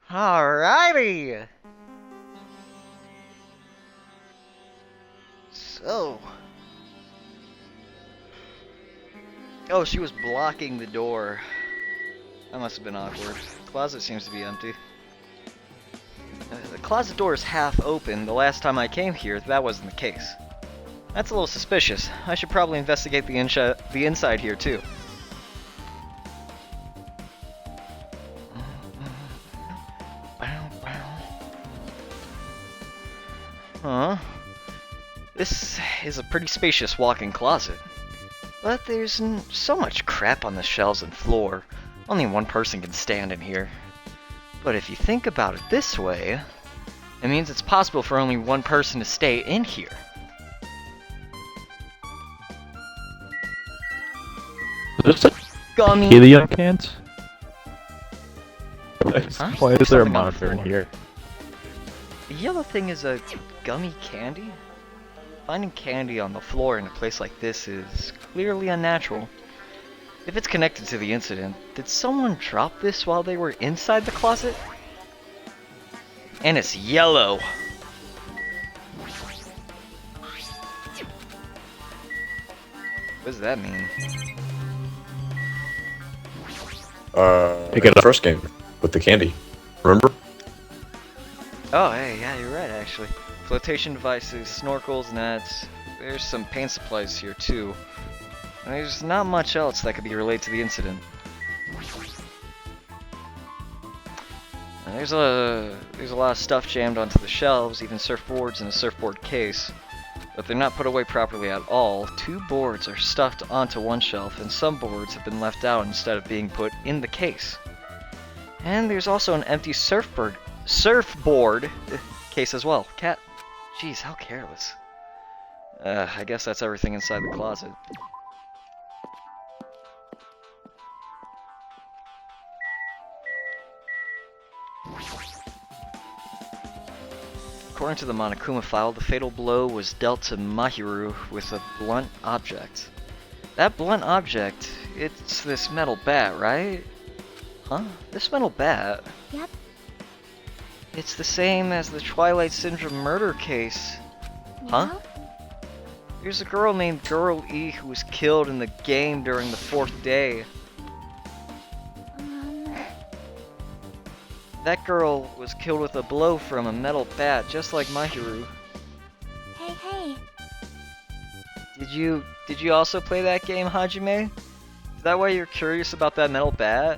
Alrighty! So... Oh, she was blocking the door. That must have been awkward. The closet seems to be empty. The closet door is half open. The last time I came here, that wasn't the case. That's a little suspicious. I should probably investigate the inside here, too. Huh? This is a pretty spacious walk-in closet. But there's so much crap on the shelves and floor. Only one person can stand in here. But if you think about it this way, it means it's possible for only one person to stay in here. There's a Gummy. helium cans? Huh? Why is there a Something on the monitor in floor. here? The yellow thing is a gummy candy? Finding candy on the floor in a place like this is clearly unnatural. If it's connected to the incident, did someone drop this while they were inside the closet? And it's yellow. What does that mean? Pick it The up. first game with the candy. Remember? Oh, hey, yeah, you're right, actually. Flotation devices, snorkels, nets. There's some paint supplies here, too. And there's not much else that could be related to the incident. And there's a lot of stuff jammed onto the shelves, even surfboards and a surfboard case. But they're not put away properly at all. 2 boards are stuffed onto one shelf, and some boards have been left out instead of being put in the case. And there's also an empty surfboard case as well. Cat, jeez, how careless. I guess that's everything inside the closet. According to the Monokuma file, the fatal blow was dealt to Mahiru with a blunt object. That blunt object, it's this metal bat, right? Huh? This metal bat? Yep. It's the same as the Twilight Syndrome murder case. Huh? There's a girl named Girl E who was killed in the game during the 4th day. That girl was killed with a blow from a metal bat, just like Mahiru. Hey. Did you also play that game, Hajime? Is that why you're curious about that metal bat?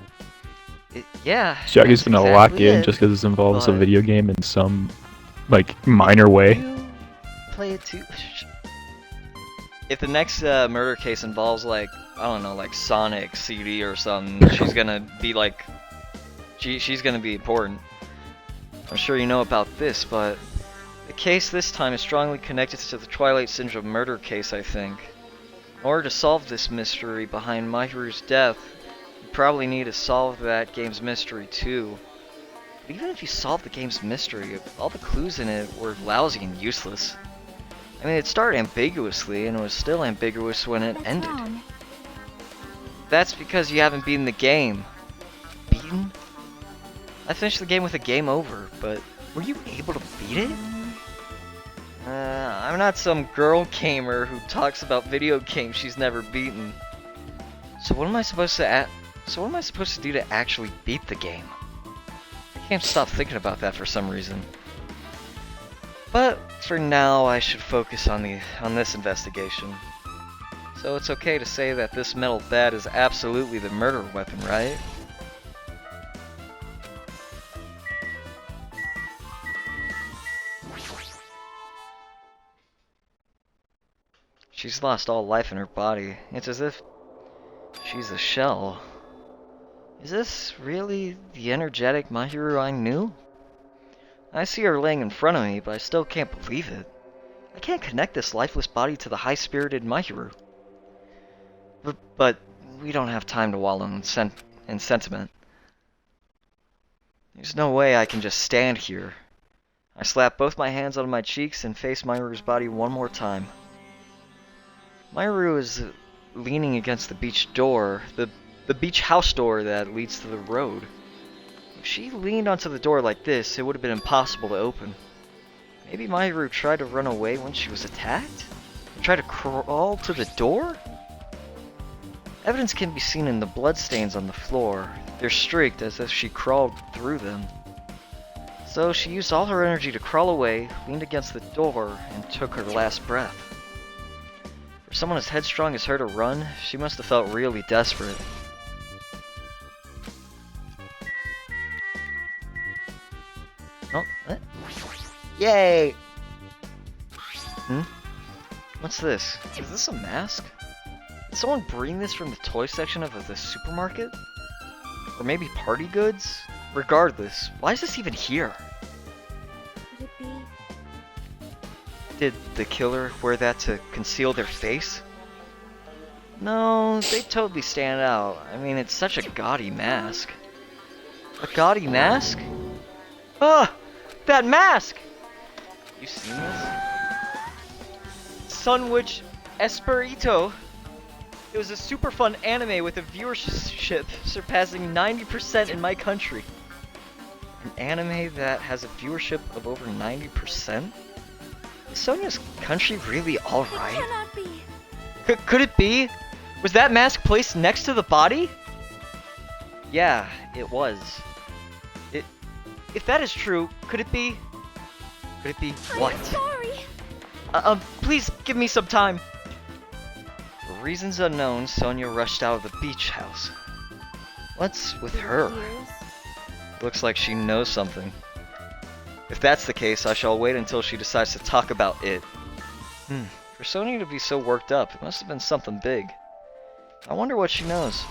Yeah. Shaggy's that's gonna lock exactly in it, just because it involves a but- video game in some, like, minor way. You play it too. If the next murder case involves, like, I don't know, like Sonic CD or something, she's gonna be like, she's gonna be important. I'm sure you know about this, but the case this time is strongly connected to the Twilight Syndrome murder case, I think. In order to solve this mystery behind Mahiru's death, you probably need to solve that game's mystery too. But even if you solve the game's mystery, all the clues in it were lousy and useless. I mean, it started ambiguously, and it was still ambiguous when it What's ended. wrong? That's because you haven't beaten the game. Beaten? I finished the game with a game over, but were you able to beat it? I'm not some girl gamer who talks about video games she's never beaten. So what am I supposed to do to actually beat the game? I can't stop thinking about that for some reason. But for now, I should focus on this investigation. So it's okay to say that this metal bat is absolutely the murder weapon, right? She's lost all life in her body. It's as if she's a shell. Is this really the energetic Mahiru I knew? I see her laying in front of me, but I still can't believe it. I can't connect this lifeless body to the high-spirited Mahiru. But we don't have time to wallow in sentiment. There's no way I can just stand here. I slap both my hands onto my cheeks and face Mahiru's body one more time. Mahiru leaning against the beach door, the beach house door that leads to the road. If she leaned onto the door like this, it would have been impossible to open. Maybe Mahiru tried to run away when she was attacked? Tried to crawl to the door? Evidence can be seen in the bloodstains on the floor. They're streaked as if she crawled through them. So she used all her energy to crawl away, leaned against the door, and took her last breath. For someone as headstrong as her to run, she must have felt really desperate. Oh, what? Yay! What's this? Is this a mask? Did someone bring this from the toy section of the supermarket? Or maybe party goods? Regardless, why is this even here? Could it be? Did the killer wear that to conceal their face? No, they totally stand out. I mean, it's such a gaudy mask. A gaudy mask? Ah! That mask! You seen this? Sunwitch Esperito. It was a super fun anime with a viewership surpassing 90% in my country. An anime that has a viewership of over 90%? Is Sonia's country really It alright? cannot be. Could it be? Was that mask placed next to the body? Yeah, it was. If that is true, could it be? Could it be what? I'm sorry. Please give me some time. For reasons unknown, Sonia rushed out of the beach house. What's with her? Years. Looks like she knows something. If that's the case, I shall wait until she decides to talk about it. For Sonia to be so worked up, it must have been something big. I wonder what she knows.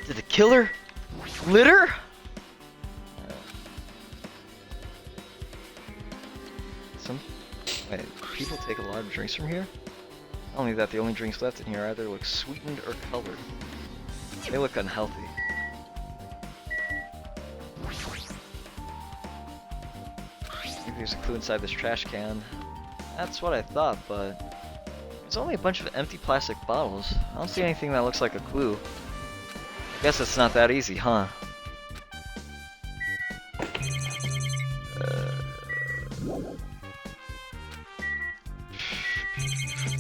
Did the killer litter? Wait, people take a lot of drinks from here? Not only that, the only drinks left in here either look sweetened or colored. They look unhealthy. Maybe there's a clue inside this trash can. That's what I thought, but it's only a bunch of empty plastic bottles. I don't see anything that looks like a clue. Guess it's not that easy, huh?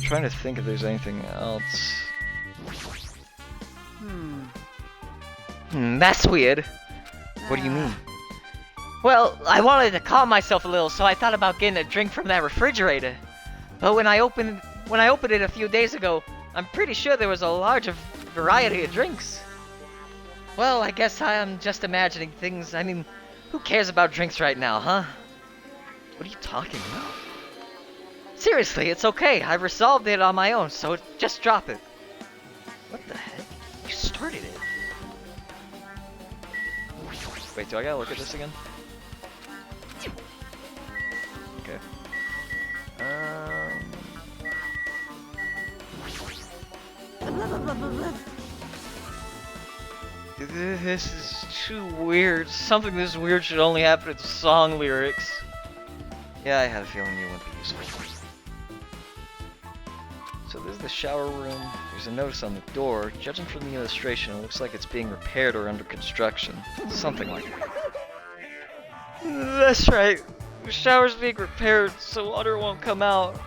Trying to think if there's anything else. That's weird. What do you mean? Well, I wanted to calm myself a little, so I thought about getting a drink from that refrigerator. But when I opened it a few days ago, I'm pretty sure there was a large variety of drinks. Well, I guess I'm just imagining things. I mean, who cares about drinks right now, huh? What are you talking about? Seriously, it's okay. I resolved it on my own, so just drop it. What the heck? You started it. Wait, do I gotta look at this again? Okay. This is too weird. Something this weird should only happen in song lyrics. Yeah, I had a feeling you wouldn't be useful. So this is the shower room. There's a notice on the door. Judging from the illustration, it looks like it's being repaired or under construction. Something like that. That's right. The shower's being repaired so water won't come out.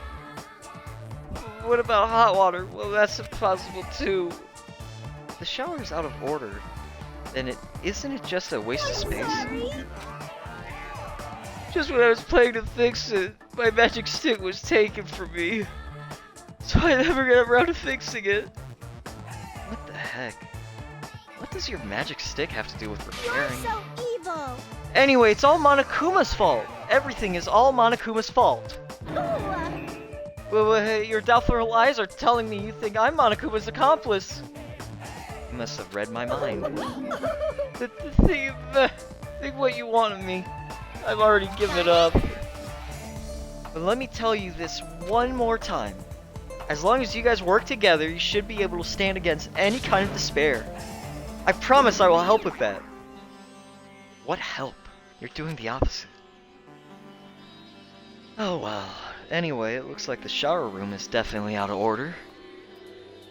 What about hot water? Well, that's impossible too. If the shower is out of order, then isn't it just a waste of space? Just when I was planning to fix it, my magic stick was taken from me. So I never got around to fixing it. What the heck? What does your magic stick have to do with repairing? You're so evil. Anyway, it's all Monokuma's fault. Everything is all Monokuma's fault. Ooh. Well, hey, your doubtful lies are telling me you think I'm Monokuma's accomplice. You must have read my mind. Think what you want of me. I've already given it up. But let me tell you this one more time. As long as you guys work together, you should be able to stand against any kind of despair. I promise I will help with that. What help? You're doing the opposite. Oh well. Anyway, it looks like the shower room is definitely out of order.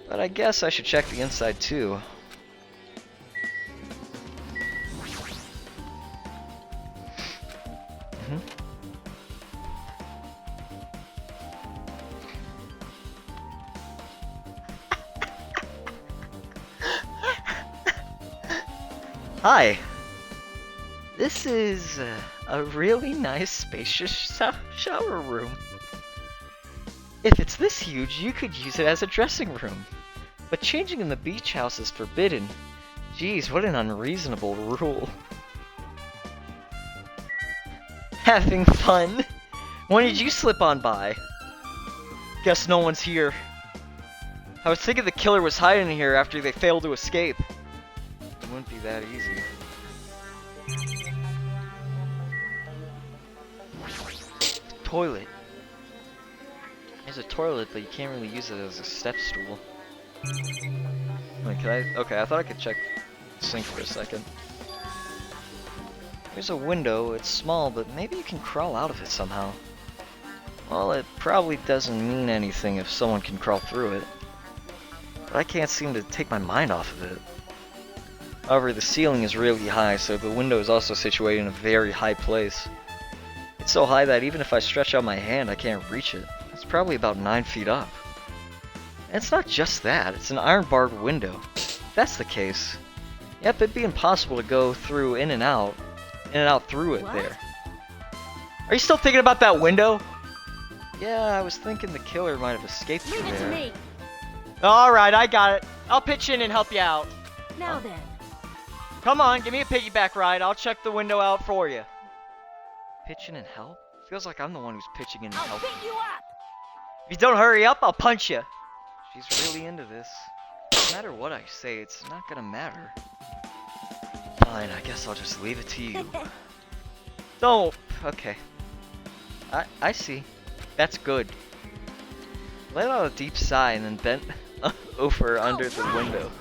But I guess I should check the inside too. Hi. This is a really nice spacious shower room. If it's this huge, you could use it as a dressing room. But changing in the beach house is forbidden. Geez, what an unreasonable rule. Having fun? When did you slip on by? Guess no one's here. I was thinking the killer was hiding here after they failed to escape. It wouldn't be that easy. Toilet. There's a toilet, but you can't really use it as a step stool. Wait, can I? Okay, I thought I could check the sink for a second. There's a window, it's small, but maybe you can crawl out of it somehow. Well, it probably doesn't mean anything if someone can crawl through it. But I can't seem to take my mind off of it. However, the ceiling is really high, so the window is also situated in a very high place. It's so high that even if I stretch out my hand, I can't reach it. It's probably about 9 feet up. And it's not just that, it's an iron barred window. If that's the case, yep, it'd be impossible to go through in and out through it. What? There. Are you still thinking about that window? Yeah, I was thinking the killer might have escaped through Leave it to there. me. Alright, I got it. I'll pitch in and help you out. Now then. Come on, give me a piggyback ride. I'll check the window out for you. Pitch in and help? Feels like I'm the one who's pitching in and I'll helping. pick you up. If you don't hurry up, I'll punch you. She's really into this. No matter what I say, it's not gonna matter. Fine, I guess I'll just leave it to you. Don't. Okay. I see. That's good. Let out a deep sigh and then bent over under the window.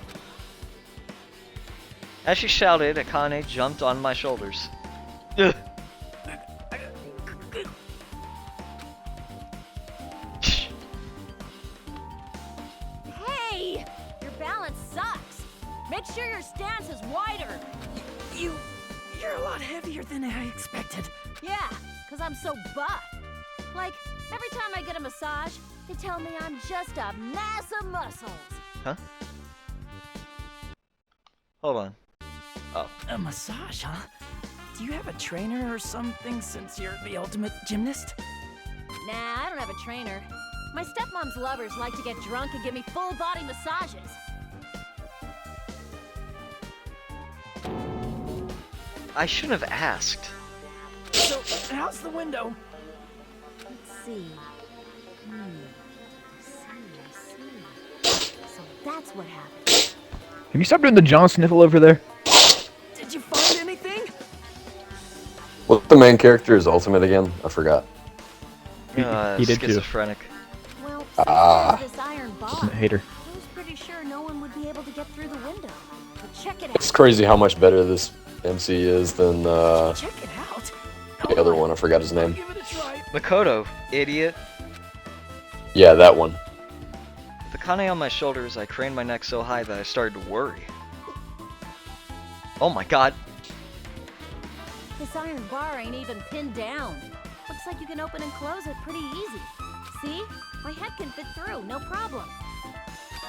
As she shouted, Akane jumped on my shoulders. Ugh. Hey! Your balance sucks. Make sure your stance is wider. You're a lot heavier than I expected. Yeah, because I'm so buff. Like, every time I get a massage, they tell me I'm just a mass of muscles. Huh? Hold on. Oh. A massage, huh? Do you have a trainer or something since you're the ultimate gymnast? Nah, I don't have a trainer. My stepmom's lovers like to get drunk and give me full body massages. I shouldn't have asked. So, how's the window? Let's see. I see. So that's what happened. Can you stop doing the John Sniffle over there? Did you find anything? What's the main character's ultimate again? I forgot. He did too. Schizophrenic. Well, Ah. this iron bar. Ultimate hater. I was pretty sure no one would be able to get through the window. But check it out. It's crazy how much better this MC is than Check it out. the other one. I forgot his name. Give it a try. Makoto, idiot. Yeah, that one. With Akane on my shoulders, I craned my neck so high that I started to worry. Oh my god. This iron bar ain't even pinned down. Looks like you can open and close it pretty easy. See? My head can fit through, no problem.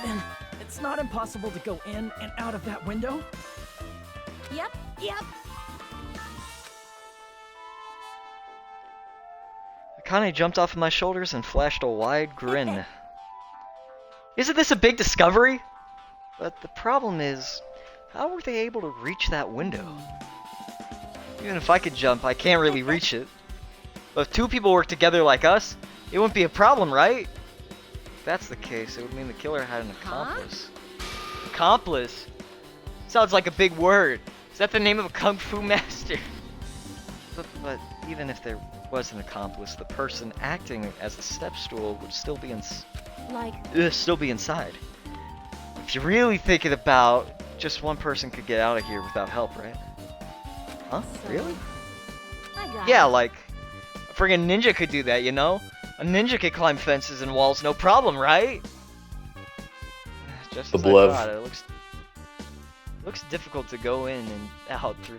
Then, it's not impossible to go in and out of that window? Yep. Akane jumped off of my shoulders and flashed a wide grin. Isn't this a big discovery? But the problem is, how were they able to reach that window? Even if I could jump, I can't really reach it. But if two people work together like us, it wouldn't be a problem, right? If that's the case, it would mean the killer had an accomplice. Accomplice? Sounds like a big word. Is that the name of a kung fu master? But even if there was an accomplice, the person acting as the step stool would still be inside. If you're really thinking about, just one person could get out of here without help, right? Huh? Really? I got Yeah, it. like a friggin' ninja could do that, you know? A ninja could climb fences and walls, no problem, right? Just The as I glove. thought, it looks difficult to go in and out through.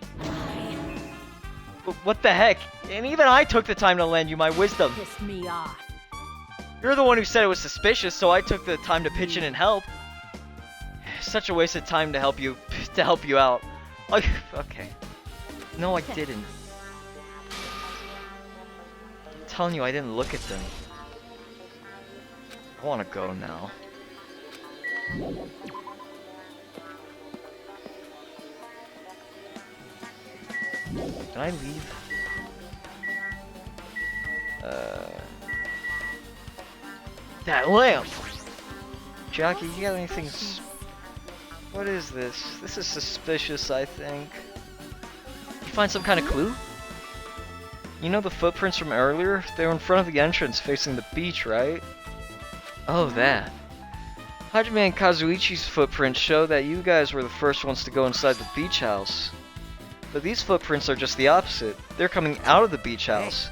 What the heck? And even I took the time to lend you my wisdom. Pissed me off. You're the one who said it was suspicious, so I took the time to pitch in and help. Such a waste of time to help you out. Like, okay. No, I didn't. I'm telling you, I didn't look at them. I want to go now. Can I leave? That lamp! Jockey, you got anything? What is this? This is suspicious, I think. You find some kind of clue? You know the footprints from earlier? They were in front of the entrance facing the beach, right? Oh, that. Hajime and Kazuichi's footprints show that you guys were the first ones to go inside the beach house. But these footprints are just the opposite. They're coming out of the beach house.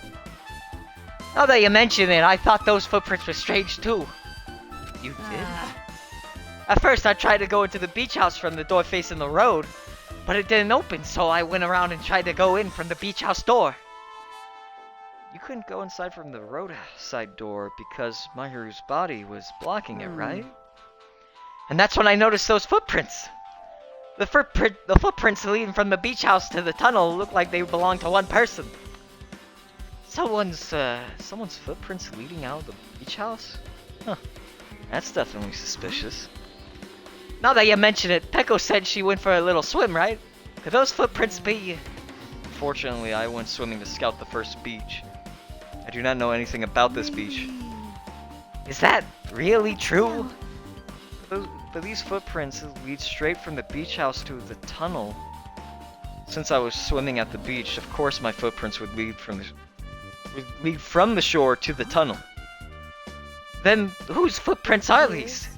Now that you mention it, I thought those footprints were strange too. You did? At first, I tried to go into the beach house from the door facing the road, but it didn't open, so I went around and tried to go in from the beach house door. You couldn't go inside from the roadside door because Mahiru's body was blocking it, right? And that's when I noticed those footprints. The footprints leading from the beach house to the tunnel look like they belong to one person. Someone's footprints leading out of the beach house? Huh. That's definitely suspicious. Now that you mention it, Peko said she went for a little swim, right? Could those footprints be... Fortunately, I went swimming to scout the first beach. I do not know anything about this beach. Is that really true? But these footprints lead straight from the beach house to the tunnel. Since I was swimming at the beach, of course my footprints would lead from the shore to the tunnel. Then whose footprints are these?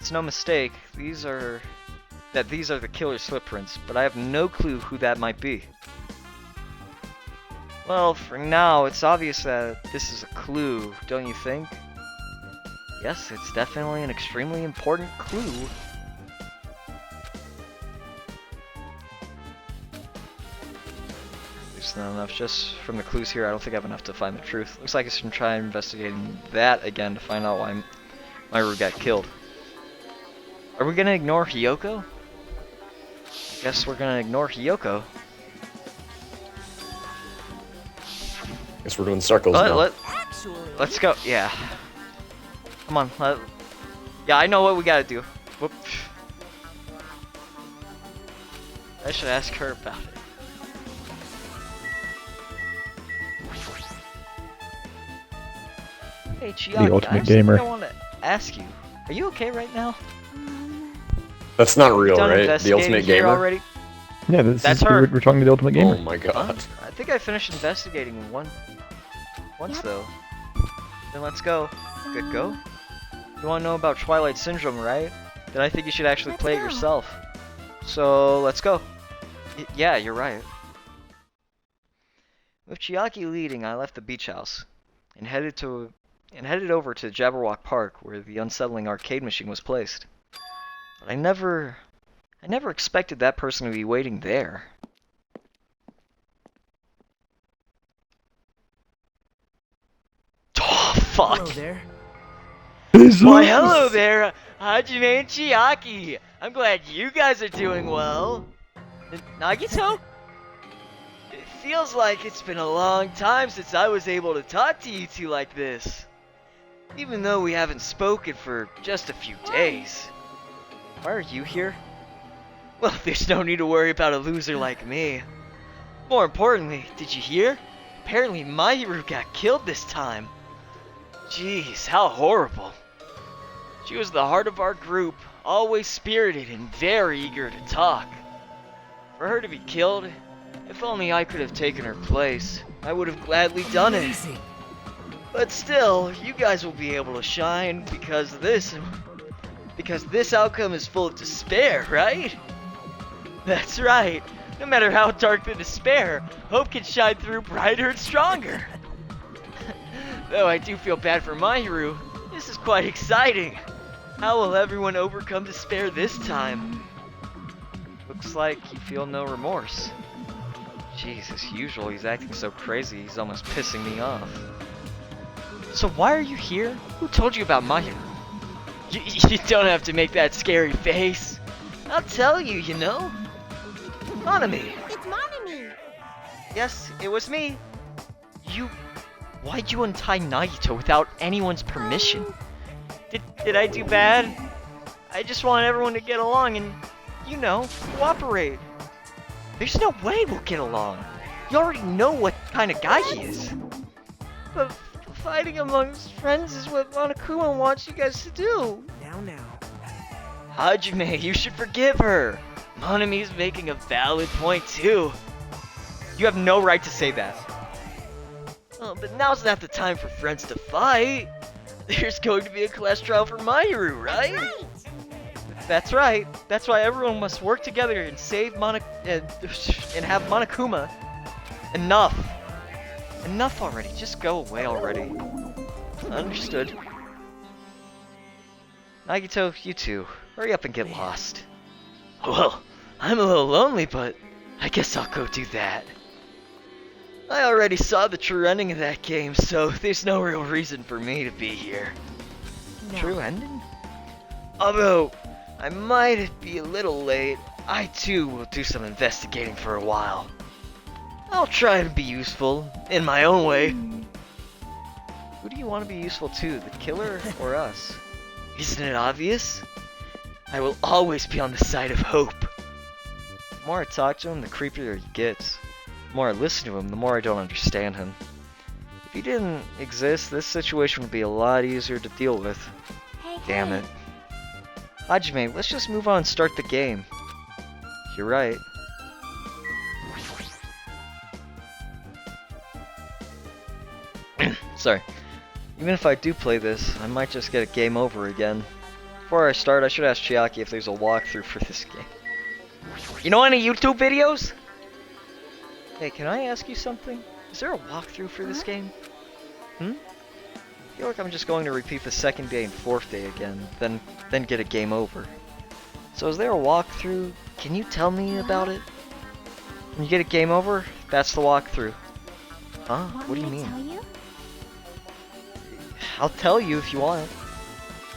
It's no mistake. These are the killer's footprints, but I have no clue who that might be. Well, for now, it's obvious that this is a clue, don't you think? Yes, it's definitely an extremely important clue. It's not enough just from the clues here. I don't think I have enough to find the truth. Looks like I should try investigating that again to find out why Myru got killed. Are we gonna ignore Hiyoko? I guess we're gonna ignore Hiyoko. Guess we're doing circles now. Let's go. Yeah. Come on. Yeah, I know what we gotta do. Whoop. I should ask her about it. Hey, Chiaki, ultimate I have something gamer. I want to ask you. Are you okay right now? That's not real, Done right? The investigating ultimate here gamer? already? Yeah, That's her. we're talking to the Ultimate Gamer. Oh my god. I think I finished investigating once Yep. though. Then let's go. Good go. You want to know about Twilight Syndrome, right? Then I think you should actually Let's play it go. yourself. So let's go. Yeah, you're right. With Chiaki leading, I left the beach house and headed over to Jabberwock Park, where the unsettling arcade machine was placed. But I never expected that person to be waiting there. Oh, fuck. Hello there. Why, hello there, Hajime and Chiaki. I'm glad you guys are doing well. Nagito? It feels like it's been a long time since I was able to talk to you two like this. Even though we haven't spoken for just a few days. Why are you here? Well, there's no need to worry about a loser like me. More importantly, did you hear? Apparently Mahiru got killed this time. Jeez, how horrible. She was the heart of our group, always spirited and very eager to talk. For her to be killed, if only I could have taken her place, I would have gladly done it. Amazing. But still, you guys will be able to shine because this outcome is full of despair, right? That's right. No matter how dark the despair, hope can shine through brighter and stronger. Though I do feel bad for Mahiru, this is quite exciting. How will everyone overcome despair this time? Looks like you feel no remorse. Jeez, as usual, he's acting so crazy, he's almost pissing me off. So why are you here? Who told you about Mahiru? You don't have to make that scary face. I'll tell you, you know. Monami. It's Monami. Yes, it was me. Why'd you untie Nagito without anyone's permission? Did I do bad? I just want everyone to get along and, you know, cooperate. There's no way we'll get along. You already know what kind of guy he is. But fighting amongst friends is what Monokuma wants you guys to do. Now. Hajime, you should forgive her. Monami's making a valid point too. You have no right to say that. Oh, but now's not the time for friends to fight. There's going to be a class trial for Mahiru, right? That's right. That's why everyone must work together and save and have Monokuma. Enough. Enough already. Just go away already. Understood. Nagito, you too. Hurry up and get lost. Well, I'm a little lonely, but I guess I'll go do that. I already saw the true ending of that game, so there's no real reason for me to be here. No. True ending? Although, I might be a little late, I too will do some investigating for a while. I'll try to be useful, in my own way. Who do you want to be useful to, the killer or us? Isn't it obvious? I will always be on the side of hope. The more I talk to him, the creepier he gets. The more I listen to him, the more I don't understand him. If he didn't exist, this situation would be a lot easier to deal with. Hey, Damn it. Hajime, let's just move on and start the game. You're right. Sorry. Even if I do play this, I might just get a game over again. Before I start, I should ask Chiaki if there's a walkthrough for this game. You know any YouTube videos? Hey, can I ask you something? Is there a walkthrough for this game? I feel like I'm just going to repeat the second day and fourth day again, then get a game over. So is there a walkthrough? Can you tell me about it? When you get a game over, that's the walkthrough. Huh? What do you mean? Tell you? I'll tell you if you want.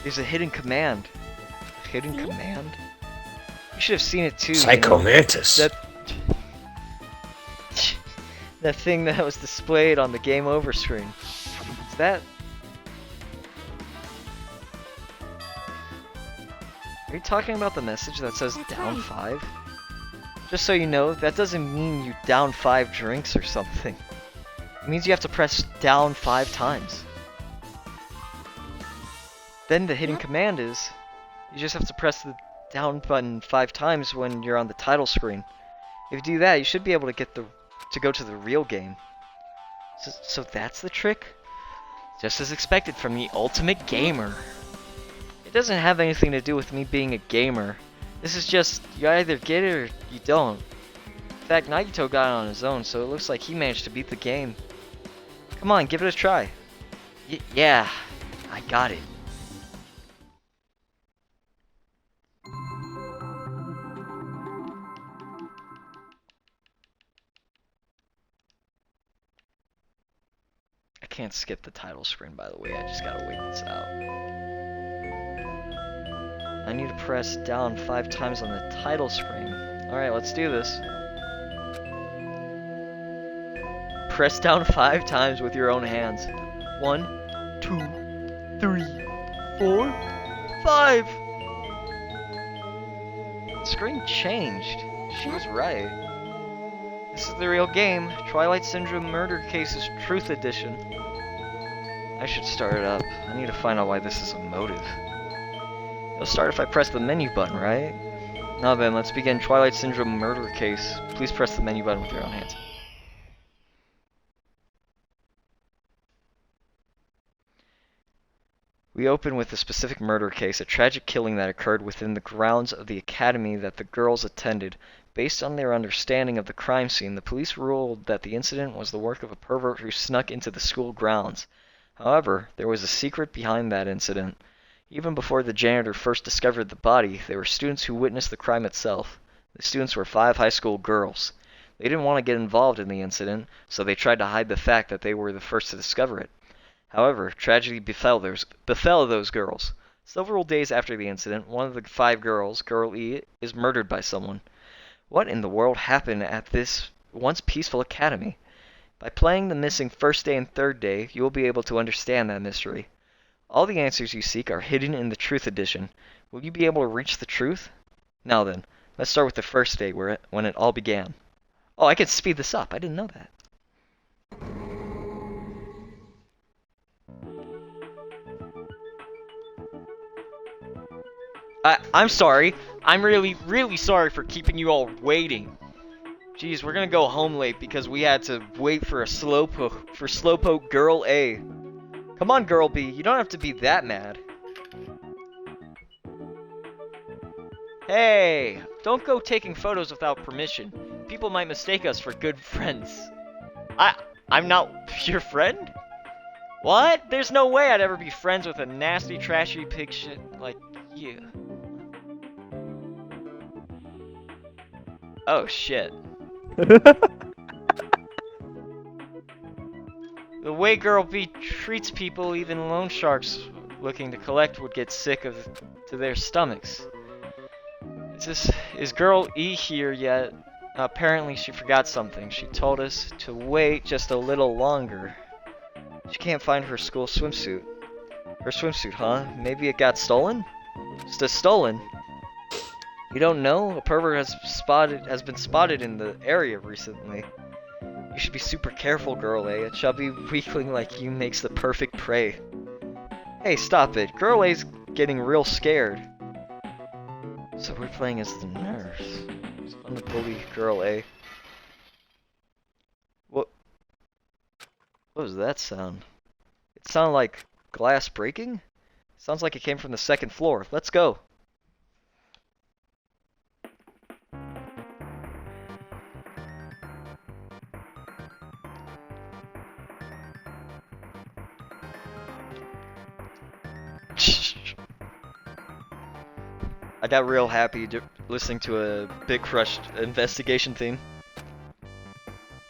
There's a hidden command. Hidden command? You should have seen it too. Psychomantis. That thing that was displayed on the game over screen. Is that... Are you talking about the message that says That's down right. 5? Just so you know, that doesn't mean you down 5 drinks or something. It means you have to press down 5 times. Then the hidden command is, you just have to press the down button 5 times when you're on the title screen. If you do that, you should be able to get to go to the real game. So that's the trick? Just as expected from the ultimate gamer. It doesn't have anything to do with me being a gamer. This is just, you either get it or you don't. In fact, Nagito got it on his own, so it looks like he managed to beat the game. Come on, give it a try. Yeah, I got it. I can't skip the title screen, by the way. I just gotta wait this out. I need to press down 5 times on the title screen. Alright, let's do this. Press down 5 times with your own hands. 1, 2, 3, 4, 5! The screen changed. She was right. This is the real game. Twilight Syndrome Murder Cases Truth Edition. I should start it up. I need to find out why this is a motive. It'll start if I press the menu button, right? Now then, let's begin Twilight Syndrome Murder Case. Please press the menu button with your own hands. We open with a specific murder case, a tragic killing that occurred within the grounds of the academy that the girls attended Based on their understanding of the crime scene, the police ruled that the incident was the work of a pervert who snuck into the school grounds. However, there was a secret behind that incident. Even before the janitor first discovered the body, there were students who witnessed the crime itself. The students were 5 high school girls. They didn't want to get involved in the incident, so they tried to hide the fact that they were the first to discover it. However, tragedy befell those girls. Several days after the incident, one of the 5 girls, Girl E, is murdered by someone. What in the world happened at this once peaceful academy? By playing the missing first day and third day, you will be able to understand that mystery. All the answers you seek are hidden in the Truth Edition. Will you be able to reach the truth? Now then, let's start with the first day when it all began. Oh, I can speed this up. I didn't know that. I'm sorry. I'm really, really sorry for keeping you all waiting. Jeez, we're gonna go home late because we had to wait for Slowpoke Girl A. Come on, Girl B, you don't have to be that mad. Hey, don't go taking photos without permission. People might mistake us for good friends. I'm not your friend? What? There's no way I'd ever be friends with a nasty, trashy pig shit like you. Oh shit. The way Girl B treats people, even loan sharks looking to collect would get sick to their stomachs. Is Girl E here yet? Apparently she forgot something. She told us to wait just a little longer. She can't find her school swimsuit. Her swimsuit, huh? Maybe it got stolen? Just stolen? You don't know? A pervert has been spotted in the area recently. You should be super careful, Girl A. A chubby weakling like you makes the perfect prey. Hey, stop it. Girl A's getting real scared. So we're playing as the nurse. It's fun to bully Girl A. What was that sound? It sounded like glass breaking? Sounds like it came from the 2nd floor. Let's go. I got real happy listening to a Big Crush investigation theme.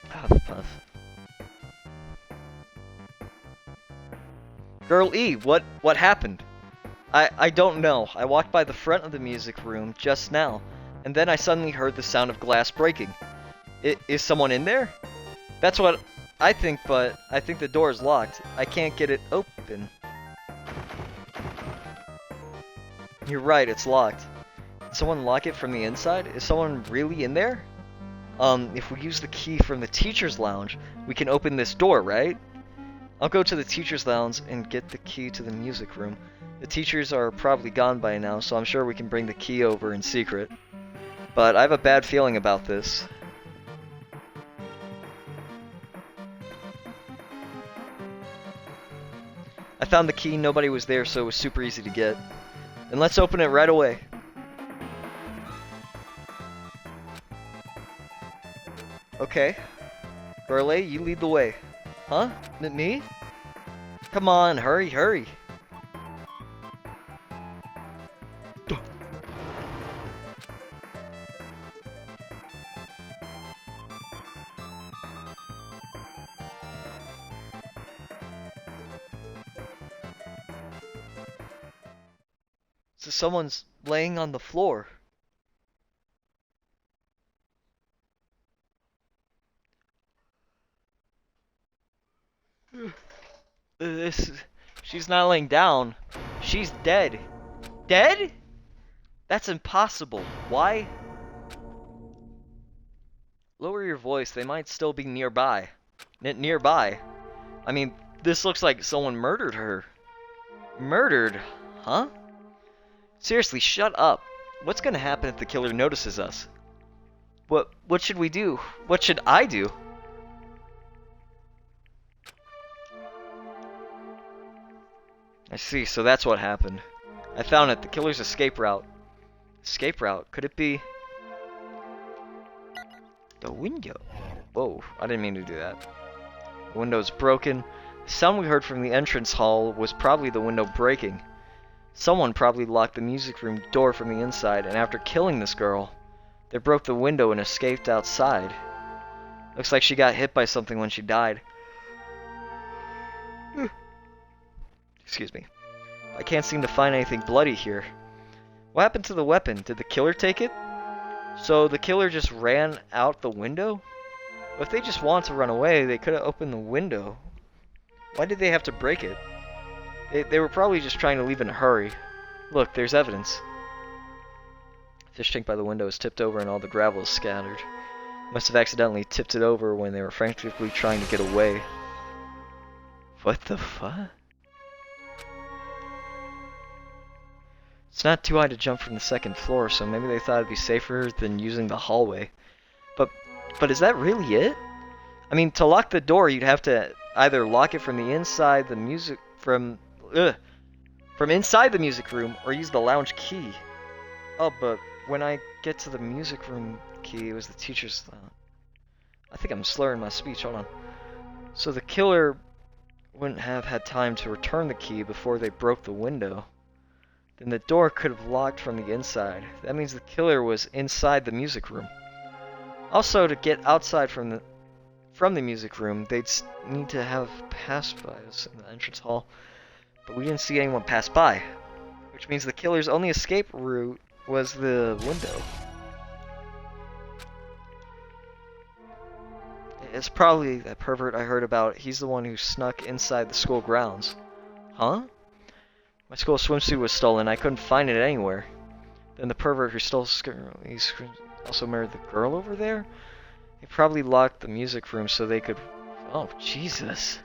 Puff, puff. Girl E, what happened? I don't know. I walked by the front of the music room just now, and then I suddenly heard the sound of glass breaking. Is someone in there? That's what I think, but I think the door is locked. I can't get it open. You're right, it's locked. Did someone lock it from the inside? Is someone really in there? If we use the key from the teacher's lounge, we can open this door, right? I'll go to the teacher's lounge and get the key to the music room. The teachers are probably gone by now, so I'm sure we can bring the key over in secret. But I have a bad feeling about this. I found the key, nobody was there, so it was super easy to get. And let's open it right away. Okay. Girl A, you lead the way. Huh? Me? Come on, hurry, hurry. So someone's laying on the floor. She's not laying down. She's dead. Dead? That's impossible. Why? Lower your voice. They might still be nearby. Nearby? I mean, this looks like someone murdered her. Murdered? Huh? Seriously, shut up. What's gonna happen if the killer notices us? What should we do? What should I do? I see, so that's what happened. I found it, the killer's escape route. Escape route? Could it be... The window. Whoa, I didn't mean to do that. The window's broken. The sound we heard from the entrance hall was probably the window breaking. Someone probably locked the music room door from the inside, and after killing this girl, they broke the window and escaped outside. Looks like she got hit by something when she died. Excuse me. I can't seem to find anything bloody here. What happened to the weapon? Did the killer take it? So the killer just ran out the window? Well, if they just wanted to run away, they could have opened the window. Why did they have to break it? They were probably just trying to leave in a hurry. Look, there's evidence. Fish tank by the window is tipped over and all the gravel is scattered. Must have accidentally tipped it over when they were frantically trying to get away. What the fuck? It's not too high to jump from the second floor, so maybe they thought it'd be safer than using the hallway. But is that really it? I mean, to lock the door, you'd have to either lock it from the inside the music from inside the music room, or use the lounge key. Oh, but when I get to the music room key, it was the teacher's. I think I'm slurring my speech. Hold on. So the killer wouldn't have had time to return the key before they broke the window. Then the door could have locked from the inside. That means the killer was inside the music room. Also, to get outside from the music room, they'd need to have passed by us in the entrance hall. But we didn't see anyone pass by, which means the killer's only escape route was the window. It's probably that pervert I heard about. He's the one who snuck inside the school grounds. Huh? My school swimsuit was stolen. I couldn't find it anywhere. Then the pervert who stole he's also married the girl over there? They probably locked the music room so they could... Oh, Jesus.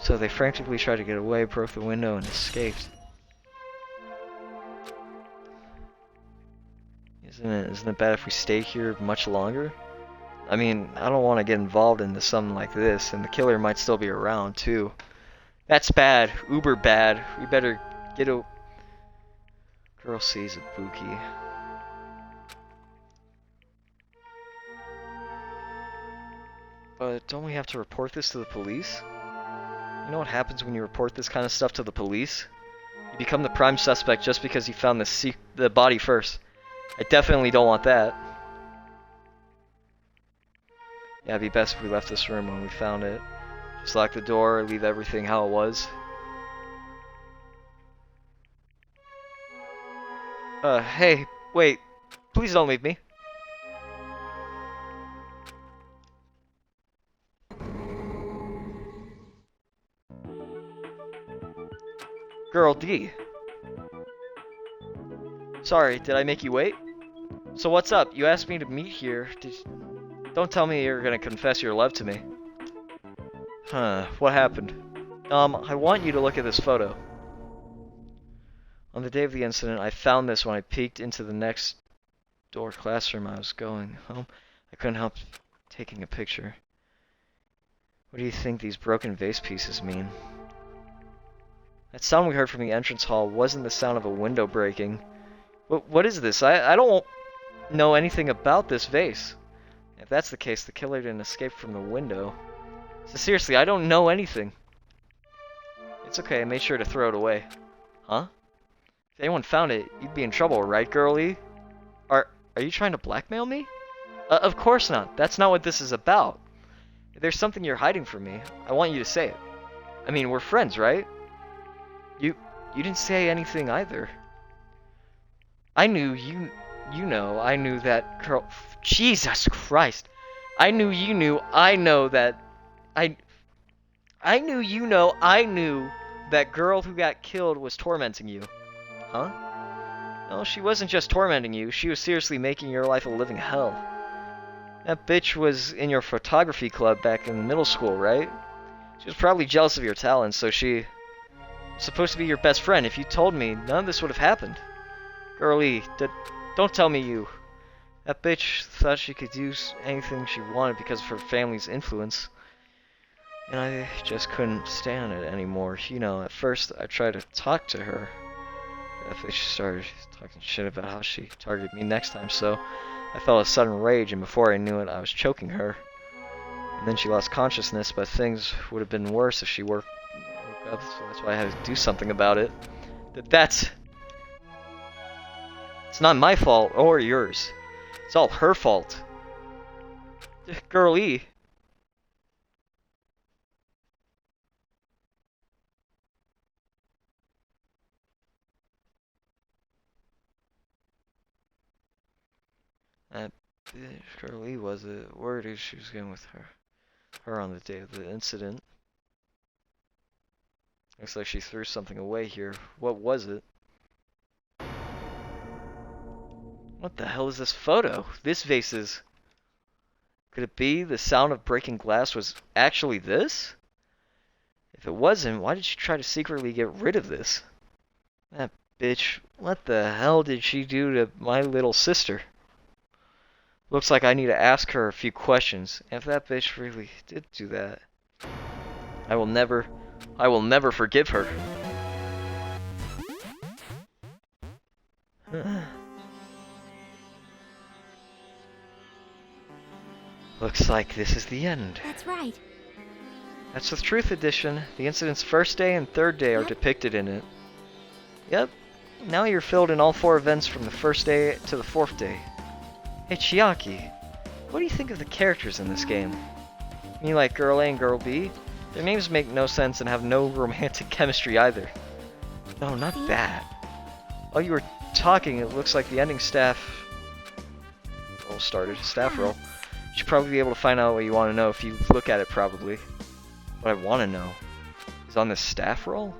So they frantically tried to get away, broke the window, and escaped. Isn't it bad if we stay here much longer? I mean, I don't want to get involved into something like this, and the killer might still be around, too. That's bad. Uber bad. We better get a... Girl sees a bookie. But don't we have to report this to the police? You know what happens when you report this kind of stuff to the police? You become the prime suspect just because you found the body first. I definitely don't want that. Yeah, it'd be best if we left this room when we found it. Just lock the door, leave everything how it was. Hey, wait. Please don't leave me. Girl D. Sorry, did I make you wait? So what's up? You asked me to meet here. Don't tell me you're gonna confess your love to me. Huh, what happened? I want you to look at this photo. On the day of the incident, I found this when I peeked into the next door classroom I was going home. I couldn't help taking a picture. What do you think these broken vase pieces mean? That sound we heard from the entrance hall wasn't the sound of a window breaking. What is this? I don't know anything about this vase. If that's the case, the killer didn't escape from the window. So seriously, I don't know anything. It's okay, I made sure to throw it away. Huh? If anyone found it, you'd be in trouble, right, girlie? Are you trying to blackmail me? Of course not. That's not what this is about. If there's something you're hiding from me, I want you to say it. I mean, we're friends, right? You didn't say anything either. I knew you know, I knew that girl. Jesus Christ. I knew you knew, I know that I knew you know, I knew that girl who got killed was tormenting you. Huh? No, she wasn't just tormenting you, she was seriously making your life a living hell. That bitch was in your photography club back in middle school, right? She was probably jealous of your talents, so she was supposed to be your best friend. If you told me, none of this would have happened. Girlie, don't tell me you. That bitch thought she could do anything she wanted because of her family's influence. And I just couldn't stand it anymore. You know, at first I tried to talk to her. That bitch started talking shit about how she targeted me next time, so I felt a sudden rage, and before I knew it, I was choking her. And then she lost consciousness, but things would have been worse if she woke up, so that's why I had to do something about it. It's not my fault or yours. It's all her fault. Girlie. That bitch Girlie was it. Word is she was getting with her on the day of the incident. Looks like she threw something away here. What was it? What the hell is this photo? This vase is... Could it be the sound of breaking glass was actually this? If it wasn't, why did she try to secretly get rid of this? That bitch, what the hell did she do to my little sister? Looks like I need to ask her a few questions. If that bitch really did do that, I will never forgive her. Looks like this is the end. That's right. That's the Truth Edition. The incident's first day and third day are depicted in it. Yep. Now you're filled in all 4 events from the first day to the 4th day. Hey Chiaki, what do you think of the characters in this game? Me like Girl A and Girl B? Their names make no sense and have no romantic chemistry either. No, not that. While you were talking, it looks like the ending staff roll started. Staff roll. You should probably be able to find out what you want to know if you look at it, probably. What I want to know is on this staff roll?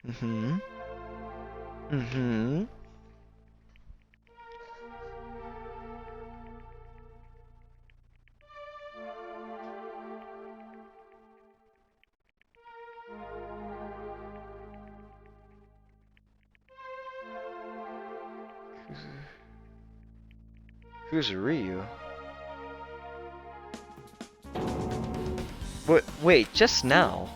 Mm-hmm. Mm-hmm. Kuzuryu? Wait, just now?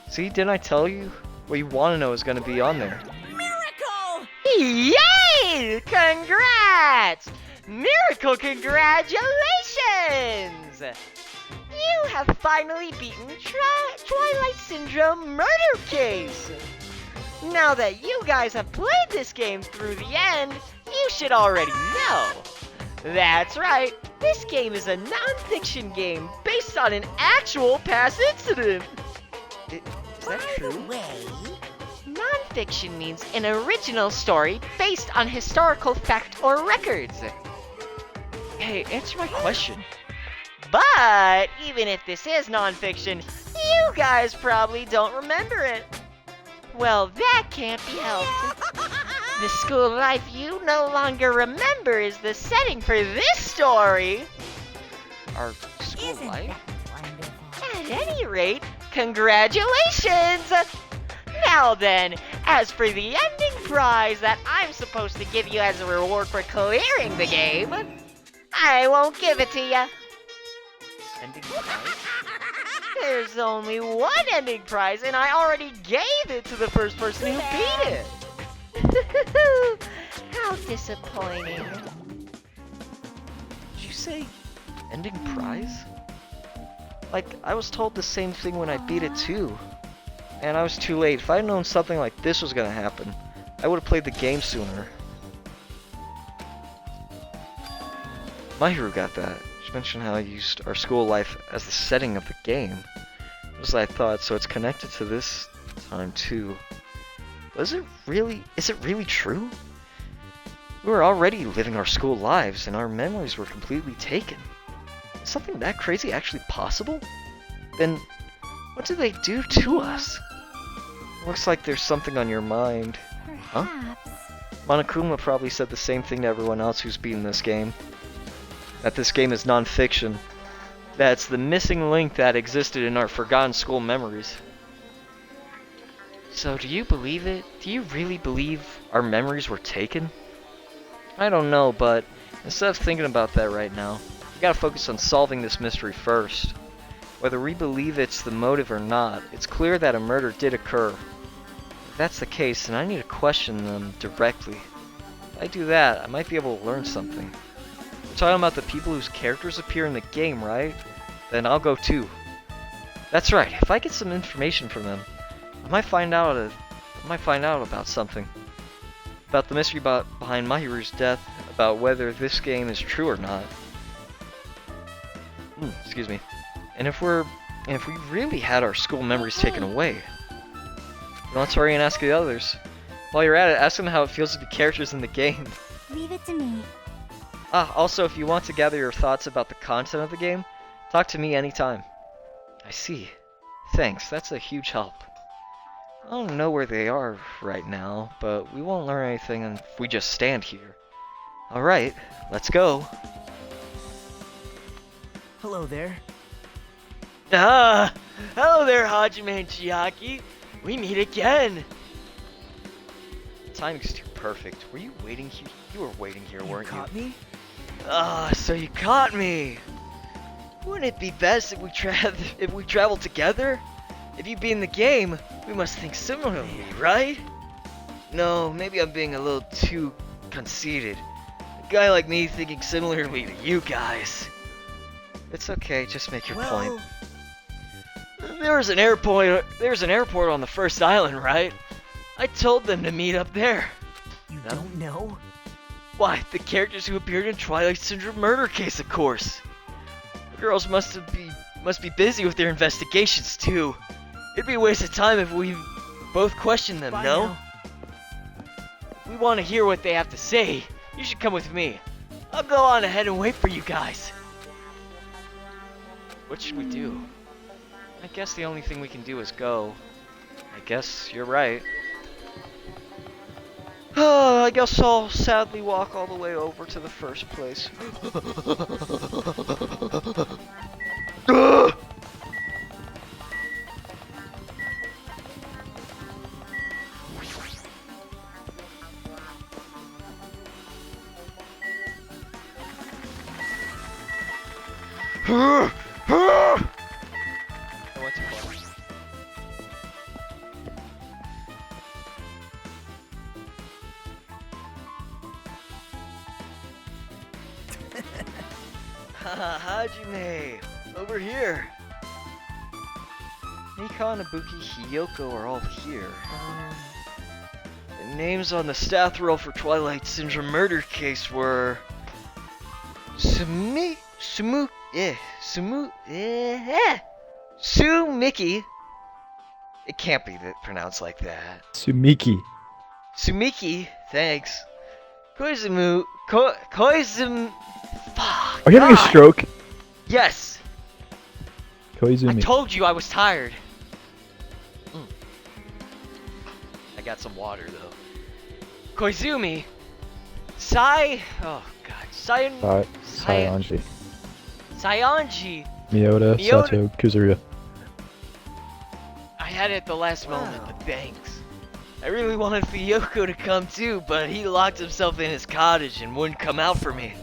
See, didn't I tell you? What you want to know is going to be on there. Miracle! Yay! Congrats! Miracle congratulations! You have finally beaten Twilight Syndrome Murder Case! Now that you guys have played this game through the end, you should already know. That's right, this game is a non-fiction game based on an actual past incident. Is that true? Non-fiction means an original story based on historical fact or records. Hey, answer my question. But even if this is non-fiction, you guys probably don't remember it. Well, that can't be helped. The school life you no longer remember is the setting for this story. Our school life? At any rate, congratulations! Now then, as for the ending prize that I'm supposed to give you as a reward for clearing the game, I won't give it to you. Ending prize? There's only one ending prize, and I already gave it to the first person who beat it. How disappointing. Did you say ending prize? Like, I was told the same thing when I beat it too. And I was too late. If I had known something like this was gonna happen, I would have played the game sooner. Mahiru got that. She mentioned how I used our school life as the setting of the game. Just as I thought, so it's connected to this time too. But is it really true? We were already living our school lives and our memories were completely taken. Is something that crazy actually possible? Then what do they do to us? Looks like there's something on your mind. Perhaps. Huh? Monokuma probably said the same thing to everyone else who's beaten this game. That this game is non-fiction. That's the missing link that existed in our forgotten school memories. So do you believe it? Do you really believe our memories were taken? I don't know, but instead of thinking about that right now, we gotta focus on solving this mystery first. Whether we believe it's the motive or not, it's clear that a murder did occur. If that's the case, then I need to question them directly. If I do that, I might be able to learn something. We're talking about the people whose characters appear in the game, right? Then I'll go too. That's right. If I get some information from them, I might find out about something. About the mystery behind Mahiru's death, about whether this game is true or not. Excuse me. And if we really had our school memories taken away, then let's hurry and ask the others. While you're at it, ask them how it feels to be characters in the game. Leave it to me. Also, if you want to gather your thoughts about the content of the game, talk to me anytime. I see. Thanks, that's a huge help. I don't know where they are right now, but we won't learn anything if we just stand here. Alright, let's go. Hello there. Ah! Hello there, Hajime and Chiaki. We meet again. Timing's too perfect. Were you waiting here? You were waiting here, weren't you? Caught me? Ah, so you caught me. Wouldn't it be best if we travel together? If you be in the game, we must think similarly, right? No, maybe I'm being a little too conceited. A guy like me thinking similarly to you guys. It's okay, just make your point. There's an airport on the first island, right? I told them to meet up there. You don't know? Why, the characters who appeared in Twilight Syndrome murder case, of course. The girls must be busy with their investigations too. It'd be a waste of time if we both questioned them, Bye no? now. We want to hear what they have to say. You should come with me. I'll go on ahead and wait for you guys. What should we do? I guess the only thing we can do is go. I guess you're right. I guess I'll sadly walk all the way over to the first place. I went too far. Hajime, over here. Mika, Ibuki, Hiyoko are all here. The names on the staff roll for Twilight Syndrome murder case were Sumiki. It can't be pronounced like that. Sumiki. Sumiki, thanks. Koizumi. Fuck. Are you having a God. stroke? Yes. I Koizumi. told you I was tired. I got some water though. Koizumi. Oh god. Saionji. Saionji. Miyota, Sato, Kuzuria. I had it at the last moment, but thanks. I really wanted Fuyoko to come too, but he locked himself in his cottage and wouldn't come out for me.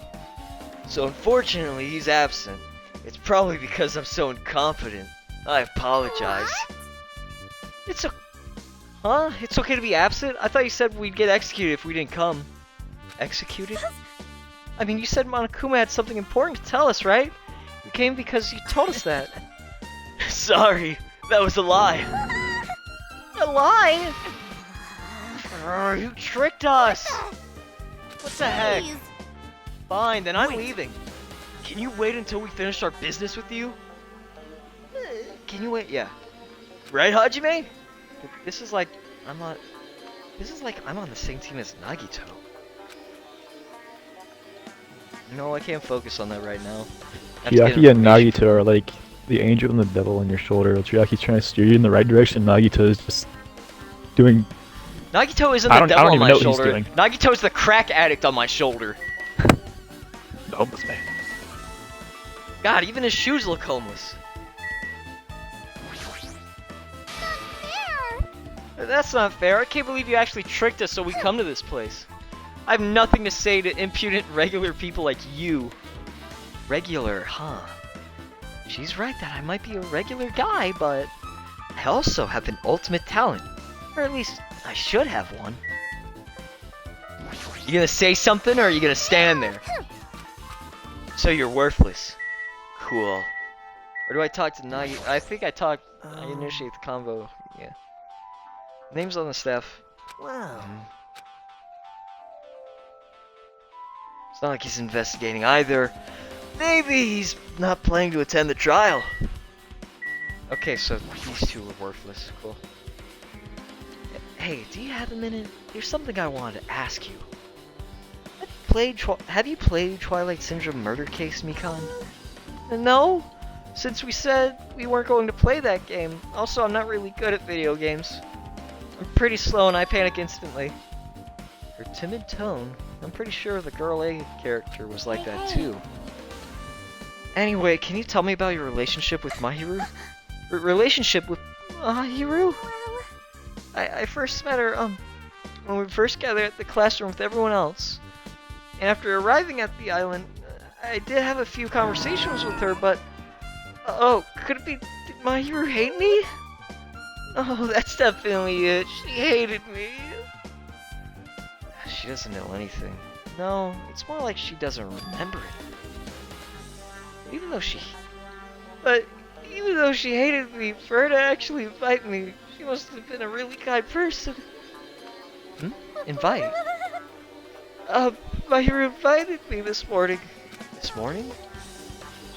So unfortunately, he's absent. It's probably because I'm so incompetent. I apologize. It's okay to be absent? I thought you said we'd get executed if we didn't come. Executed? I mean, you said Monokuma had something important to tell us, right? We came because you told us that. Sorry, that was a lie. A lie? You tricked us. What the heck? Please. Fine, then I'm leaving. Can you wait until we finish our business with you? Can you wait? Yeah. Right, Hajime? This is like I'm on the same team as Nagito. No, I can't focus on that right now. I have to get Chiaki and information. Nagito are like the angel and the devil on your shoulder. Chiaki's trying to steer you in the right direction. Nagito is just doing. Nagito isn't I the don't devil on even my know what he's shoulder. doing. Nagito's the crack addict on my shoulder. The homeless man. God, even his shoes look homeless. That's not fair. I can't believe you actually tricked us so we come to this place. I have nothing to say to impudent regular people like you. Regular, huh? She's right that I might be a regular guy, but I also have an ultimate talent. Or at least, I should have one. You gonna say something, or are you gonna stand there? So you're worthless. Cool. Or do I talk to Nagi? I think I initiate the convo. Yeah. Name's on the staff. Wow. It's not like he's investigating either. Maybe he's not planning to attend the trial. Okay, so these two are worthless. Cool. Hey, do you have a minute? There's something I wanted to ask you. Have you played Twilight Syndrome Murder Case, Mikan? No? Since we said we weren't going to play that game. Also, I'm not really good at video games. I'm pretty slow and I panic instantly. Her timid tone, I'm pretty sure the Girl A character was like that too. Anyway, can you tell me about your relationship with Mahiru? Relationship with Mahiru? I first met her, when we first gathered at the classroom with everyone else. And after arriving at the island, I did have a few conversations with her, but... Oh, could it be... Did Mahiru hate me? Oh, that's definitely it. She hated me. She doesn't know anything. No, it's more like she doesn't remember it. Even though she hated me, for her to actually invite me, she must have been a really kind person. Invite? Mahiru invited me this morning. This morning?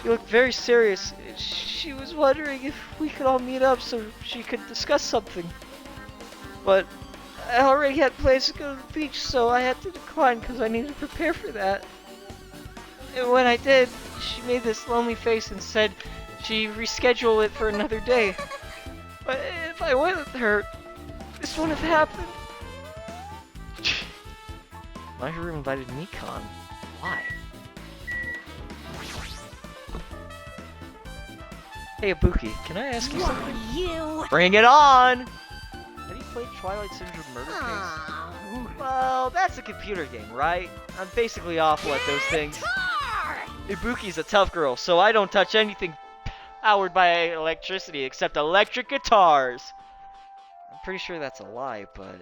She looked very serious. She was wondering if we could all meet up so she could discuss something. But I already had plans to go to the beach, so I had to decline because I needed to prepare for that. And when I did, she made this lonely face and said she'd reschedule it for another day. But if I went with her, this wouldn't have happened. Mahiru invited Mikan. Why? Hey Ibuki, can I ask you something? You. Bring it on! Have you played Twilight Syndrome Murder Case? Well, that's a computer game, right? I'm basically awful at those things. Ibuki's a tough girl, so I don't touch anything powered by electricity except electric guitars. I'm pretty sure that's a lie, but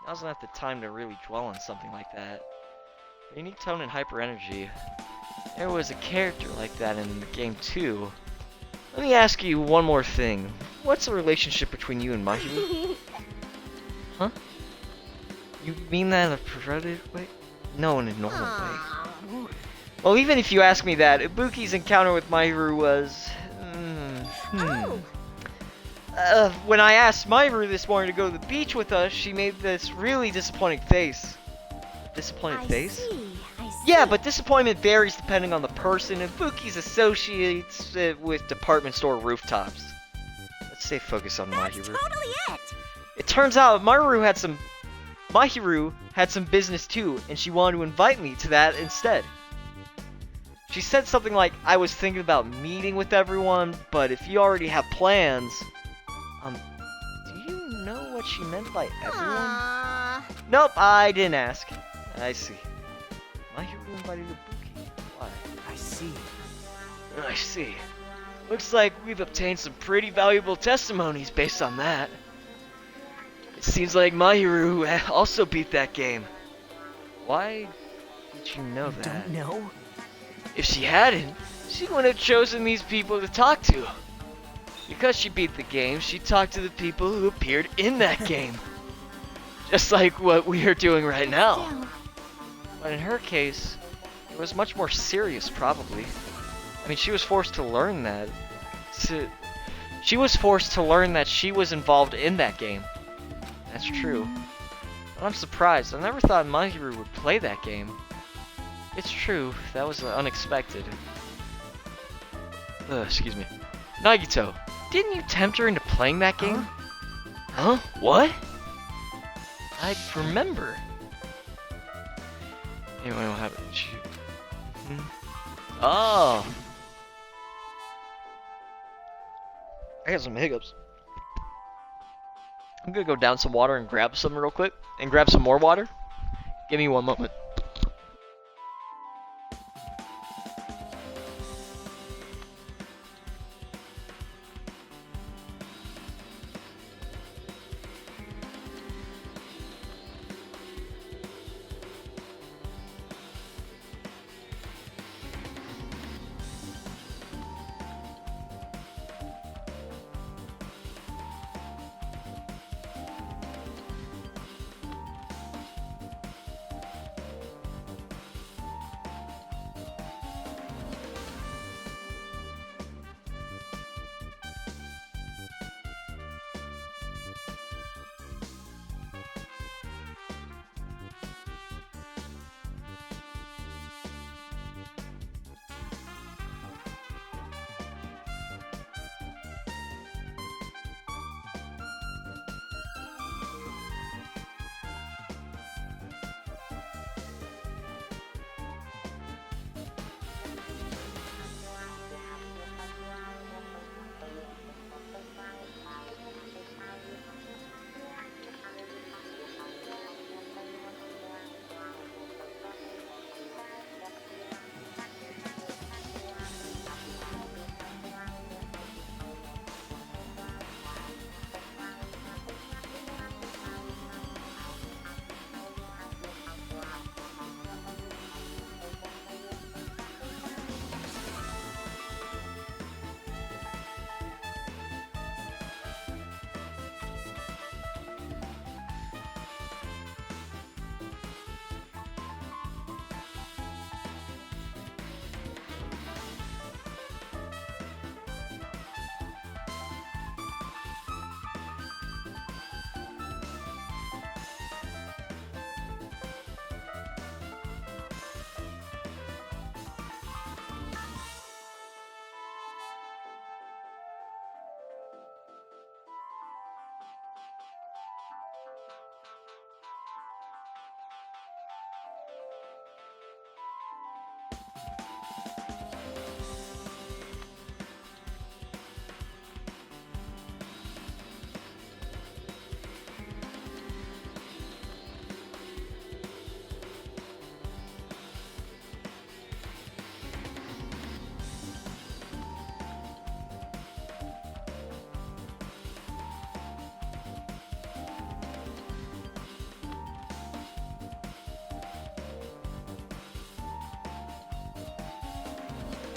now's not the time to really dwell on something like that. Unique tone and hyper energy. There was a character like that in the game too. Let me ask you one more thing. What's the relationship between you and Mahiru? Huh? You mean that in a perverted way? No, in a normal way. Well, even if you ask me that, Ibuki's encounter with Mahiru was... when I asked Mahiru this morning to go to the beach with us, she made this really disappointed face. Disappointed face? I see. Yeah, but disappointment varies depending on the person, and Ibuki's associates it with department store rooftops. Let's stay focused on That's Mahiru. totally it. It turns out Mahiru had some business too, and she wanted to invite me to that instead. She said something like, I was thinking about meeting with everyone, but if you already have plans... do you know what she meant by everyone? Nope, I didn't ask. I see. Mahiru invited Ibuki. Why? I see. I see. Looks like we've obtained some pretty valuable testimonies based on that. It seems like Mahiru also beat that game. Why did you know that? Don't know? If she hadn't, she wouldn't have chosen these people to talk to. Because she beat the game, she talked to the people who appeared in that game. Just like what we are doing right now. But in her case, it was much more serious, probably. I mean, she was forced to learn that. She was forced to learn that she was involved in that game. That's true. But I'm surprised. I never thought Mahiru would play that game. It's true. That was unexpected. Excuse me. Nagito, didn't you tempt her into playing that game? Huh? What? I remember. Anyway, what happened? Oh! I got some hiccups. I'm gonna go down some water and grab some real quick. And grab some more water. Give me one moment.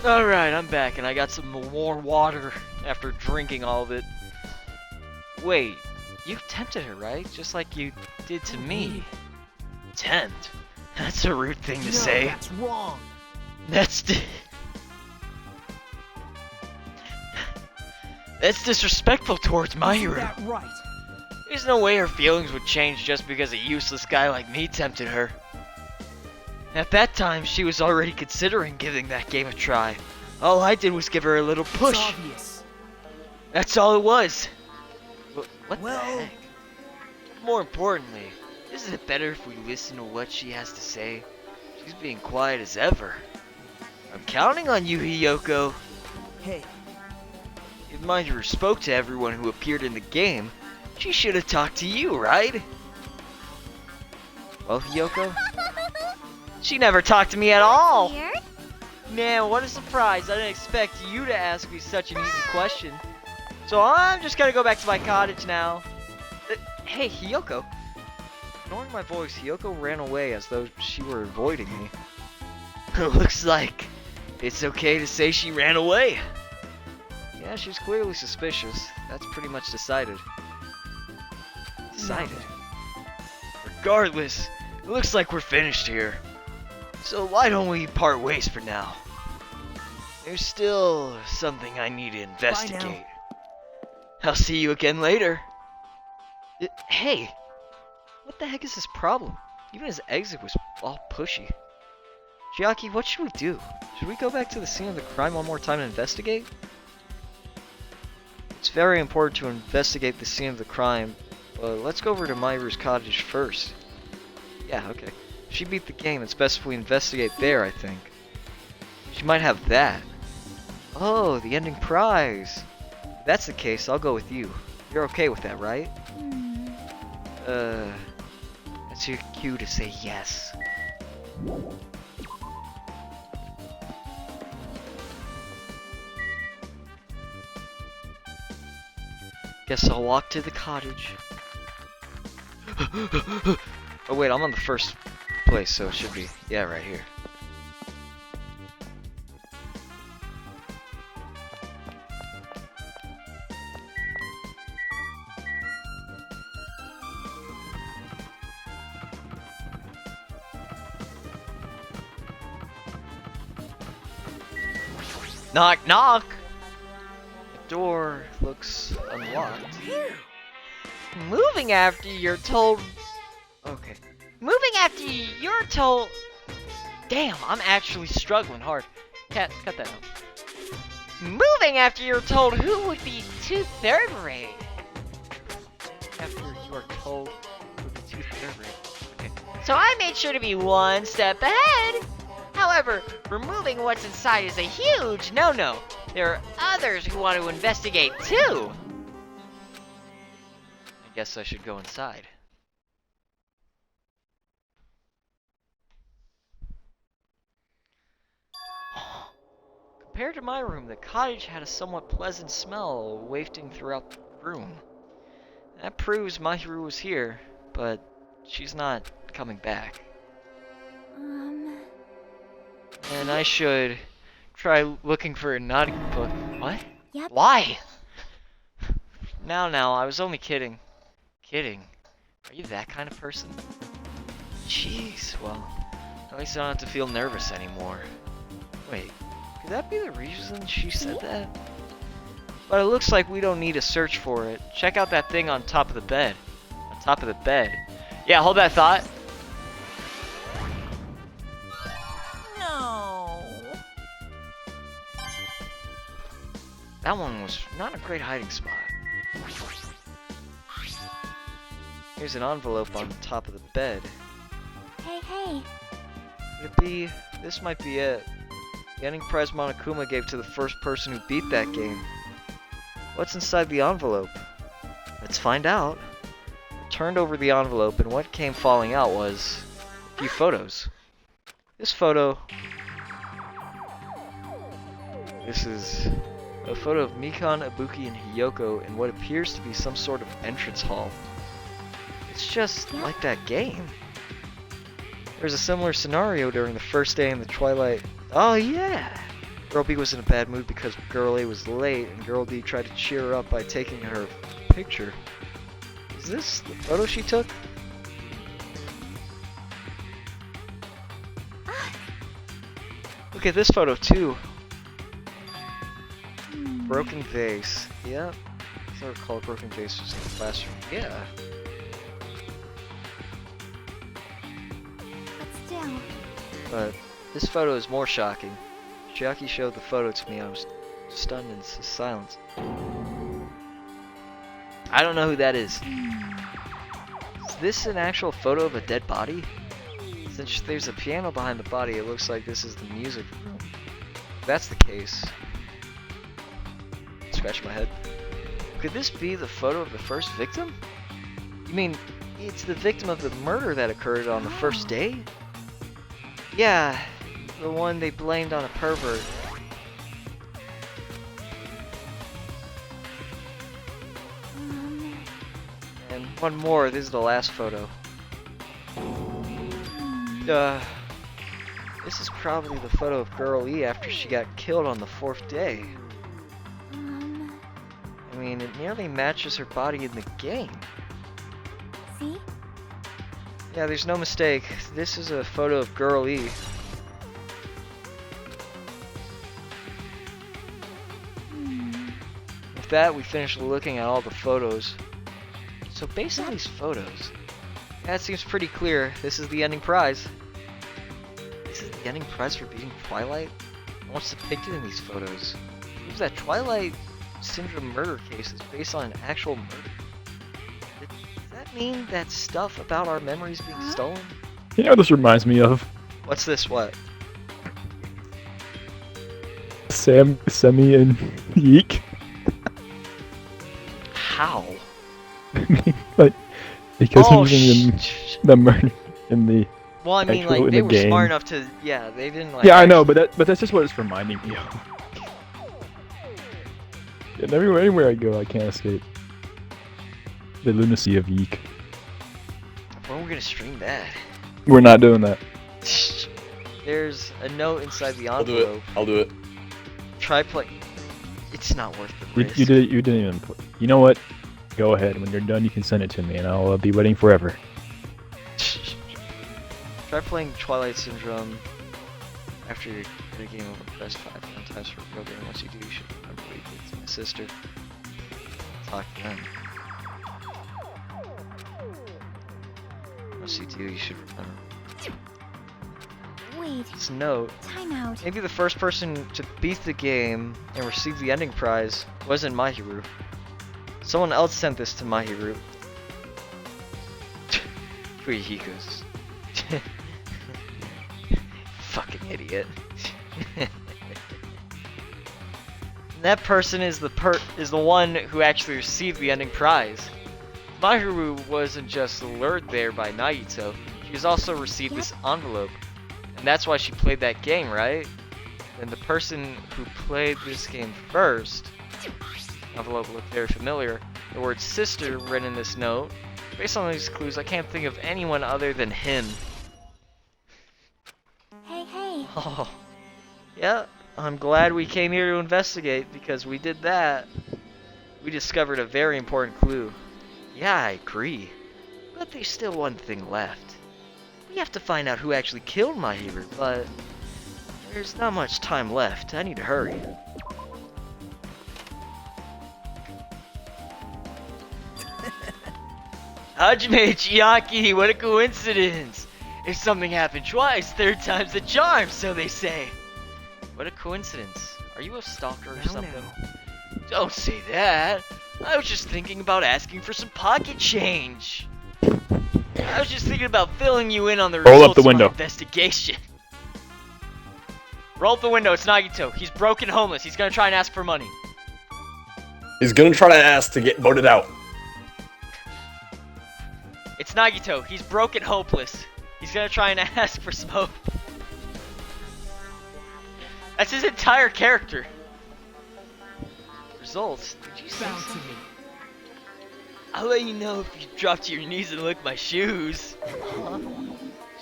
Alright, I'm back and I got some more water after drinking all of it. Wait, you tempted her, right? Just like you did to me. Tempt? That's a rude thing to say. That's wrong. That's That's disrespectful towards Mahiru. That right. There's no way her feelings would change just because a useless guy like me tempted her. At that time, she was already considering giving that game a try. All I did was give her a little push. It's obvious. That's all it was. What Well- the heck? More importantly, isn't it better if we listen to what she has to say? She's being quiet as ever. I'm counting on you, Hiyoko. Hey, If Mahiru spoke to everyone who appeared in the game, she should have talked to you, right? Well, Hiyoko? She never talked to me at all! Weird. Man, what a surprise. I didn't expect you to ask me such an easy question. So I'm just gonna go back to my cottage now. Hey, Hiyoko. Ignoring my voice, Hiyoko ran away as though she were avoiding me. Looks like it's okay to say she ran away. Yeah, she's clearly suspicious. That's pretty much decided. Decided. Regardless, it looks like we're finished here. So why don't we part ways for now? There's still something I need to investigate. I'll see you again later. Hey! What the heck is his problem? Even his exit was all pushy. Chiaki, what should we do? Should we go back to the scene of the crime one more time and investigate? It's very important to investigate the scene of the crime, but let's go over to Mahiru's cottage first. Yeah, okay. If she beat the game, it's best if we investigate there, I think. She might have that. Oh, the ending prize! If that's the case, I'll go with you. You're okay with that, right? That's your cue to say yes. Guess I'll walk to the cottage. Oh wait, I'm on the first place, so it should be, yeah, right here. Knock, knock! The door looks unlocked. Moving after you're told. Okay. Moving after you're told. Damn, I'm actually struggling hard. Cut that out. Moving after you're told who would be too third rate. After you are told who would be too third rate. Okay. So I made sure to be one step ahead. However, removing what's inside is a huge no-no. There are others who want to investigate too. I guess I should go inside. Compared to my room, the cottage had a somewhat pleasant smell wafting throughout the room. That proves Mahiru was here, but she's not coming back. And I should try looking for a naughty book. What? Yep. Why? Now, I was only kidding. Kidding? Are you that kind of person? Jeez, well, at least I don't have to feel nervous anymore. Wait, could that be the reason she said that? But it looks like we don't need to search for it. Check out that thing on top of the bed. On top of the bed. Yeah, hold that thought. No. That one was not a great hiding spot. Here's an envelope on top of the bed. Hey. Could it be? This might be it. The ending prize Monokuma gave to the first person who beat that game. What's inside the envelope? Let's find out. I turned over the envelope and what came falling out was a few photos. This photo. This is a photo of Mikan, Ibuki, and Hiyoko in what appears to be some sort of entrance hall. It's just like that game. There's a similar scenario during the first day in the Twilight. Oh yeah! Girl B was in a bad mood because Girl A was late, and Girl D tried to cheer her up by taking her picture. Is this the photo she took? Look at this photo too. Broken vase. Yep. I recall a broken vase was in the classroom. Yeah. But still, But this photo is more shocking. Chiaki showed the photo to me. I was stunned in silence. I don't know who that is. Is this an actual photo of a dead body? Since there's a piano behind the body, it looks like this is the music room. If that's the case. Scratch my head. Could this be the photo of the first victim? You mean it's the victim of the murder that occurred on the first day? Yeah, the one they blamed on a pervert. And one more, this is the last photo. This is probably the photo of Girl E after she got killed on the 4th day. I mean, it nearly matches her body in the game. see? Yeah, there's no mistake. This is a photo of Girl E. With that, we finished looking at all the photos. So based on these photos, yeah, it seems pretty clear. This is the ending prize. This is the ending prize for beating Twilight? And what's depicted in these photos? It proves that Twilight Syndrome murder case is based on an actual murder. Does that mean that stuff about our memories being stolen? You know what this reminds me of? What's this? What? Sam, Semi, and Yeek. How? Like, because Oh, in the murder in the well, I mean, actual- like in they the were game. smart enough to, yeah, they didn't like. yeah, I know, but that's just what it's reminding me of. And anywhere I go, I can't escape the lunacy of Yeek. When are we gonna stream that? We're not doing that. There's a note inside the I'll do envelope. it. I'll do it. Try play. It's not worth the risk. You didn't even. You know what? Go ahead. When you're done, you can send it to me, and I'll be waiting forever. Try playing Twilight Syndrome after you get a game over press 5 times for a real game. Once you do, you should remember what you did to my sister. Talk to them. Once you do, you should remember. Wait, This note. time out. Maybe the first person to beat the game and receive the ending prize wasn't Mahiru. Someone else sent this to Mahiru. Fuyuhiko's. Fucking idiot. That person is the one who actually received the ending prize. Mahiru wasn't just lured there by Nagito, she has also received this envelope. And that's why she played that game, right? And the person who played this game first, envelope looked very familiar. The word sister written in this note. Based on these clues, I can't think of anyone other than him. Hey, hey. Oh, yeah, I'm glad we came here to investigate because we did that. We discovered a very important clue. Yeah, I agree. But there's still one thing left. We have to find out who actually killed Mahiru, but there's not much time left. I need to hurry. Hajime Chiaki, what a coincidence! If something happened twice, third time's the charm, so they say. What a coincidence. Are you a stalker or something? Don't say that. I was just thinking about asking for some pocket change. I was just thinking about filling you in on the Roll up results the of my window. investigation. Roll up the window, it's Nagito. He's broke and homeless. He's gonna try and ask for money. He's gonna try to ask to get voted out. It's Nagito. He's broke and hopeless. He's gonna try and ask for some hope. That's his entire character. Results? Did you say something? I'll let you know if you drop to your knees and lick my shoes. Huh?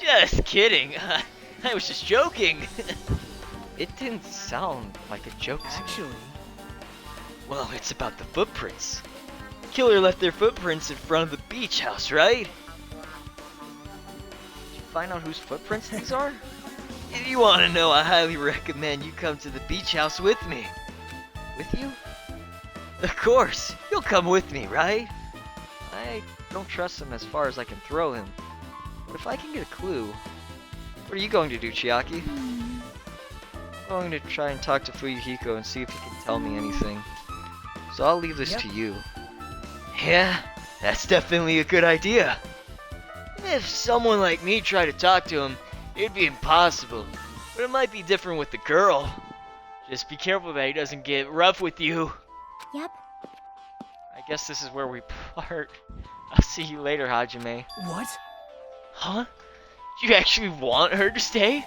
Just kidding. I was just joking. It didn't sound like a joke to me. Actually, Well, it's about the footprints. Killer left their footprints in front of the beach house, right? Did you find out whose footprints these are? If you want to know, I highly recommend you come to the beach house with me. With you? Of course, you'll come with me, right? I don't trust him as far as I can throw him. But if I can get a clue... What are you going to do, Chiaki? I'm going to try and talk to Fuyuhiko and see if he can tell me anything. So I'll leave this to you. Yeah, that's definitely a good idea. If someone like me tried to talk to him, it'd be impossible. But it might be different with the girl. Just be careful that he doesn't get rough with you. Yep. I guess this is where we part. I'll see you later, Hajime. what? Huh? Do you actually want her to stay?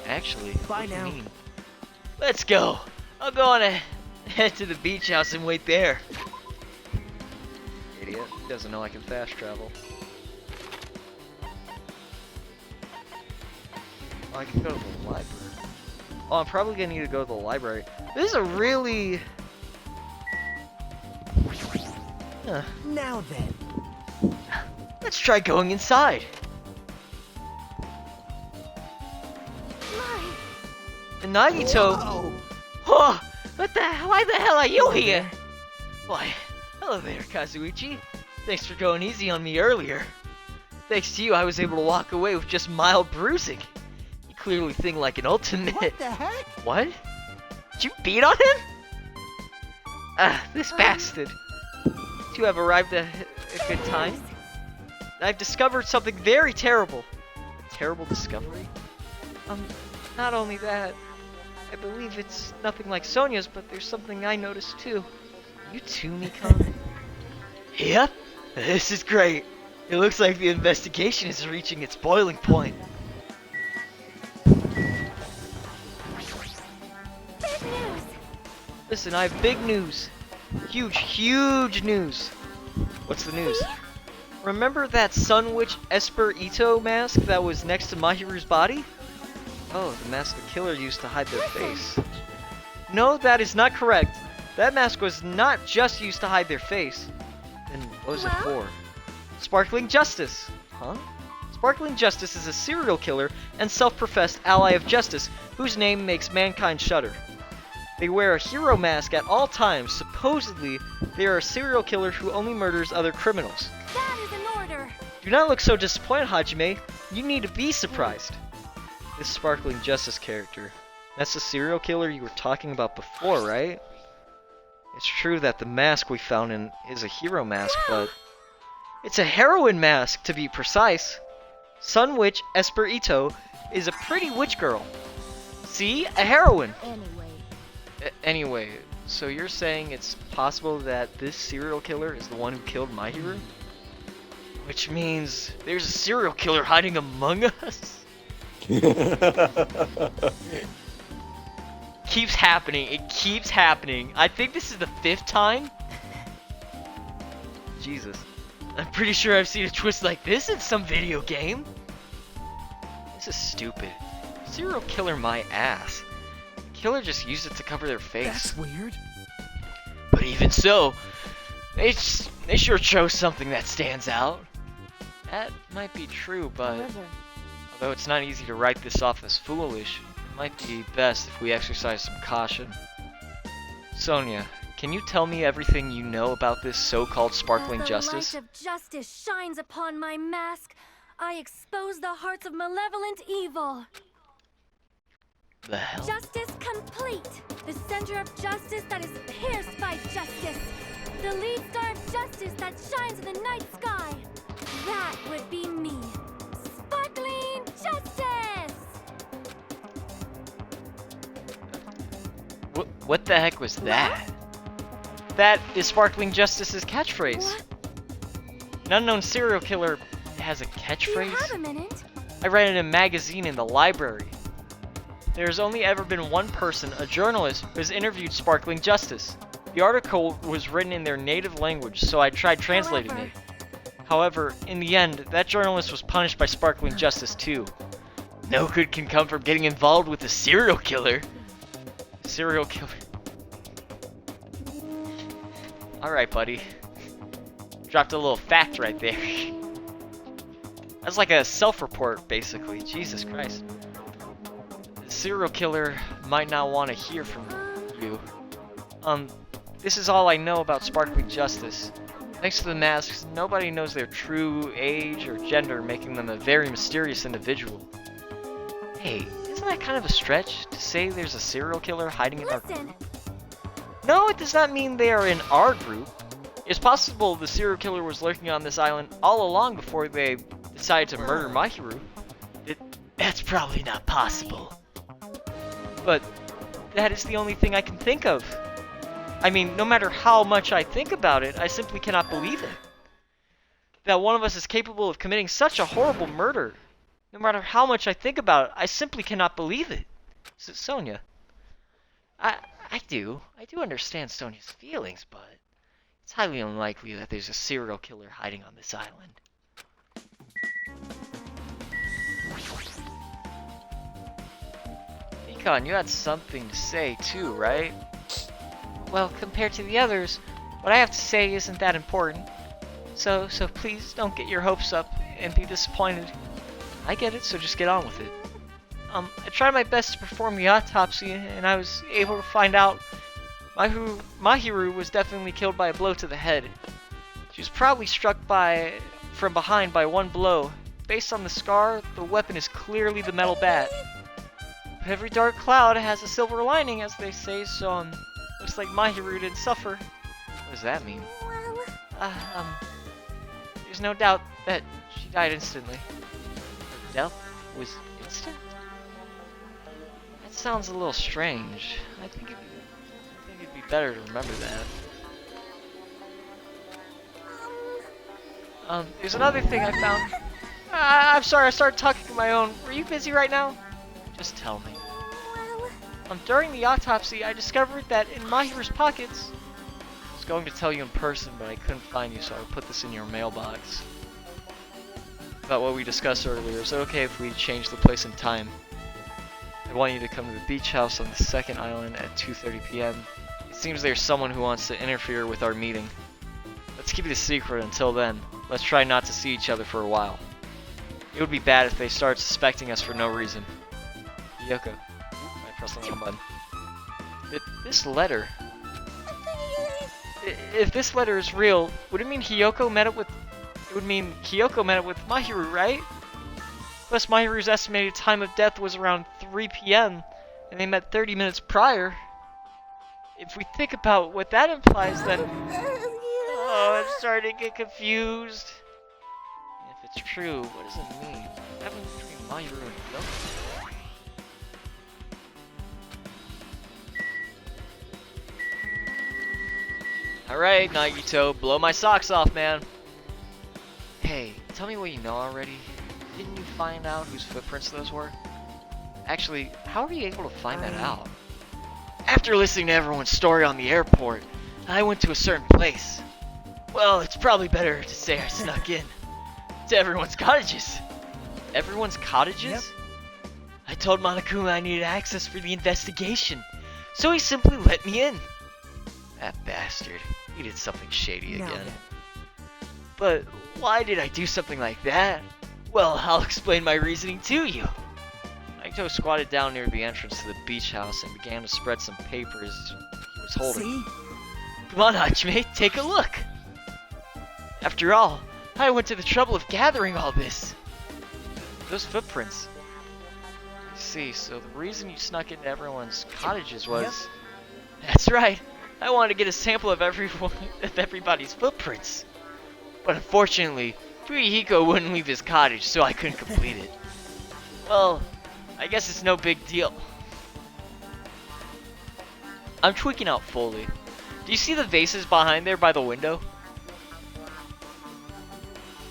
Actually, Bye what do you now. mean? Let's go. I'll go on a head to the beach house and wait there. Idiot. He doesn't know I can fast travel. Oh, I can go to the library. Oh, I'm probably gonna need to go to the library. This is a really... Huh. Now then. Let's try going inside. And Nagito... Whoa. Oh, what the hell? Why the hell are you here? Why, hello there, Kazuichi. Thanks for going easy on me earlier. Thanks to you, I was able to walk away with just mild bruising. You clearly think like an ultimate. What the heck? What? Did you beat on him? Ah, this bastard. You have arrived at a good time. I've discovered something very terrible. A terrible discovery? Not only that, I believe it's nothing like Sonia's, but there's something I noticed too. You too, Mikon? Yep, this is great. It looks like the investigation is reaching its boiling point. Big news! Listen, I have big news. Huge news. What's the news? Remember that Sun Witch Esper Ito mask that was next to Mahiru's body? Oh, the mask the killer used to hide their face. No, that is not correct. That mask was not just used to hide their face. Then what was it Well? for? Sparkling Justice. Huh? Sparkling Justice is a serial killer and self-professed ally of justice whose name makes mankind shudder. They wear a hero mask at all times. Supposedly, they are a serial killer who only murders other criminals. That is an order! Do not look so disappointed, Hajime. You need to be surprised. This Sparkling Justice character. That's the serial killer you were talking about before, right? It's true that the mask we found in is a hero mask, but it's a heroine mask to be precise. Sun Witch Esper Ito is a pretty witch girl. See? A heroine. Anyway, Anyway, so you're saying it's possible that this serial killer is the one who killed Mahiru? Which means there's a serial killer hiding among us? Keeps happening. It keeps happening. I think this is the 5th time. Jesus. I'm pretty sure I've seen a twist like this in some video game. This is stupid. Serial killer my ass. The killer just used it to cover their face. That's weird. But even so, they sure chose something that stands out. That might be true, but however, although it's not easy to write this off as foolish, it might be best if we exercise some caution. Sonia, can you tell me everything you know about this so-called Sparkling as Justice? the light of justice shines upon my mask, I expose the hearts of malevolent evil. The hell? Justice complete! The center of justice that is pierced by justice. The lead star of justice that shines in the night sky. That would be me. Sparkling Justice! What the heck was that? That is Sparkling Justice's catchphrase. What? An unknown serial killer has a Do you catchphrase? have a minute? I read it in a magazine in the library. There's only ever been one person, a journalist, who has interviewed Sparkling Justice. The article was written in their native language, so I tried translating it. However, in the end, that journalist was punished by Sparkling Justice too. No good can come from getting involved with a serial killer. Serial killer. Alright, buddy. Dropped a little fact right there. That's like a self-report, basically. Jesus Christ. The serial killer might not want to hear from you. This is all I know about Sparkling Justice. Thanks to the masks, nobody knows their true age or gender, making them a very mysterious individual. Hey, isn't that kind of a stretch to say there's a serial killer hiding in our Listen, group? No, it does not mean they are in our group. It's possible the serial killer was lurking on this island all along before they decided to murder Mahiru. That's probably not possible. But that is the only thing I can think of. I mean, no matter how much I think about it, I simply cannot believe it. That one of us is capable of committing such a horrible murder. No matter how much I think about it, I simply cannot believe it. Sonia. I do understand Sonia's feelings, but it's highly unlikely that there's a serial killer hiding on this island. Nikon, you had something to say too, right? Well, compared to the others, what I have to say isn't that important. So please don't get your hopes up and be disappointed. I get it, so just get on with it. I tried my best to perform the autopsy, and I was able to find out Mahiru was definitely killed by a blow to the head. She was probably struck from behind by one blow. Based on the scar, the weapon is clearly the metal bat. But every dark cloud has a silver lining, as they say, so looks like Mahiru didn't suffer. What does that mean? well, There's no doubt that she died instantly. Her death was instant? That sounds a little strange. I think it'd be better to remember that. There's another thing I found. I'm sorry, I started talking on my own. Were you busy right now? Just tell me. well, During the autopsy, I discovered that in Mahiru's pockets... I was going to tell you in person, but I couldn't find you, so I put this in your mailbox. About what we discussed earlier. Is it okay if we change the place and time? I want you to come to the beach house on the second island at 2:30 p.m. It seems there's someone who wants to interfere with our meeting. Let's keep it a secret until then. Let's try not to see each other for a while. It would be bad if they start suspecting us for no reason. Yoko. I pressed the wrong button. This letter... If this letter is real, would it mean Hiyoko met up with... It would mean Hiyoko met up with Mahiru, right? Plus Mahiru's estimated time of death was around 3 p.m. and they met 30 minutes prior. If we think about what that implies, then... Oh, I'm starting to get confused. If it's true, what does it mean? What happened between Mahiru and Hiyoko? Alright, Nagito, blow my socks off, man. Hey, tell me what you know already. Didn't you find out whose footprints those were? Actually, how were you able to find that out? After listening to everyone's story on the airport, I went to a certain place. Well, it's probably better to say I snuck in. To everyone's cottages. Everyone's cottages? Yep. I told Monokuma I needed access for the investigation, so he simply let me in. That bastard. He did something shady again. Now then. But why did I do something like that? Well, I'll explain my reasoning to you. Naito squatted down near the entrance to the beach house and began to spread some papers he was holding. See? Come on, Hachime, take a look. After all, I went to the trouble of gathering all this. Those footprints. I see, so the reason you snuck into everyone's cottages was... Yep. That's right. I wanted to get a sample of everybody's footprints. But unfortunately, Fuyuhiko wouldn't leave his cottage, so I couldn't complete it. Well, I guess it's no big deal. I'm tweaking out fully. Do you see the vases behind there by the window?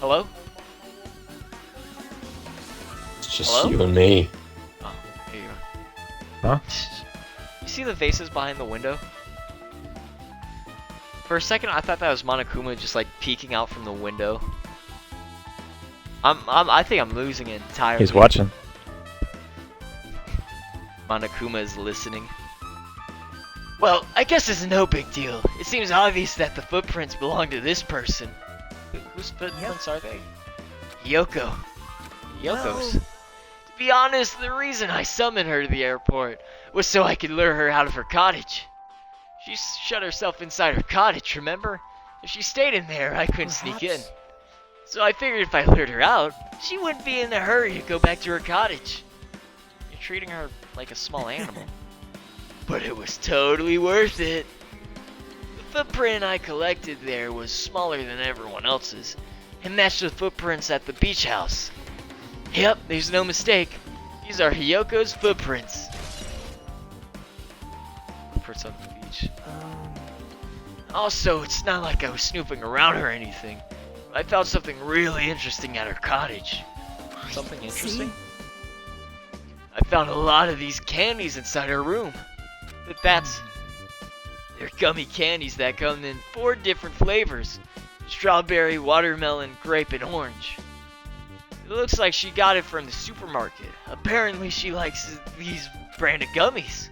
Hello? It's just Hello? you and me. Oh, there you are. Huh? You see the vases behind the window? For a second, I thought that was Monokuma just like peeking out from the window. I think I'm losing it entirely. He's watching. Monokuma is listening. Well, I guess it's no big deal. It seems obvious that the footprints belong to this person. Whose footprints are they? Hiyoko. Hiyoko's. Well- To be honest, the reason I summoned her to the airport was so I could lure her out of her cottage. She shut herself inside her cottage, remember? If she stayed in there, I couldn't sneak in. Perhaps- So I figured if I lured her out, she wouldn't be in a hurry to go back to her cottage. You're treating her like a small animal. But it was totally worth it. The footprint I collected there was smaller than everyone else's, and matched the footprints at the beach house. Yep, there's no mistake. These are Hiyoko's footprints. Footprints on the beach. Also, it's not like I was snooping around or anything. I found something really interesting at her cottage. Something interesting? I found a lot of these candies inside her room. But they're gummy candies that come in 4 different flavors. Strawberry, watermelon, grape, and orange. It looks like she got it from the supermarket. Apparently she likes these brand of gummies.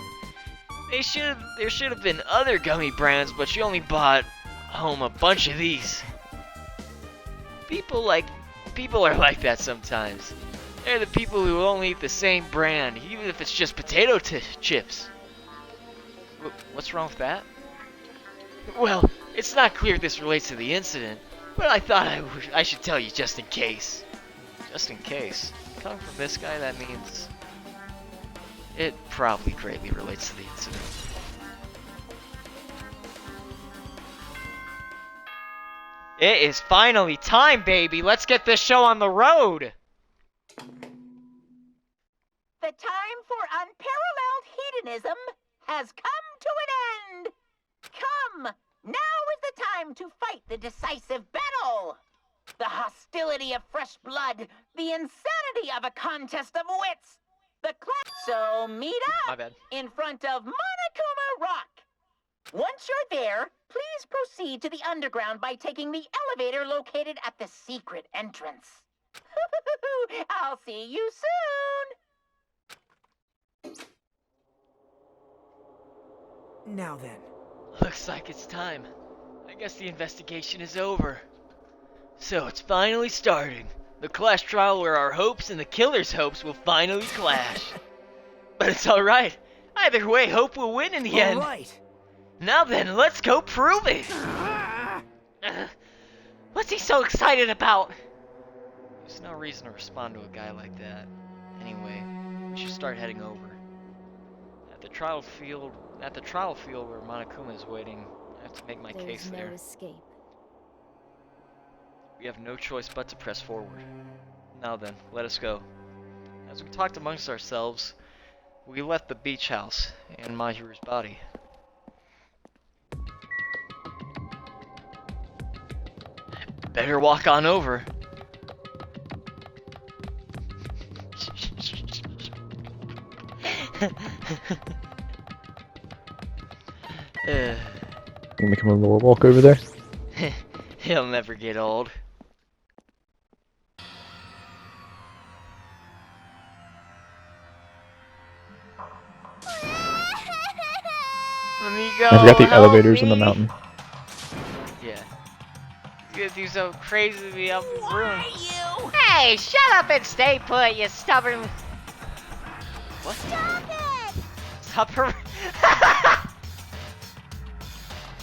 There should have been other gummy brands, but she only bought home a bunch of these. People are like that sometimes. They're the people who only eat the same brand, even if it's just potato chips. What's wrong with that? Well, it's not clear if this relates to the incident, but I thought I should tell you just in case. Just in case. Coming from this guy, that means it probably greatly relates to the incident. It is finally time, baby! Let's get this show on the road! The time for unparalleled hedonism has come to an end. Come, now is the time to fight the decisive battle. The hostility of fresh blood, the insanity of a contest of wits. So meet My up bad. in front of Monokuma Rock. Once you're there, please proceed to the underground by taking the elevator located at the secret entrance. I'll see you soon. Now then. Looks like it's time. I guess the investigation is over. So it's finally starting. The clash trial where our hopes and the killer's hopes will finally clash. But it's alright. Either way, hope will win in the end. Alright. Now then, let's go prove it! What's he so excited about? There's no reason to respond to a guy like that. Anyway, we should start heading over. At the trial field where Monokuma is waiting, I have to make my There's case no there. escape. We have no choice but to press forward. Now then, let us go. As we talked amongst ourselves, we left the beach house and Mahiru's body. Better walk on over. You make him a little walk over there. He'll never get old. Amigo, I forgot the help elevators in the me. mountain. Yeah. He's gonna do so crazily up his room. Hey, shut up and stay put, you stubborn. What? Stop it! Stop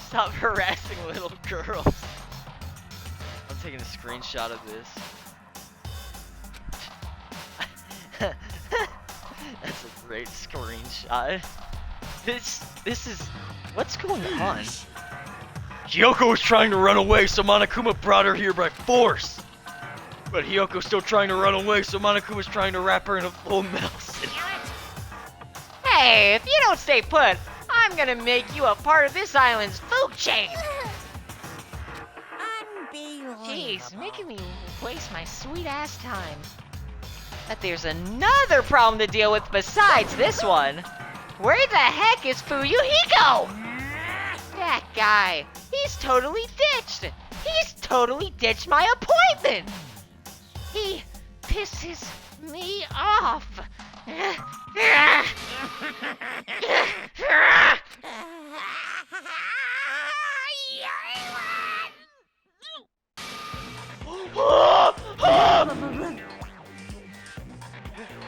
Stop harassing little girls. I'm taking a screenshot of this. That's a great screenshot. This is what's going on? Hiyoko was trying to run away, so Monokuma brought her here by force. But Hiyoko's still trying to run away, so Monokuma's trying to wrap her in a full metal suit. Hey, if you don't stay put, I'm gonna make you a part of this island's food chain. Jeez, making me waste my sweet ass time. But there's another problem to deal with besides this one. Where the heck is Fuyuhiko? That guy, he's totally ditched. He's totally ditched my appointment. He pisses me off.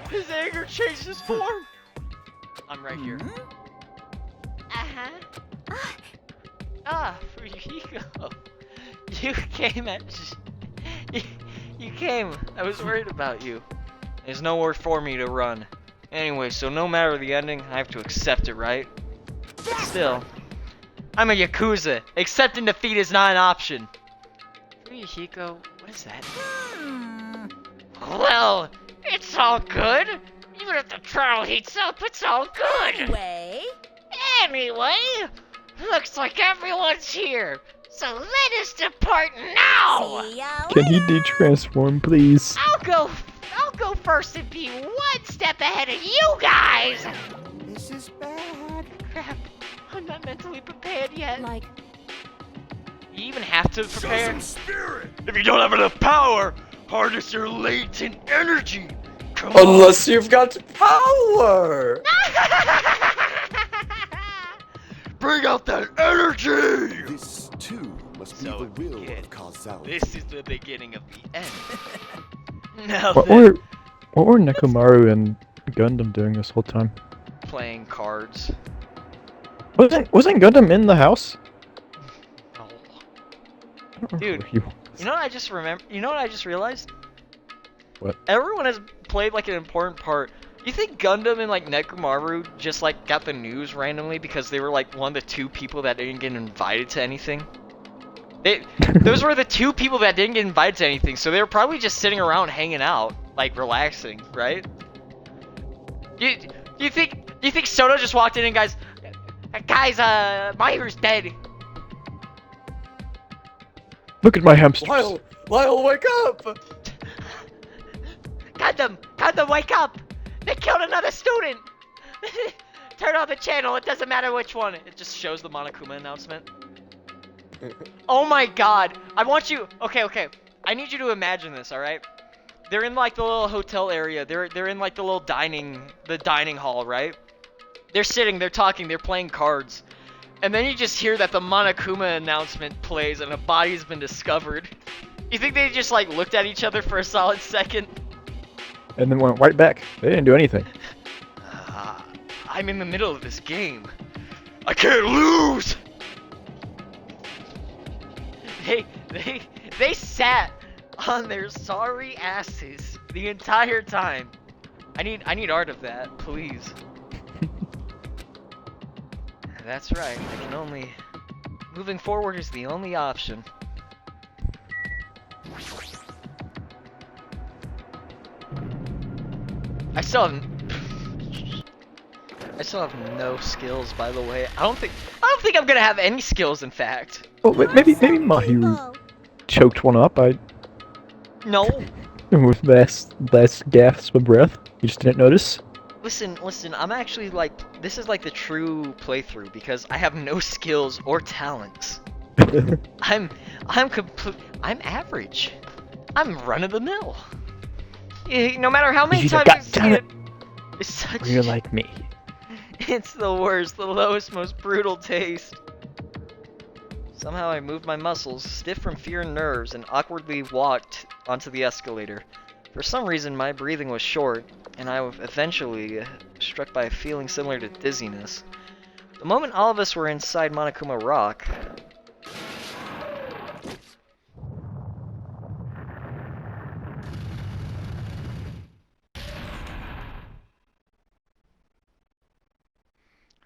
His anger changed his form. I'm right here. Ah, Fuyuhiko. You came at... You came. I was worried about you. There's nowhere for me to run. Anyway, so no matter the ending, I have to accept it, right? But still, I'm a Yakuza. Accepting defeat is not an option. Fuyuhiko, what is that? Well, it's all good. Even if the trial heats up, it's all good. Anyway, looks like everyone's here. So let us depart now. Can he de-transform, please? I'll go first and be one step ahead of you guys. This is bad. Crap, I'm not mentally prepared yet. Like, You even have to prepare. Spirit! If you don't have enough power, harness your latent energy. Come Unless you've got power! Bring out that energy! This, too, must be So, the will kid, of causality. This is the beginning of the end. Now What then, were Nekomaru and Gundam doing this whole time? playing cards. Wasn't Gundam in the house? Oh. I don't remember Dude, where he was. You know what I just remember? You know what I just realized? What? Everyone has played like an important part. You think Gundam and like Nekomaru just like got the news randomly because they were like one of the two people that didn't get invited to anything? Those were the two people that didn't get invited to anything, so they were probably just sitting around hanging out, like relaxing, right? You think Soto just walked in and guys, Mahiru's dead. Look at my hamsters. Lyle, wake up! Gundam, wake up! They killed another student! Turn on the channel, it doesn't matter which one. It just shows the Monokuma announcement. Oh my god. I want you... Okay. I need you to imagine this, alright? They're in like the little hotel area. They're in like the little dining hall, right? They're sitting, they're talking, they're playing cards. And then you just hear that the Monokuma announcement plays and a body's been discovered. You think they just like looked at each other for a solid second? And then went right back. They didn't do anything. I'm in the middle of this game. I can't lose! They sat on their sorry asses the entire time. I need art of that, please. That's right. I can only... Moving forward is the only option. I still have no skills, by the way. I don't think I'm gonna have any skills, in fact. Oh, maybe Mahiru choked one up. No. With last gasp of breath. You just didn't notice. Listen, I'm actually like, this is like the true playthrough because I have no skills or talents. I'm average. I'm run of the mill. No matter how many times I see it, it's such. You're like me. It's the worst, the lowest, most brutal taste. Somehow I moved my muscles, stiff from fear and nerves, and awkwardly walked onto the escalator. For some reason, my breathing was short, and I was eventually struck by a feeling similar to dizziness. The moment all of us were inside Monokuma Rock,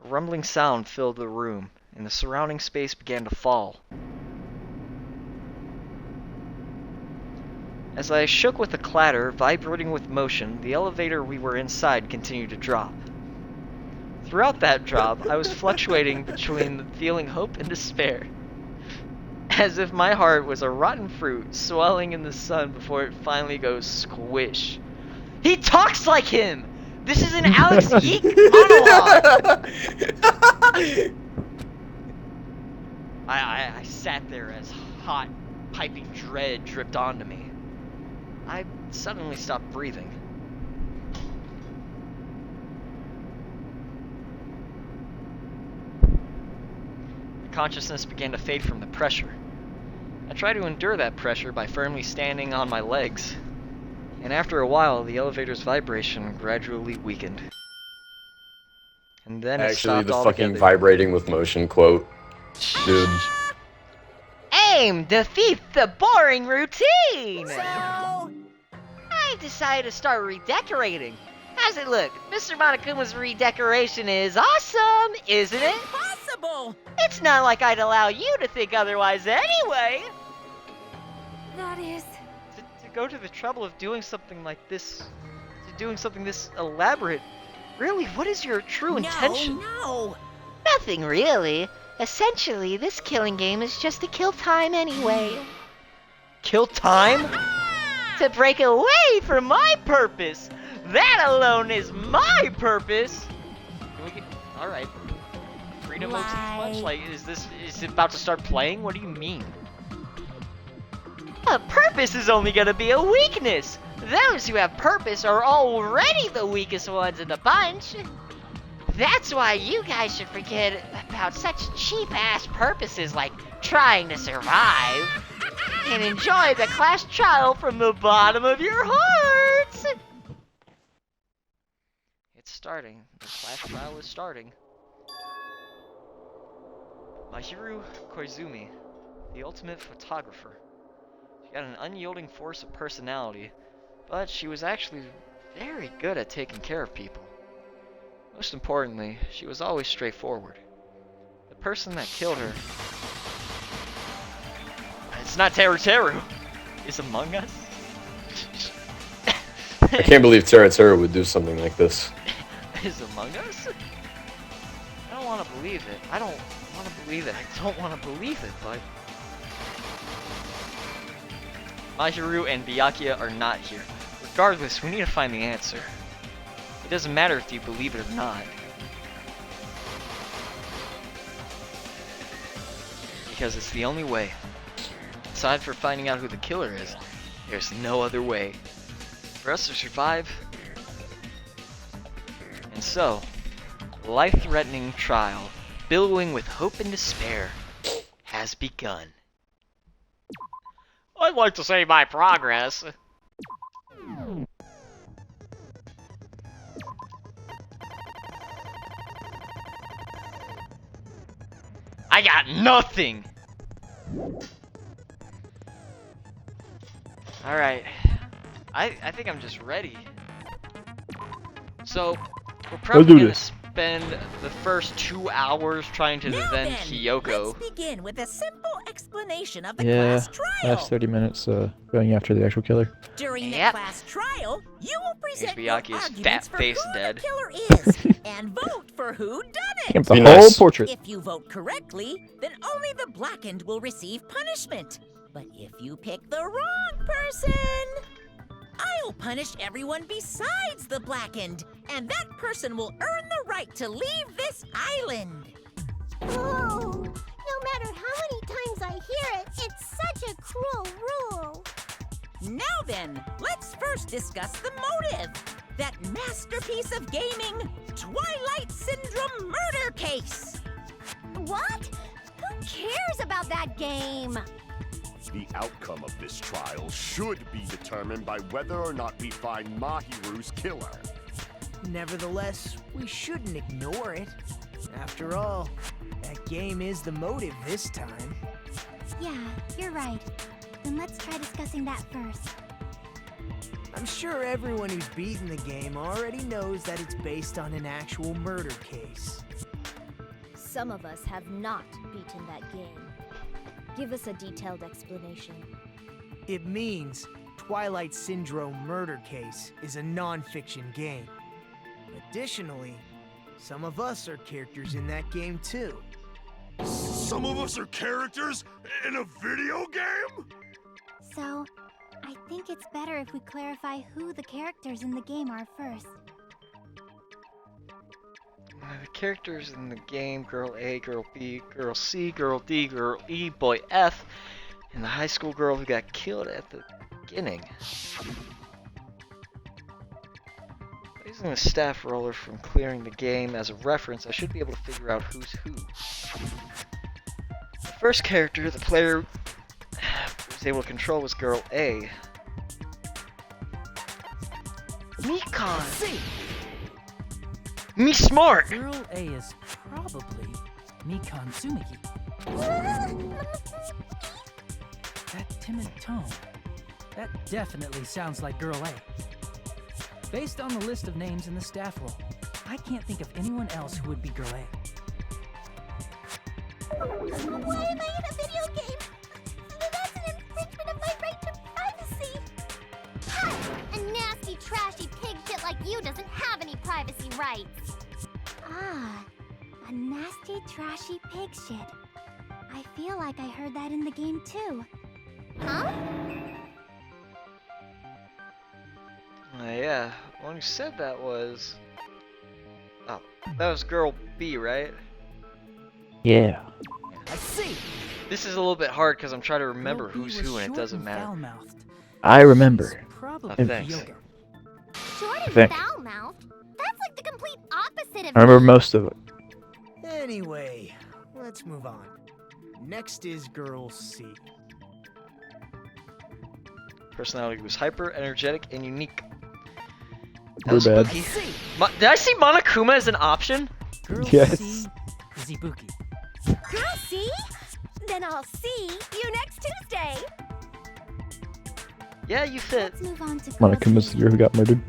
a rumbling sound filled the room, and the surrounding space began to fall. As I shook with a clatter, vibrating with motion, the elevator we were inside continued to drop. Throughout that drop, I was fluctuating between feeling hope and despair, as if my heart was a rotten fruit swelling in the sun before it finally goes squish. He talks like him! This is an Alex Yeek monologue! I sat there as hot, piping dread dripped onto me. I suddenly stopped breathing. consciousness began to fade from the pressure. I tried to endure that pressure by firmly standing on my legs, and after a while, the elevator's vibration gradually weakened. And then it Actually, stopped the altogether. fucking vibrating with motion quote. Dude. Aim! Defeat the boring routine! So, I decided to start redecorating. How's it look? Mr. Monokuma's redecoration is awesome, isn't it? Impossible! It's not like I'd allow you to think otherwise anyway. That is... To go to the trouble of doing something like this, doing something this elaborate, really, what is your true intention? No! Nothing really. Essentially, this killing game is just to kill time anyway. Kill time? To break away from my purpose. That alone is my purpose. Can we get... Alright. Freedom moves much? Like, is it about to start playing? What do you mean? A purpose is only gonna be a weakness. Those who have purpose are already the weakest ones in the bunch. That's why you guys should forget about such cheap-ass purposes like trying to survive. And enjoy the class trial from the bottom of your hearts. It's starting. The class trial is starting. Mahiru Koizumi, the ultimate photographer. She had an unyielding force of personality, but she was actually very good at taking care of people. Most importantly, she was always straightforward. The person that killed her... It's not Teru Teru! Is Among Us? I can't believe Teru would do something like this. Is Among Us? I don't want to believe it. I don't want to believe it. I don't want to believe it, but... Mahiru and Byakuya are not here. Regardless, we need to find the answer. It doesn't matter if you believe it or not. Because it's the only way. Aside from finding out who the killer is, there's no other way. For us to survive... And so, life-threatening trial, billowing with hope and despair, has begun. I'd like to say my progress. I got nothing! Alright. I think I'm just ready. So, we're probably do gonna this. spend the first 2 hours trying to Now defend then, Kyoko. let's begin with a simple explanation of the Yeah, class trial. last 30 minutes going after the actual killer. During Yep. the class trial, you will present your Byakuya's arguments fat for face who dead. the killer is, and vote for who done Give it. the Be whole nice. portrait. If you vote correctly, then only the blackened will receive punishment. But if you pick the wrong person, I'll punish everyone besides the blackened, and that person will earn the right to leave this island. Oh, no matter how many times I hear it, it's such a cruel rule. Now then, let's first discuss the motive. That masterpiece of gaming, Twilight Syndrome murder case. What? Who cares about that game? The outcome of this trial should be determined by whether or not we find Mahiru's killer. Nevertheless, we shouldn't ignore it. After all, that game is the motive this time. Yeah, you're right. Then let's try discussing that first. I'm sure everyone who's beaten the game already knows that it's based on an actual murder case. Some of us have not beaten that game. Give us a detailed explanation. It means Twilight Syndrome Murder Case is a non-fiction game. Additionally, some of us are characters in that game too. Some of us are characters in a video game? So, I think it's better if we clarify who the characters in the game are first. The characters in the game, Girl A, Girl B, Girl C, Girl D, Girl E, Boy F, and the high school girl who got killed at the beginning. By using the staff roller from clearing the game as a reference, I should be able to figure out who's who. First character the player was able to control was girl A. Mikan! See, Me smart! girl A is probably Mikan Tsumiki. That timid tone. That definitely sounds like girl A. Based on the list of names in the staff roll, I can't think of anyone else who would be girl A. Why am I in a video game? That's an infringement of my right to privacy. Ha! A nasty, trashy pig shit like you doesn't have any privacy rights. Ah, a nasty, trashy pig shit. I feel like I heard that in the game too. Huh? Yeah, one who said that was... Oh, that was girl B, right? Yeah. I see. This is a little bit hard because I'm trying to remember Girl B who's was who and it short doesn't and matter. foul-mouthed. I remember. Probably Oh, thanks. Yoga. Short and Think. foul-mouthed? That's like the complete opposite of I remember me. most of it. Anyway, let's move on. Next is girl C. Personality was hyper, energetic, and unique. That We're was bad. I spooky. see. Did I see Monokuma as an option? Girl Yes. C is Ibuki. Girl, see? Then I'll see you next Tuesday. Yeah, you fit. Let's move on to girl Monokuma's the D. girl who got murdered.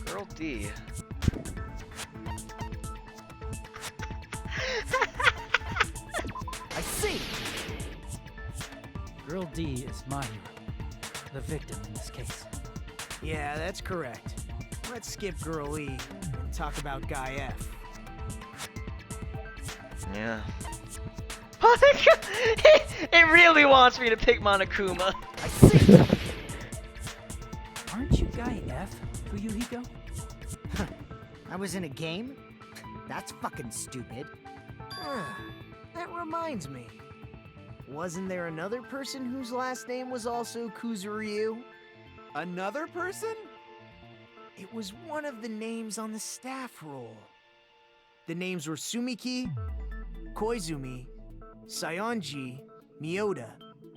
Girl D. I see. Girl D is my hero, the victim in this case. Yeah, that's correct. Let's skip girl E and talk about guy F. Yeah. It really wants me to pick Monokuma. I see. Aren't you Guy F, Fuyuhiko? I was in a game? That's fucking stupid. That reminds me. Wasn't there another person whose last name was also Kuzuryu? Another person? It was one of the names on the staff roll. The names were Sumiki, Koizumi, Sayonji, Miyoda,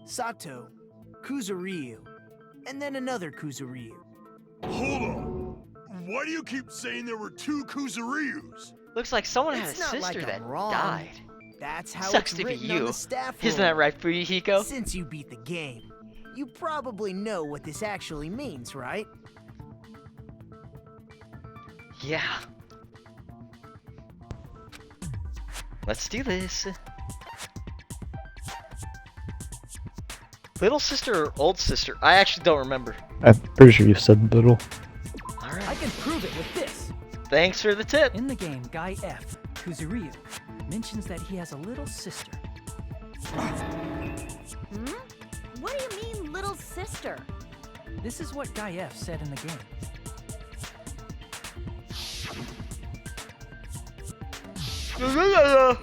Sato, Kuzuryu, and then another Kuzuryu. Hold on. Why do you keep saying there were two Kuzuryus? Looks like someone had a It's not sister like I'm that wrong. died. That's how Sucks it's to be written on you. the staff Isn't roll. that right, Fuyuhiko? Since you beat the game, you probably know what this actually means, right? Yeah. Let's do this. Little sister or old sister? I actually don't remember. I'm pretty sure you said little. I Alright. can prove it with this. Thanks for the tip. In the game, Guy F, Kuzuryu, mentions that he has a little sister. Hmm? What do you mean, little sister? This is what Guy F said in the game.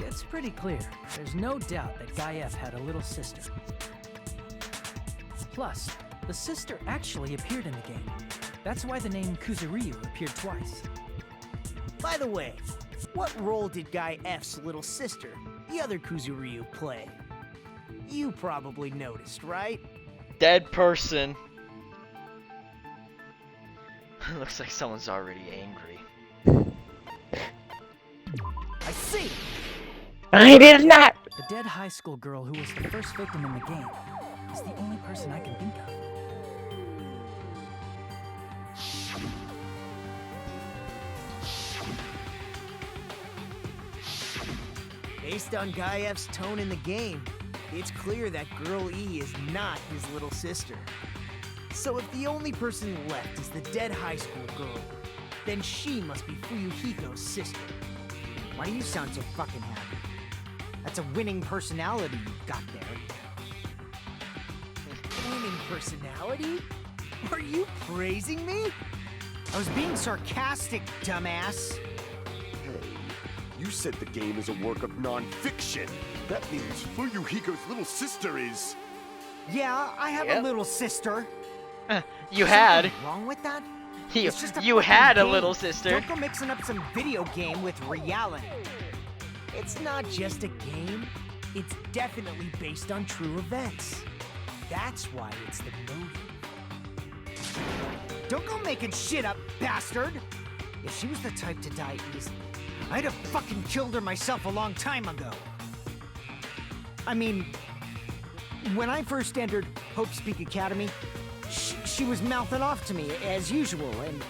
It's pretty clear. There's no doubt that Guy F had a little sister. Plus, the sister actually appeared in the game. That's why the name Kuzuryu appeared twice. By the way, what role did Guy F's little sister, the other Kuzuryu, play? You probably noticed, right? Dead person. Looks like someone's already angry. I see! I did not! The dead high school girl who was the first victim in the game is the only person I can think of. Based on Guy F's tone in the game, it's clear that Girl E is not his little sister. So if the only person left is the dead high school girl, then she must be Fuyuhiko's sister. Why do you sound so fucking happy? That's a winning personality you've got there. Winning personality? Are you praising me? I was being sarcastic, dumbass. Hey, you said the game is a work of non-fiction. That means Fuyuhiko's little sister is... Yeah, I have Yep. a little sister. You had. Something wrong with that? You, It's just a you fucking had a game. little sister. Don't go mixing up some video game with reality. It's not just a game. It's definitely based on true events. That's why it's the movie. Don't go making shit up, bastard! If she was the type to die easily, I'd have fucking killed her myself a long time ago. I mean, when I first entered Hope's Peak Academy, she was mouthing off to me as usual and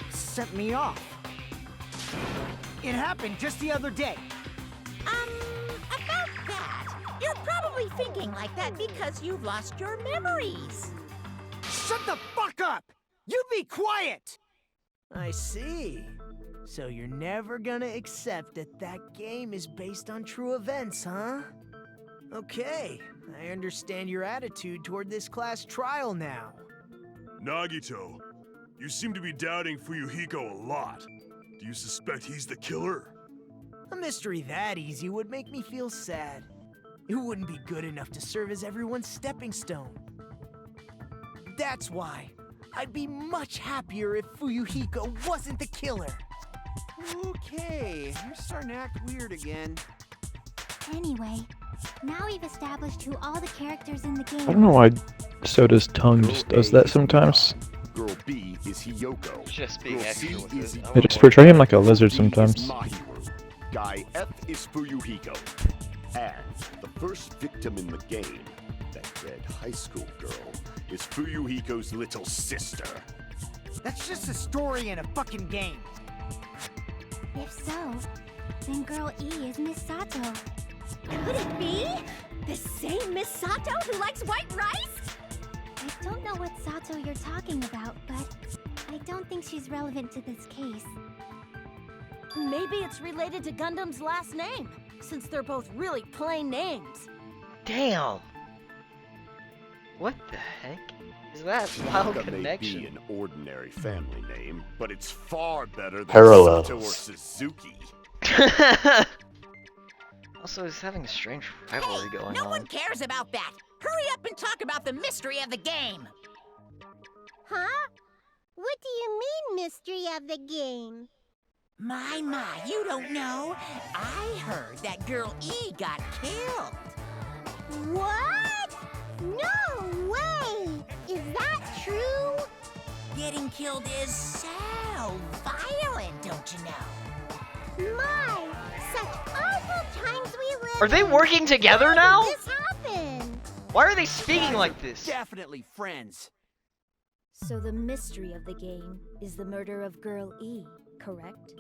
sent me off. It happened just the other day. About that, you're probably thinking like that because you've lost your memories. Shut the fuck up! You be quiet! I see. So you're never gonna accept that that game is based on true events, huh? Okay, I understand your attitude toward this class trial now. Nagito, you seem to be doubting Fuyuhiko a lot. Do you suspect he's the killer? A mystery that easy would make me feel sad. It wouldn't be good enough to serve as everyone's stepping stone. That's why I'd be much happier if Fuyuhiko wasn't the killer. Okay, you're starting to act weird again. Anyway, now we've established who all the characters in the game I don't know why Soda's tongue Girl just does A that is sometimes. Hika. Girl B is Hiyoko. Just being Girl extra C with is it. They just portray him like a lizard Girl D sometimes. is Mahiru. Guy F is Fuyuhiko. And the first victim in the game, that dead high school girl, is Fuyuhiko's little sister. That's just a story in a fucking game. If so, then Girl E is Miss Sato. Could it be? The same Miss Sato who likes white rice? I don't know what Sato you're talking about, but I don't think she's relevant to this case. Maybe it's related to Gundam's last name, since they're both really plain names. Damn. What the heck? Is that wild Hika may connection? be an ordinary family name, but it's far better than Parallels. Sato or Suzuki. Also, he's having a strange rivalry going No on. one cares about that. Hurry up and talk about the mystery of the game. Huh? What do you mean, mystery of the game? My, you don't know. I heard that Girl E got killed. What? No way! Is that true? Getting killed is so violent, don't you know? My, such awful times we live Are they in. working together now? How did this happen? Why are they speaking like this? Definitely friends. So the mystery of the game is the murder of Girl E, correct?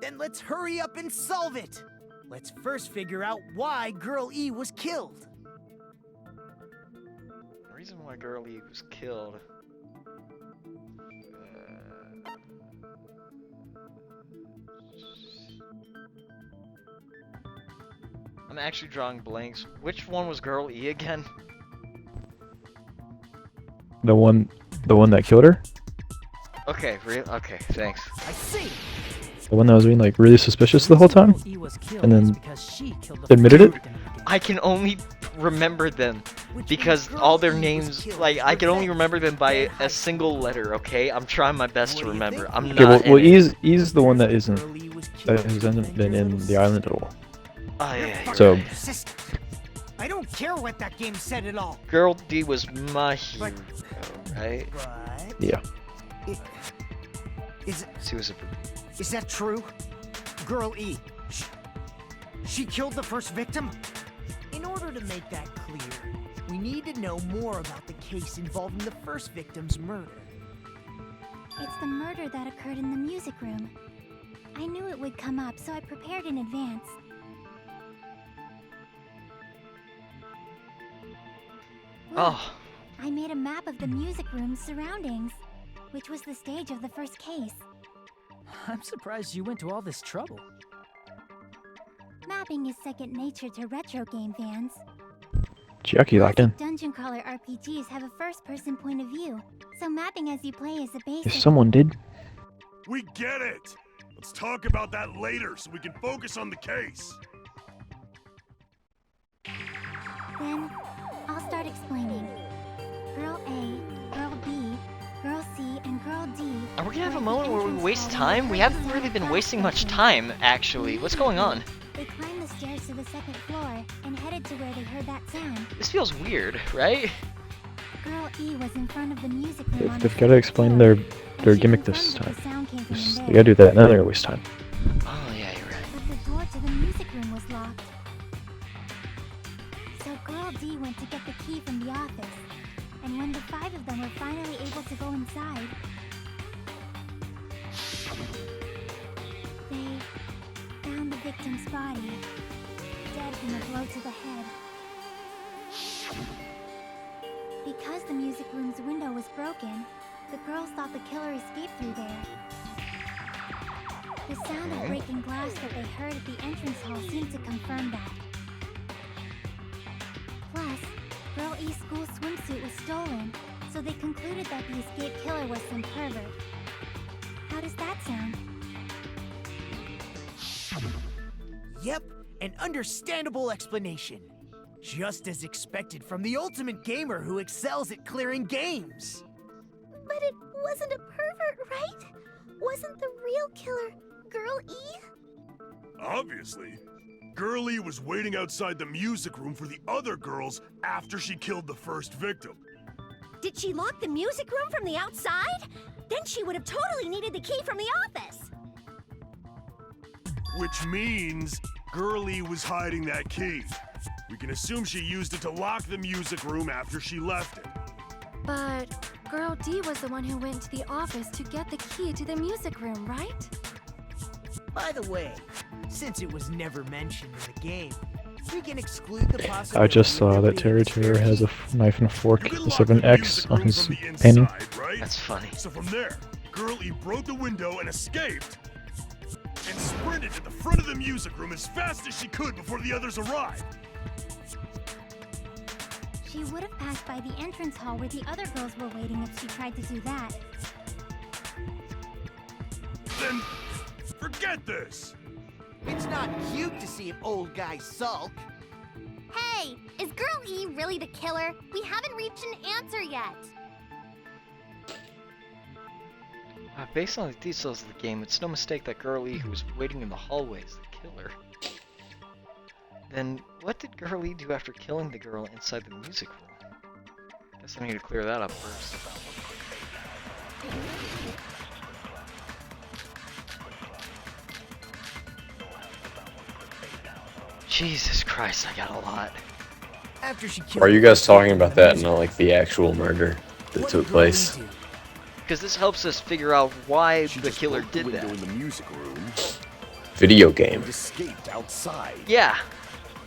Then let's hurry up and solve it. Let's first figure out why Girl E was killed. The reason why Girl E was killed. I'm actually drawing blanks. Which one was Girl E again? The one that killed her? Okay, okay, thanks. I see. The one that was being like really suspicious the whole time? Girl E was killed And is then because she killed the admitted first it? victim in the game. I can only remember them Which because means all Girl their E was names, killed like, for I can only revenge. remember them by Dead a high single letter, okay? I'm trying my best What to do you remember. think? I'm Okay, not well, in it. E's the one that isn't, Girl E was killed that hasn't been in the island at all. Oh, yeah, you're So- right. Sister, I don't care what that game said at all. Girl D was my hero, right? But Yeah. She was a is that true? Girl E, she killed the first victim? In order to make that clear, we need to know more about the case involving the first victim's murder. It's the murder that occurred in the music room. I knew it would come up, so I prepared in advance. Look, Oh, I made a map of the music room's surroundings, which was the stage of the first case. I'm surprised you went to all this trouble. Mapping is second nature to retro game fans. Jackie locked in. Dungeon crawler RPGs have a first-person point of view, so mapping as you play is a If basic. someone did. We get it! Let's talk about that later so we can focus on the case. Then, I'll start explaining. Girl A, Girl B, Girl C, and Girl D. are we gonna have a were at the moment where we entrance waste hall when time? they We heard haven't the really sound been of wasting much footsteps. time, actually. What's going on? They climbed the stairs to the second floor and headed to where they heard that sound. This feels weird, right? Girl E was in front of the music room on the They've got to second explain floor, their and she gimmick this confirmed that time. the sound came from in They there. gotta do that, and then they're gonna waste time. Oh yeah, you're right. But the door to the music room was locked. So Girl D went to get the key from the office. And when the 5 of them were finally able to go inside, they found the victim's body, dead from a blow to the head. Because the music room's window was broken, the girls thought the killer escaped through there. The sound of breaking glass that they heard at the entrance hall seemed to confirm that. Plus, Girl E's school swimsuit was stolen, so they concluded that the escaped killer was some pervert. How does that sound? Yep, an understandable explanation. Just as expected from the ultimate gamer who excels at clearing games. But it wasn't a pervert, right? Wasn't the real killer Girl E? Obviously. Girlie was waiting outside the music room for the other girls after she killed the first victim. Did she lock the music room from the outside? Then she would have totally needed the key from the office. Which means Girlie was hiding that key. We can assume she used it to lock the music room after she left it. But Girl D was the one who went to the office to get the key to the music room, right? By the way, since it was never mentioned in the game, we can exclude the possibility. I just saw that Terry Terror has a knife and a fork instead of an X on his penny. Right? That's funny. So from there, Girlie broke the window and escaped, and sprinted to the front of the music room as fast as she could before the others arrived. She would have passed by the entrance hall where the other girls were waiting if she tried to do that. Then, forget this! It's not cute to see an old guy sulk. Hey, is Girl E really the killer? We haven't reached an answer yet. Based on the details of the game, it's no mistake that Girl E, who was waiting in the hallway, is the killer. Then, what did Girl E do after killing the girl inside the music room? Guess I need to clear that up first. Jesus Christ, I got a lot. After she killed Why are you guys talking about that and not like the actual murder that took place? Because this helps us figure out why She the just killer broke the did window that. in the music room Video game. and escaped outside. Yeah.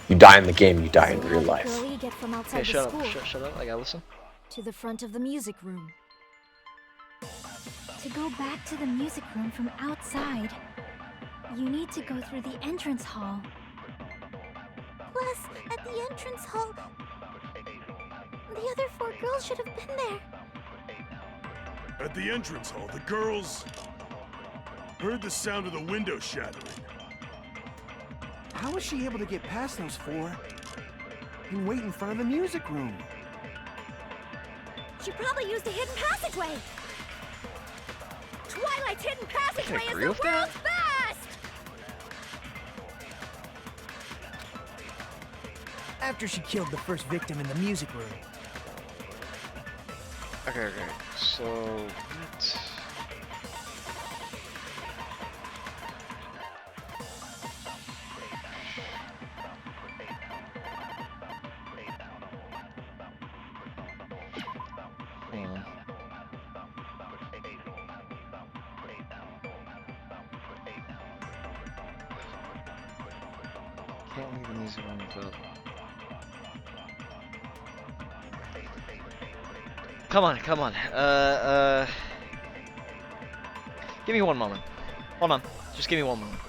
You die in the game, you die in So real how did life. Girl E get from outside Okay, the shut school up, shut up, I gotta listen. to the front of the music room? To go back to the music room from outside, you need to go through the entrance hall. Plus, at the entrance hall, the other 4 girls should have been there. At the entrance hall, the girls heard the sound of the window shattering. How was she able to get past those 4 and wait in front of the music room? She probably used a hidden passageway. Twilight's hidden passageway is agree the with world's that. best! After she killed the first victim in the music room. Okay, so what? Hang on. Can't leave the music on without. Come on, come on. Give me one moment. Hold on. Just give me one moment.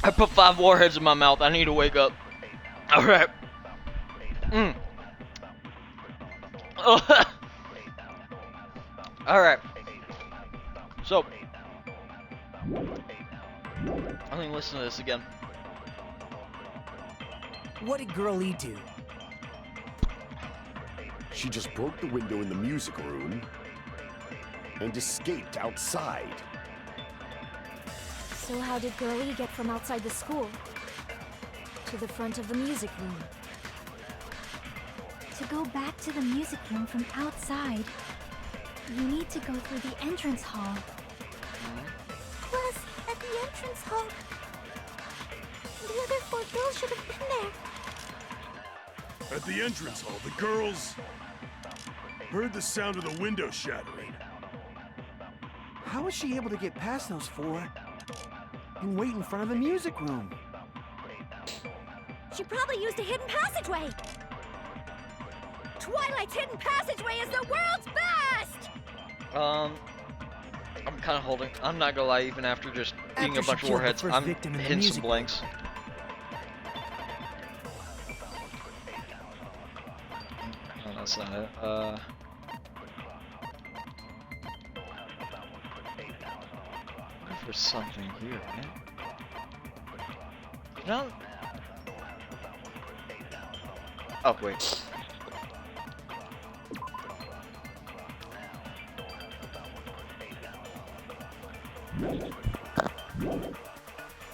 I put 5 warheads in my mouth. I need to wake up. Alright. Alright. So. I'm gonna listen to this again. What did Girl E do? She just broke the window in the music room and escaped outside. So how did Girlie get from outside the school to the front of the music room? To go back to the music room from outside, you need to go through the entrance hall. Plus, at the entrance hall, the other 4 girls should have been there. At the entrance hall, the girls heard the sound of the window shattering. How was she able to get past those 4 and wait in front of the music room? She probably used a hidden passageway. Twilight's hidden passageway is the world's best! I'm kind of holding. I'm not gonna lie, even after just eating a After she bunch of killed the warheads, first I'm victim in the hitting some music blanks. Oh, that's not it. What if there's something here, man? No. Oh, wait.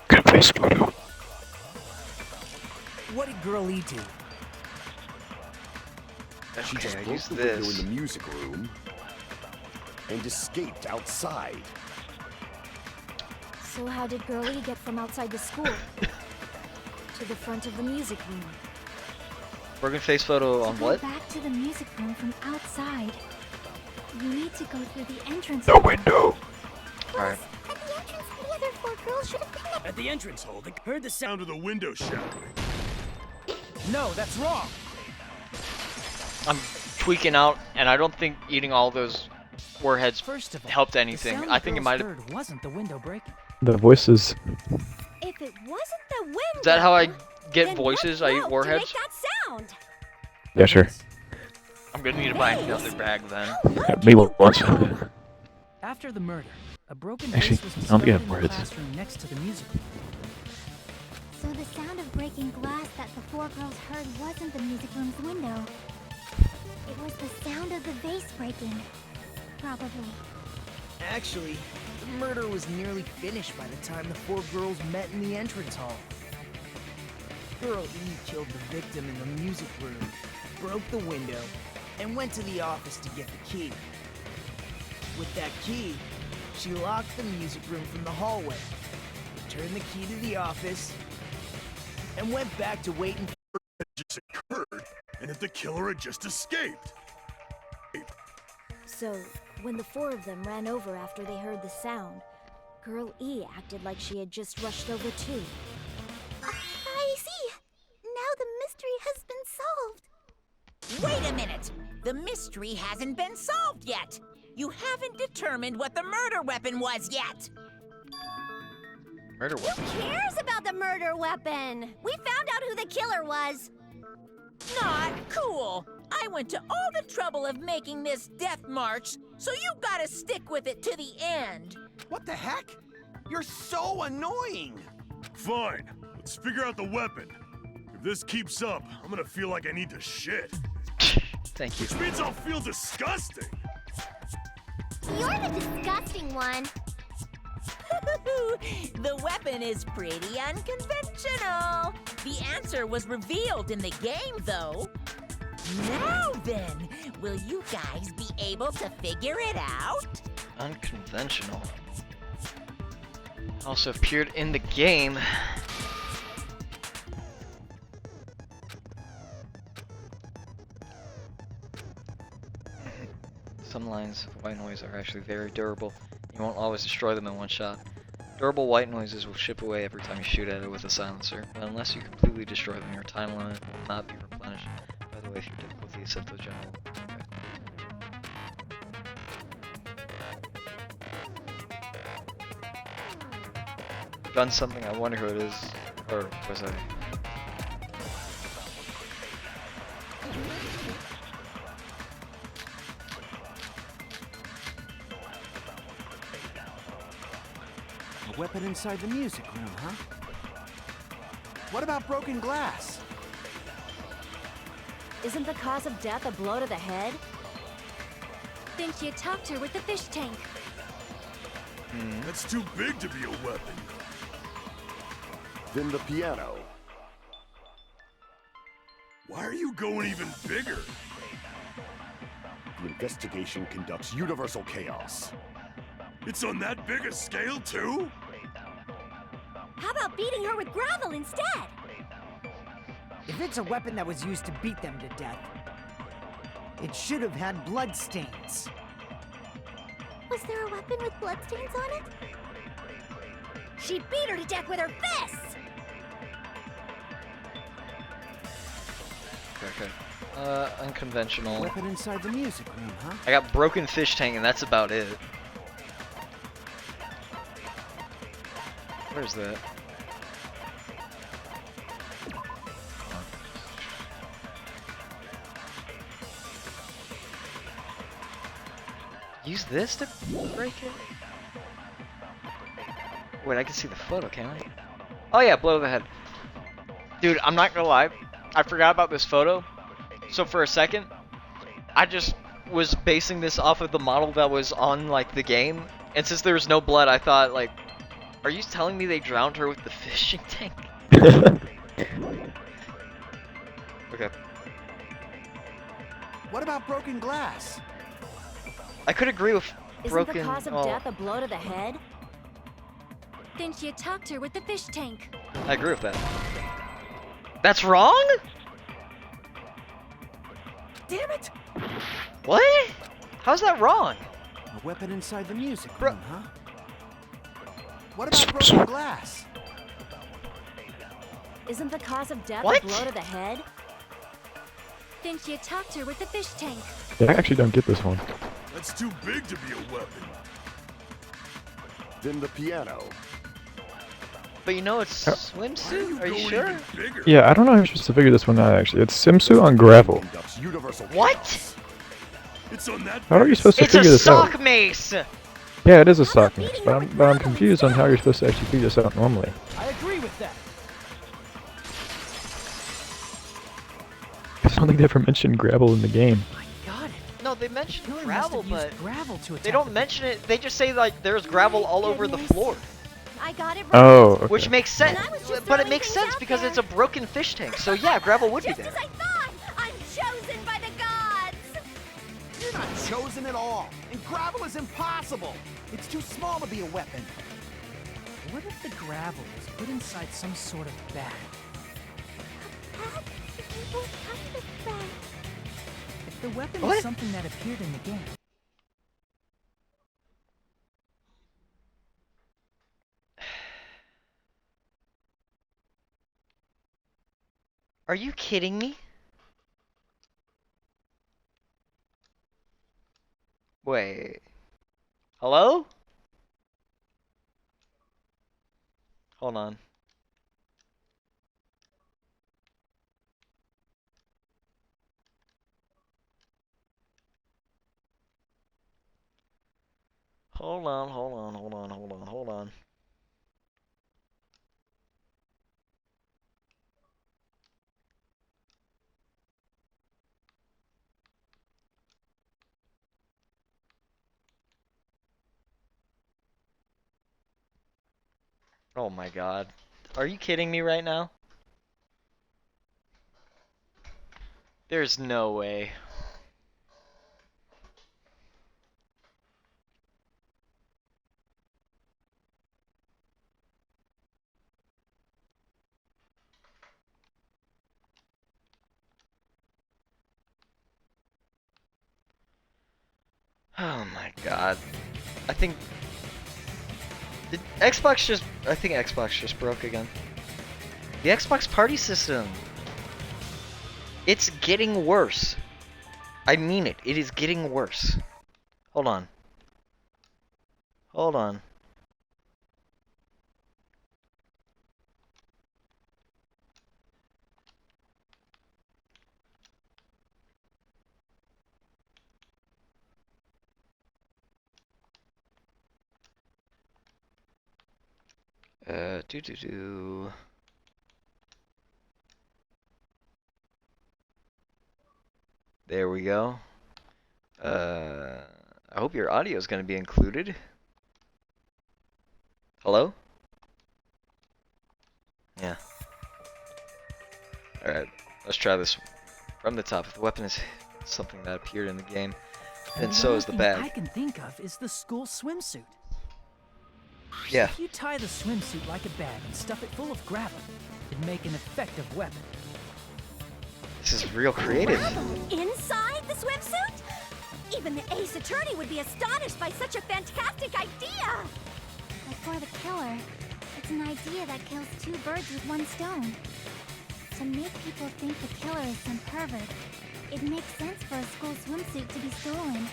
Good face photo. What did Girl E do? She Okay, just I broke use the window in this. the music room and escaped outside. So how did Girlie get from outside the school to the front of the music room? Broken face photo on To go what? back to the music room from outside, you need to go through the entrance The hall. window. Alright. At the entrance, the other 4 girls should have been there. At the entrance hall, they heard the sound of the window shattering. No, that's wrong. I'm tweaking out, and I don't think eating all those warheads First of all, helped the anything. sound I the think it girls might have. heard wasn't the window breaking. The voices. If it wasn't the window, Is that how I get then voices? what I eat broke warheads? to make that sound? Yeah, sure. I'm gonna need to buy another bag then. Yeah, me once. After the murder, a broken Actually, vase was I don't discovered think I have in the warheads. classroom next to the music room. So the sound of breaking glass that the 4 girls heard wasn't the music room's window. It was the sound of the vase breaking. Probably. Actually, the murder was nearly finished by the time the 4 girls met in the entrance hall. Girl E killed the victim in the music room, broke the window, and went to the office to get the key. With that key, she locked the music room from the hallway, returned the key to the office, and went back to wait and Just occurred, and if the killer had just escaped. So, when the 4 of them ran over after they heard the sound, Girl E acted like she had just rushed over too. I see. Now the mystery has been solved. Wait a minute! The mystery hasn't been solved yet! You haven't determined what the murder weapon was yet! Murder weapon. Who cares about the murder weapon? We found out who the killer was. Not cool! I went to all the trouble of making this death march, so you gotta stick with it to the end! What the heck? You're so annoying! Fine, let's figure out the weapon. If this keeps up, I'm gonna feel like I need to shit. Thank you. Which means I'll feel disgusting. You're the disgusting one. The weapon is pretty unconventional. The answer was revealed in the game, though. Now then, will you guys be able to figure it out? Unconventional. Also appeared in the game. Some lines of white noise are actually very durable. You won't always destroy them in one shot. Durable white noises will chip away every time you shoot at it with a silencer, but unless you completely destroy them, your time limit will not be replenished. By the way, if your difficulty is set to general. Okay. done something. I wonder who it is. Or was I? A weapon inside the music room, huh? What about broken glass? Isn't the cause of death a blow to the head? Then she attacked her with the fish tank. That's too big to be a weapon. Then the piano. Why are you going even bigger? The investigation conducts universal chaos. It's on that big a scale, too? How about beating her with gravel instead? If it's a weapon that was used to beat them to death, it should have had bloodstains. Was there a weapon with bloodstains on it? She beat her to death with her fists! Okay. Unconventional. Weapon inside the music room, huh? I got broken fish tank, and that's about it. Where's that? Use this to break it? Wait, I can see the photo, can't I? Oh yeah, blow to the head. Dude, I'm not gonna lie. I forgot about this photo. So for a second, I just was basing this off of the model that was on, like, the game. And since there was no blood, I thought, like, are you telling me they drowned her with the fishing tank? Okay. What about broken glass? I could agree with broken... Isn't the cause of death a blow to the head? Then she attacked her with the fish tank. I agree with that. That's wrong? Damn it! What? How's that wrong? A weapon inside the music room, huh? What about broken glass? Isn't the cause of death What? a blow to the head? Then she attacked her with the fish tank. Yeah, I actually don't get this one. That's too big to be a weapon. Then the piano. But you know it's swimsuit? Are you sure? Yeah, I don't know how you're supposed to figure this one out, actually. It's swimsuit on gravel. Conducts universal What? It's on that. How are you supposed to It's a figure this out? sock mace! Yeah, it is a sock mix, but I'm confused on how you're supposed to actually figure this out normally. I agree with that. I don't think they ever mentioned gravel in the game. Got it. No, they mention Killer gravel, must have but used gravel to they attack don't the mention it. They just say, like, there's gravel all over the floor. I got it right. Oh, okay. Which makes sense, And I was just but it throwing makes things sense out because there. it's a broken fish tank. So yeah, gravel would be Just there. as I thought! I'm chosen by the gods! You're not chosen at all. And gravel is impossible. It's too small to be a weapon. What if the gravel was put inside some sort of bag? Pat, we both have the bag. If the weapon What? is something that appeared in the game, Are you kidding me? Wait. Hello? Hold on. Hold on, hold on, hold on, hold on, hold on. Oh my god. Are you kidding me right now? There's no way. Oh my god. I think... Did Xbox just... I think Xbox just broke again. The Xbox Party System! It's getting worse. I mean it. It is getting worse. Hold on. Hold on. Do. There we go. I hope your audio is going to be included. Hello? Yeah. Alright, let's try this from the top. If the weapon is something that appeared in the game, then so is the bag. I can think of is the school swimsuit. Yeah. If you tie the swimsuit like a bag and stuff it full of gravel, it'd make an effective weapon. This is real creative. Inside the swimsuit? Even the Ace Attorney would be astonished by such a fantastic idea! But for the killer, it's an idea that kills two birds with one stone. To make people think the killer is some pervert, it makes sense for a school swimsuit to be stolen.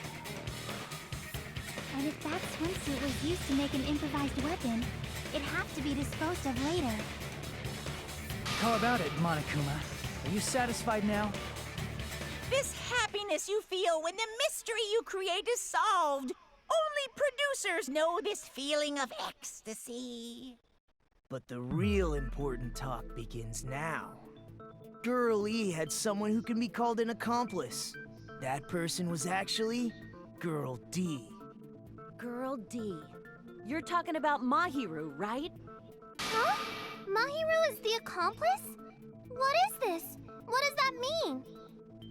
And if that swimsuit was used to make an improvised weapon, it'd have to be disposed of later. How about it, Monokuma? Are you satisfied now? This happiness you feel when the mystery you create is solved. Only producers know this feeling of ecstasy. But the real important talk begins now. Girl E had someone who can be called an accomplice. That person was actually Girl D. Girl D. You're talking about Mahiru, right? Huh? Mahiru is the accomplice? What is this? What does that mean?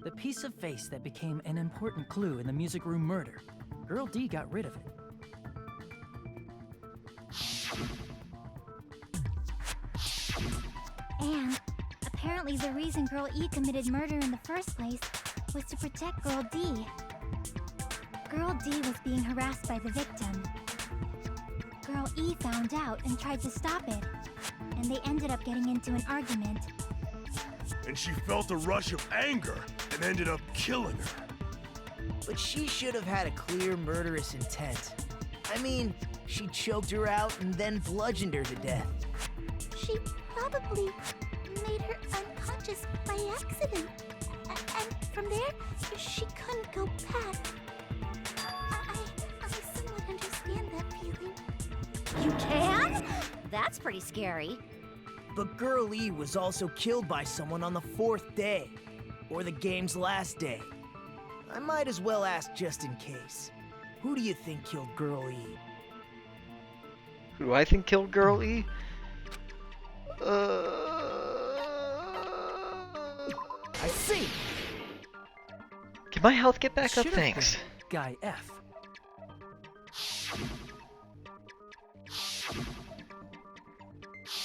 The piece of face that became an important clue in the music room murder. Girl D got rid of it. And apparently the reason Girl E committed murder in the first place was to protect Girl D. Girl D was being harassed by the victim. Girl E found out and tried to stop it, and they ended up getting into an argument. And she felt a rush of anger and ended up killing her. But she should have had a clear murderous intent. I mean, she choked her out and then bludgeoned her to death. She probably made her unconscious by accident. And from there, she couldn't go back. I somewhat understand that feeling. You can? That's pretty scary. But Girl E was also killed by someone on the 4th day, or the game's last day. I might as well ask just in case. Who do you think killed Girl E? Who do I think killed Girl E? I see. Can my health get back up? Should've Thanks. been Guy F.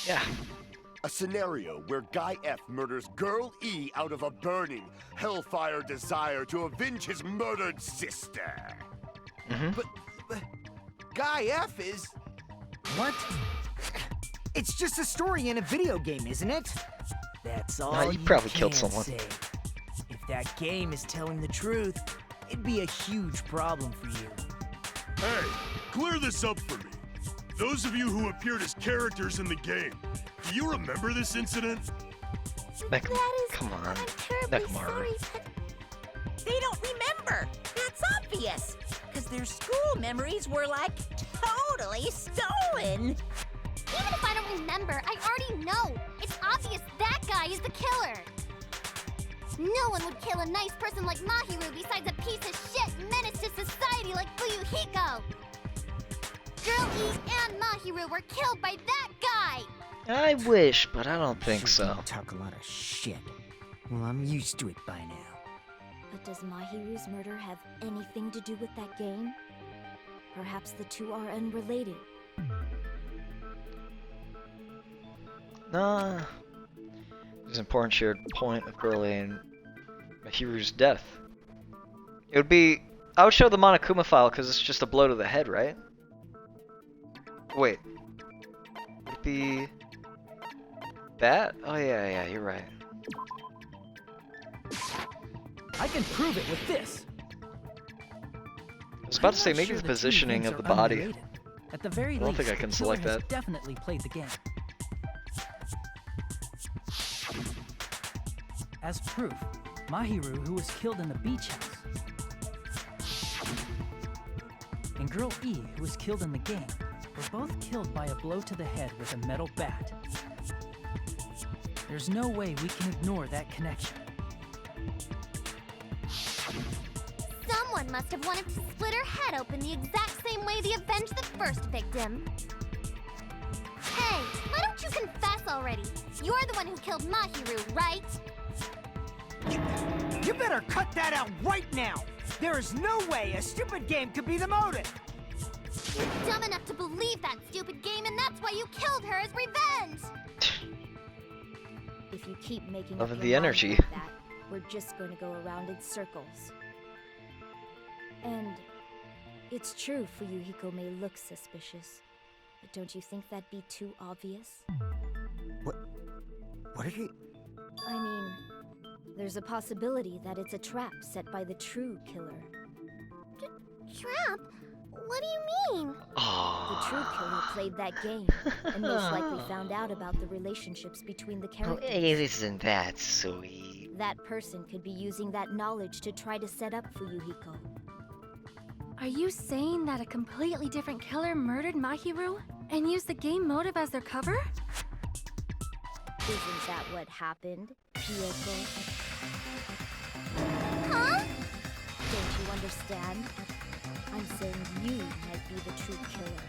Yeah. A scenario where Guy F murders Girl E out of a burning, hellfire desire to avenge his murdered sister. But Guy F is... What? It's just a story in a video game, isn't it? That's all No, you probably killed can someone. say. If that game is telling the truth, it'd be a huge problem for you. Hey, clear this up for me. Those of you who appeared as characters in the game, do you remember this incident? Come on. Nekomaru. They don't remember. That's obvious. Because their school memories were like totally stolen. Even if I don't remember, I already know. It's obvious that guy is the killer. No one would kill a nice person like Mahiru besides a piece of shit menace to society like Fuyuhiko. Girl E and Mahiru were killed by that guy. I wish, but I don't think so. Talk a lot of shit. Well, I'm used to it by now. But does Mahiru's murder have anything to do with that game? Perhaps the two are unrelated. Nah. There's an important shared point of Girl A and Mahiru's death. It would be... I would show the Monokuma file because it's just a blow to the head, right? Wait. Would it be... that? Oh yeah, you're right. I can prove it with this. I was about to say, maybe the positioning of the body. At the very I don't least, think I can the select killer has that. definitely played the game. As proof, Mahiru, who was killed in the beach house, and Girl E, who was killed in the game, were both killed by a blow to the head with a metal bat. There's no way we can ignore that connection. Someone must have wanted to split her head open the exact same way they avenged the first victim. Hey, why don't you confess already? You're the one who killed Mahiru, right? You better cut that out right now! There is no way a stupid game could be the motive! You're dumb enough to believe that stupid game, and that's why you killed her as revenge! If you keep making Love up of your the mind energy. like that, we're just going to go around in circles. And it's true Fuyuhiko may look suspicious, but don't you think that'd be too obvious? What are you... I mean, there's a possibility that it's a trap set by the true killer. Trap? What do you mean? The true killer played that game, and most likely found out about the relationships between the Oh, characters. isn't that sweet? That person could be using that knowledge to try to set up Fuyuhiko. Are you saying that a completely different killer murdered Mahiru and used the game motive as their cover? Isn't that what happened, Kyoko? Huh? Don't you understand? I'm saying you might be the true killer.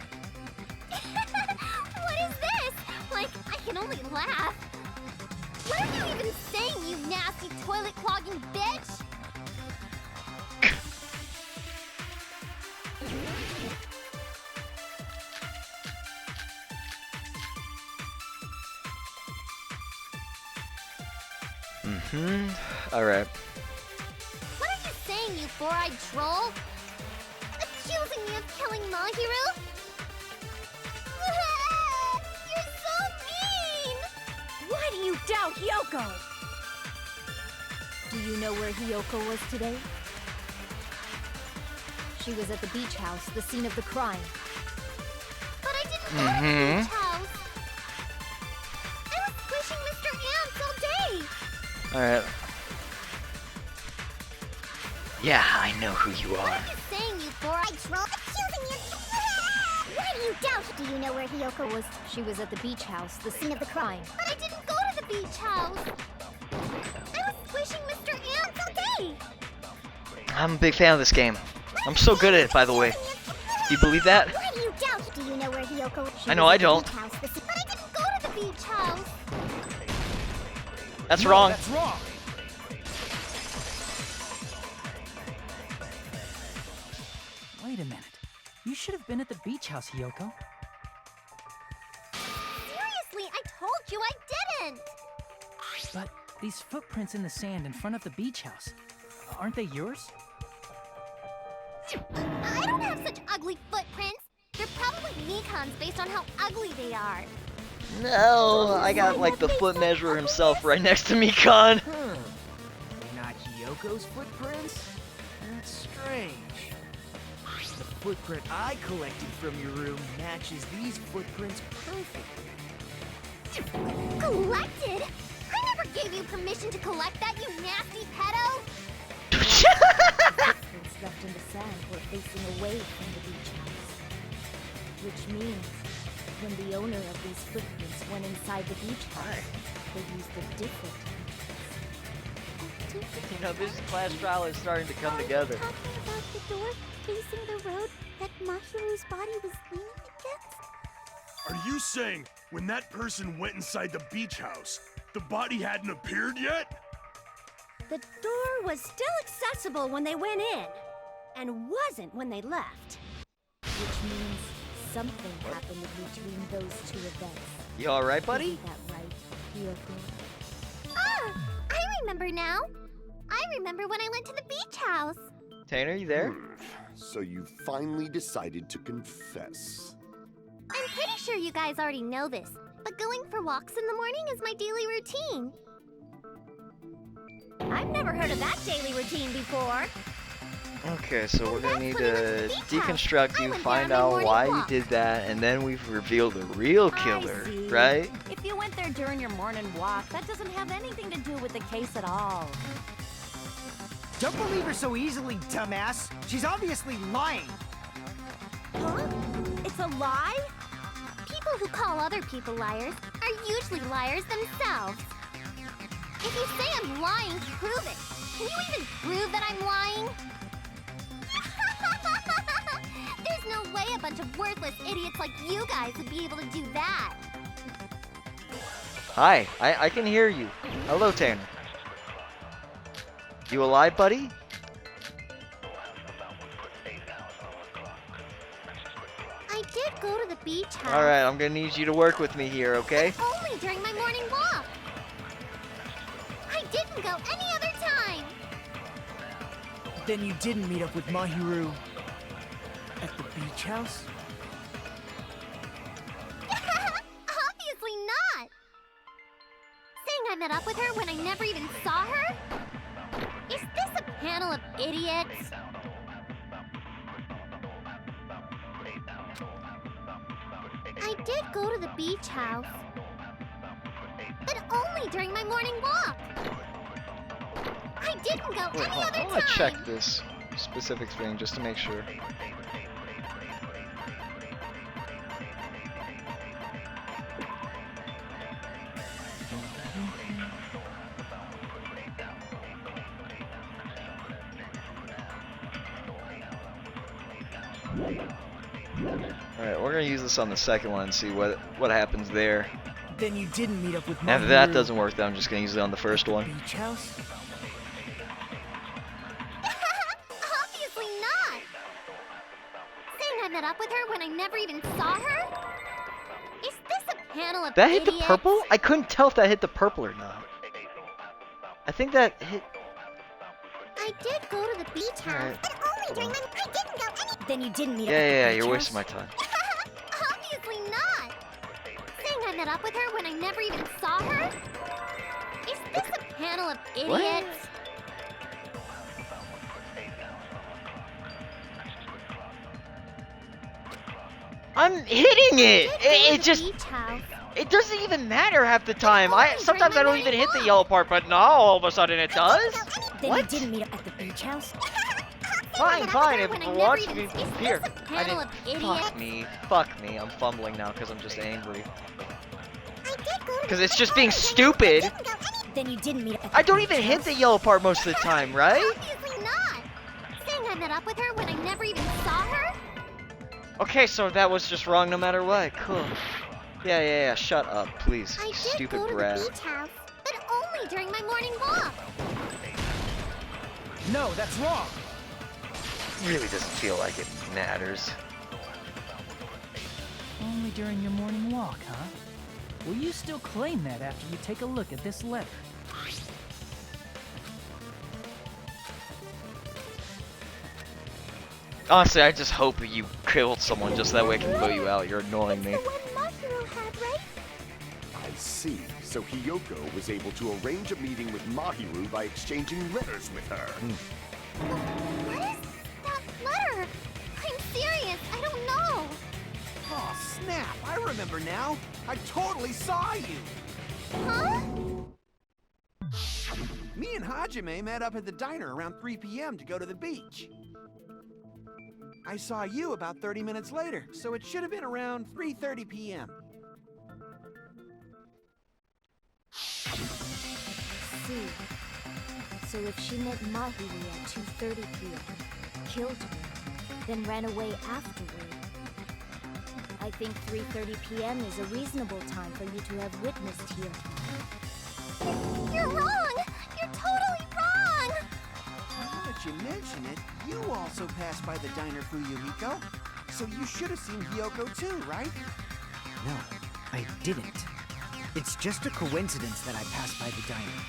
What is this? Like, I can only laugh. What are you even saying, you nasty toilet-clogging bitch? Alright. What are you saying, you four-eyed troll? Accusing me of killing Mahiru? You're so mean! Why do you doubt Yoko? Do you know where Hiyoko was today? She was at the beach house, the scene of the crime. But I didn't go to the beach house. I was squishing Mr. Ants all day. Alright. Yeah, I know who you What are. are you saying, you four-eyed troll? Accusing me of... Why do you doubt? Do you know where Hiyoko was? She was at the beach house, the scene of the crime. But I didn't go to the beach house. I was squishing Mr. Ants all day. I'm a big fan of this game. I'm so good at it, by the way. You believe that? Why do you doubt? Do you know where Hiyoko was? I know I don't. But I didn't go to the beach house. That's wrong. That's wrong! Wait a minute. You should have been at the beach house, Hiyoko. Seriously, I told you I didn't. But these footprints in the sand in front of the beach house, aren't they yours? I don't have such ugly footprints. They're probably Nikon's based on how ugly they are. No, I got like the foot measurer himself right next to me, Con. Not Hiyoko's footprints? That's strange. The footprint I collected from your room matches these footprints perfectly. Collected? I never gave you permission to collect that, you nasty pedo! Footprints left in the sand were facing away from the beach house. Which means, when the owner of these footprints went inside the beach house, they used a different entrance. You know, this class trial is starting to come together. Talking about the door facing the road that Mahiru's body was leaning against? Are you saying when that person went inside the beach house, the body hadn't appeared yet? The door was still accessible when they went in, and wasn't when they left. Which means something happened between those two events. You alright, buddy? Isn't that right, Hiyoko? Ah! I remember now. I remember when I went to the beach house. Tanner, you there? So you finally decided to confess. I'm pretty sure you guys already know this, but going for walks in the morning is my daily routine. I've never heard of that daily routine before. Okay, so we're gonna need to beach house. deconstruct I you, went find there on my out morning why you walk. did that, and then we've revealed the real killer, I see. right? If you went there during your morning walk, that doesn't have anything to do with the case at all. Don't believe her so easily, dumbass. She's obviously lying. Huh? It's a lie? People who call other people liars are usually liars themselves. If you say I'm lying, prove it. Can you even prove that I'm lying? There's no way a bunch of worthless idiots like you guys would be able to do that. Hi, I can hear you. Hello, Tanner. You alive, buddy? I did go to the beach house. Alright, I'm gonna need you to work with me here, okay? Only during my morning walk. I didn't go any other time. Then you didn't meet up with Mahiru at the beach house? Obviously not. Saying I met up with her when I never even saw her? Is this a panel of idiots? I did go to the beach house. But only during my morning walk. I didn't go Wait, any other I wanna time. check this specific thing just to make sure. Alright, we're gonna use this on the second one and see what happens there. Then you didn't meet up with Mahiru And if that doesn't work, then I'm just gonna use it on the first one. beach house? Obviously not. Saying I met up with her when I never even saw her? Is this a panel of That hit the idiots? purple? I couldn't tell if that hit the purple or not. I think that hit. I did go to the beach house, but only during my... I didn't go any... Then you didn't meet Yeah, up yeah, at yeah, the beach you're house? wasting my time. Obviously not. Saying I met up with her when I never even saw her? Is this a panel of What? idiots? I'm hitting it! It just. Beach house. It doesn't even matter half the time. Sometimes I don't even hit the yellow part, but now all of a sudden it does? Then What? you didn't meet up at the beach house? Fine, fine, if when I it never wants even- me. Is this Here. a panel of idiots? Fuck me. I'm fumbling now because I'm just angry. I did go to Because it's just being stupid. Then you didn't meet up at the I don't beach even hit house? the yellow part most of the time, right? Obviously not. Saying I met up with her when I never even saw her? Okay, so that was just wrong no matter what. Cool. Yeah, shut up, please. I did Stupid go to brat. the beach house, but only during my morning walk. No, that's wrong. Really doesn't feel like it matters. Only during your morning walk, huh? Will you still claim that after you take a look at this letter? Honestly, I just hope you killed someone just that way I can vote you out. You're annoying me. I see. So Hiyoko was able to arrange a meeting with Mahiru by exchanging letters with her. What is that letter? I'm serious, I don't know. Oh, snap! I remember now. I totally saw you. Huh? Me and Hajime met up at the diner around 3 p.m. to go to the beach. I saw you about 30 minutes later, so it should have been around 3:30 p.m. See. So if she met Mahiru at 2:30 p.m., killed her, then ran away afterward, I think 3:30 p.m. is a reasonable time for you to have witnessed here. You're wrong! You're totally wrong! Now that you mention it, you also passed by the diner, Fuyuhiko. So you should have seen Hiyoko too, right? No, I didn't. It's just a coincidence that I passed by the diner.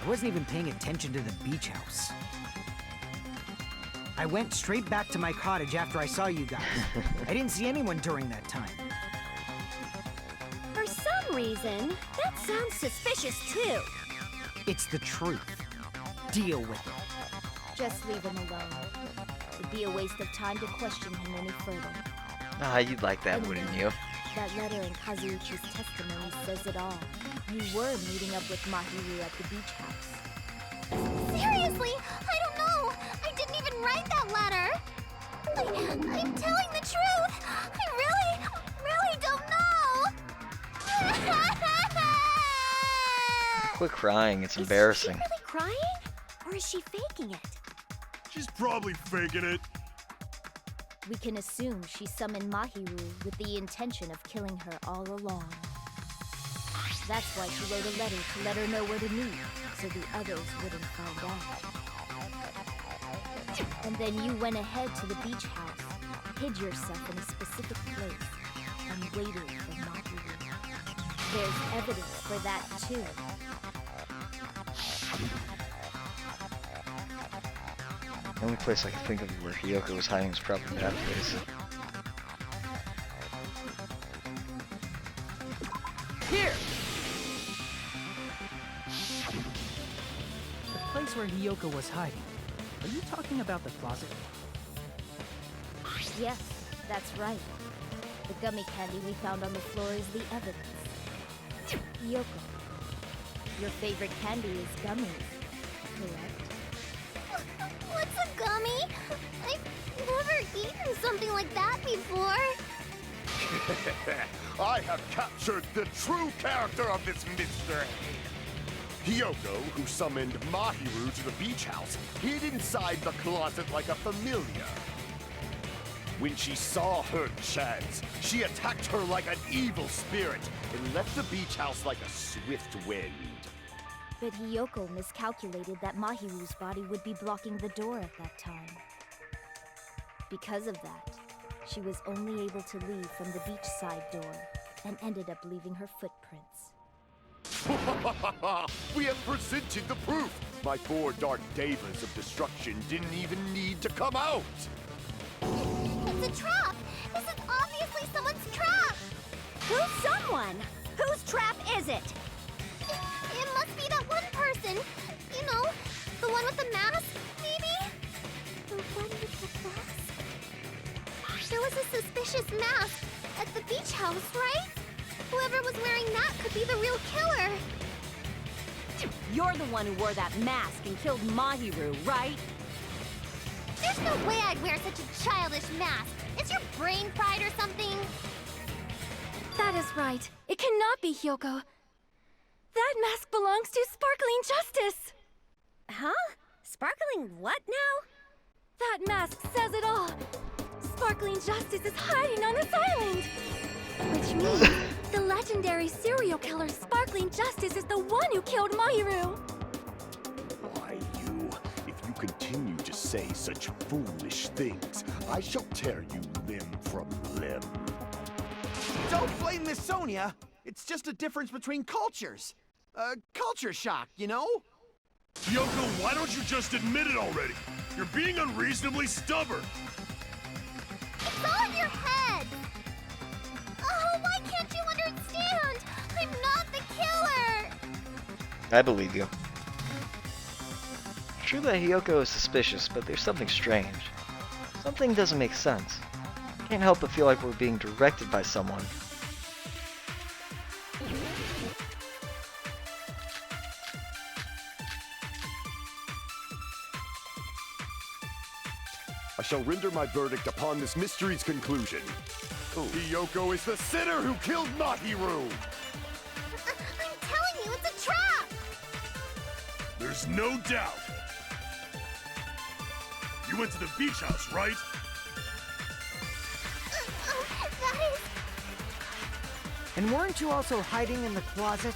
I wasn't even paying attention to the beach house. I went straight back to my cottage after I saw you guys. I didn't see anyone during that time. For some reason, that sounds suspicious too. It's the truth. Deal with it. Just leave him alone. It'd be a waste of time to question him any further. Ah, you'd like that, wouldn't you? That letter in Kazuichi's testimony says it all. You were meeting up with Mahiru at the beach house. Seriously, I don't know. I didn't even write that letter. I'm telling the truth. I really don't know. Quit crying, it's Is she embarrassing. really crying? Or is she faking it? She's probably faking it. We can assume she summoned Mahiru with the intention of killing her all along. That's why she wrote a letter to let her know where to meet, so the others wouldn't find out. And then you went ahead to the beach house, hid yourself in a specific place, and waited for Mahiru. There's evidence for that too. The only place I can think of where Hiyoko was hiding was probably that place. Here! The place where Hiyoko was hiding. Are you talking about the closet? Yes, that's right. The gummy candy we found on the floor is the evidence. Hiyoko, your favorite candy is gummies, correct? What's a gummy? I've never eaten something like that before. I have captured the true character of this mystery. Hiyoko, who summoned Mahiru to the beach house, hid inside the closet like a familiar. When she saw her chance, she attacked her like an evil spirit and left the beach house like a swift wind. But Hiyoko miscalculated that Mahiru's body would be blocking the door at that time. Because of that, she was only able to leave from the beachside door and ended up leaving her footprints. We have presented the proof! My 4 dark devas of destruction didn't even need to come out! It's a trap! This is obviously someone's trap! Who's someone? Whose trap is it? It must be that one person. You know, the one with the mask, maybe? The one with the mask? There was a suspicious mask at the beach house, right? Whoever was wearing that could be the real killer. You're the one who wore that mask and killed Mahiru, right? There's no way I'd wear such a childish mask. Is your brain fried or something? That is right. It cannot be Hiyoko. That mask belongs to Sparkling Justice! Huh? Sparkling what now? That mask says it all! Sparkling Justice is hiding on this island! Which means the legendary serial killer Sparkling Justice is the one who killed Mahiru! Why, you? If you continue to say such foolish things, I shall tear you limb from limb. Don't blame Miss Sonia. It's just a difference between cultures. Culture shock, you know? Yoko, why don't you just admit it already? You're being unreasonably stubborn. It's all in your head! Oh, why can't you understand? I'm not the killer! I believe you. True that Hiyoko is suspicious, but there's something strange. Something doesn't make sense. Can't help but feel like we're being directed by someone. I shall render my verdict upon this mystery's conclusion. Hiyoko is the sinner who killed Mahiru! I'm telling you, it's a trap! There's no doubt. You went to the beach house, right? That is... And weren't you also hiding in the closet?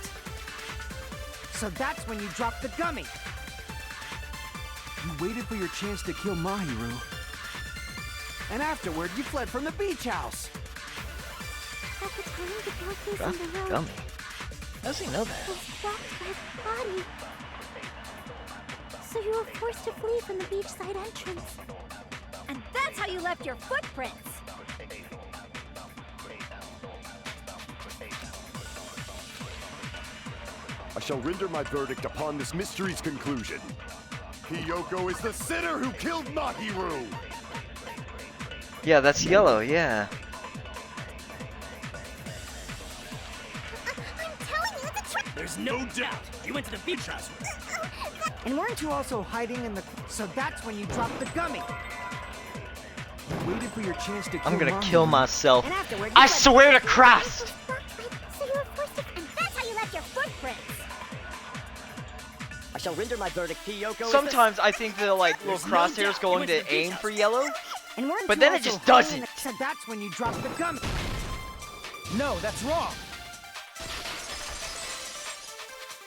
So that's when you dropped the gummy. You waited for your chance to kill Mahiru. And afterward, you fled from the beach house. At the time, the darkness Dropped on the the road gummy. How does he know that? was blocked by the body. So you were forced to flee from the beachside entrance. And that's how you left your footprints! I shall render my verdict upon this mystery's conclusion. Hiyoko is the sinner who killed Mahiru! Yeah, that's yellow, yeah. I'm telling you, it's a trap! There's no doubt. You went to the beach house. And weren't you also hiding in the... So that's when you dropped the gummy. You waited for your chance to kill I'm gonna Mahiru. kill myself. And afterward, I swear to Christ! So you were forced to... And that's how you left your footprints! shall render my verdict. Hiyoko is Sometimes I think the like little There's no crosshair's doubt going it to was the aim beach for house. yellow, And weren't but you then it also just high doesn't. and said that's when you dropped the gummy. No, that's wrong.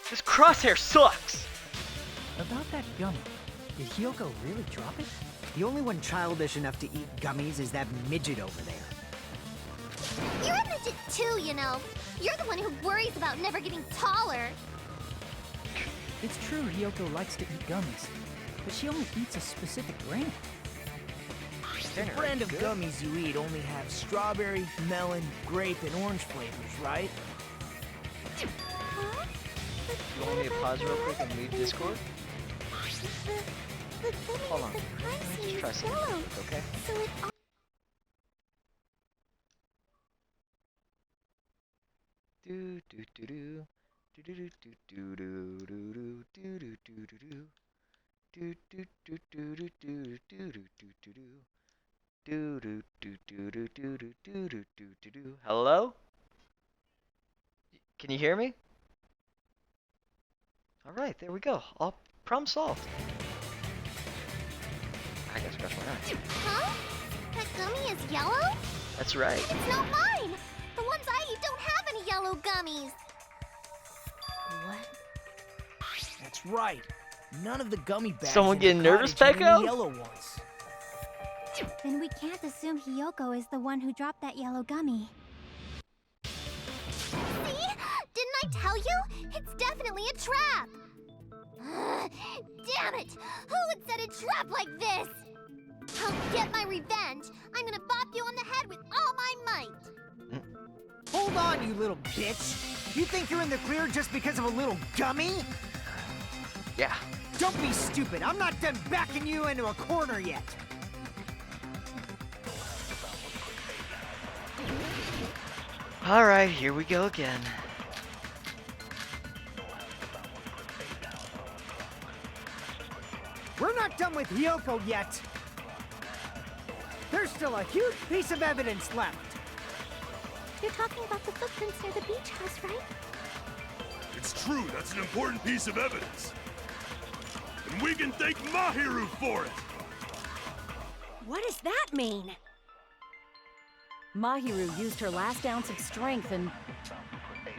This crosshair sucks. About that gummy, did Hiyoko really drop it? The only one childish enough to eat gummies is that midget over there. You're a midget too, you know. You're the one who worries about never getting taller. It's true Hiyoko likes to eat gummies, but she only eats a specific brand. The brand of gummies you eat only have strawberry, melon, grape, and orange flavors, right? You want me to pause real quick and leave Discord? Hold on. Let's try something real quick, okay? So it Do do do do. Do do do do do do do do do do do do. Do do do do do do do do do do do. Do do do do do do do do do do do. Hello? Can you hear me? Alright, there we go. All problem solved. I gotta scratch my eye. Huh? That gummy is yellow? That's right. It's not mine! The ones I eat don't have any yellow gummies! What? That's right. None of the gummy bags. Someone in getting the nervous, cottage had any Peko? yellow ones. Then we can't assume Hiyoko is the one who dropped that yellow gummy. See? Didn't I tell you? It's definitely a trap! Damn it! Who would set a trap like this? I'll get my revenge! I'm gonna bop you on the head with all my might! Hold on, you little bitch. You think you're in the clear just because of a little gummy? Yeah. Don't be stupid. I'm not done backing you into a corner yet. Alright, here we go again. We're not done with Hiyoko yet. There's still a huge piece of evidence left. You're talking about the footprints near the beach house, right? It's true, that's an important piece of evidence. And we can thank Mahiru for it! What does that mean? Mahiru used her last ounce of strength and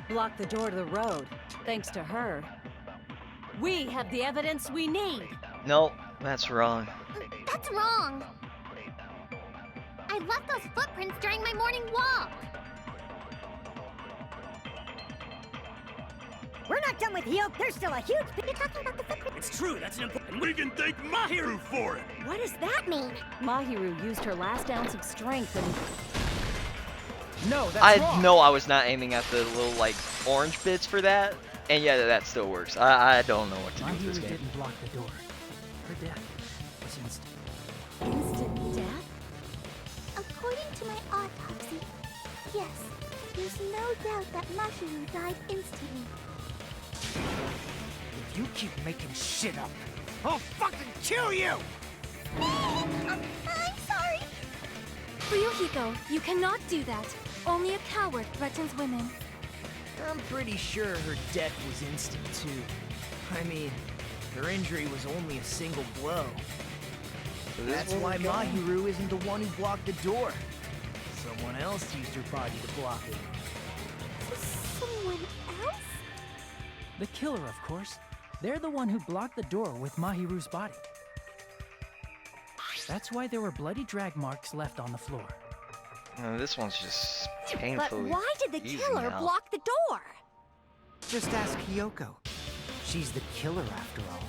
blocked the door to the road. Thanks to her, we have the evidence we need. Nope, that's wrong. That's wrong! I left those footprints during my morning walk! We're not done with Hiyoko. There's still a huge... You're talking about the footprints? It's true, that's an important... And we can thank Mahiru for it! What does that mean? Mahiru used her last ounce of strength and... No, that's I wrong. know I was not aiming at the little, like, orange bits for that. And yeah, that still works. I don't know what to do with this Mahiru game. didn't block the door. Her death was instant. Instant death? According to my autopsy, yes, there's no doubt that Mahiru died instantly. If you keep making shit up, I'll fucking kill you! I'm sorry! Ryuhiko, you cannot do that. Only a coward threatens women. I'm pretty sure her death was instant, too. I mean, her injury was only a single blow. That's why Mahiru isn't the one who blocked the door. Someone else used her body to block it. Someone else? The killer, of course. They're the one who blocked the door with Mahiru's body. That's why there were bloody drag marks left on the floor. This one's just But painfully why did the easy killer now. block the door? Just ask Hiyoko. She's the killer after all.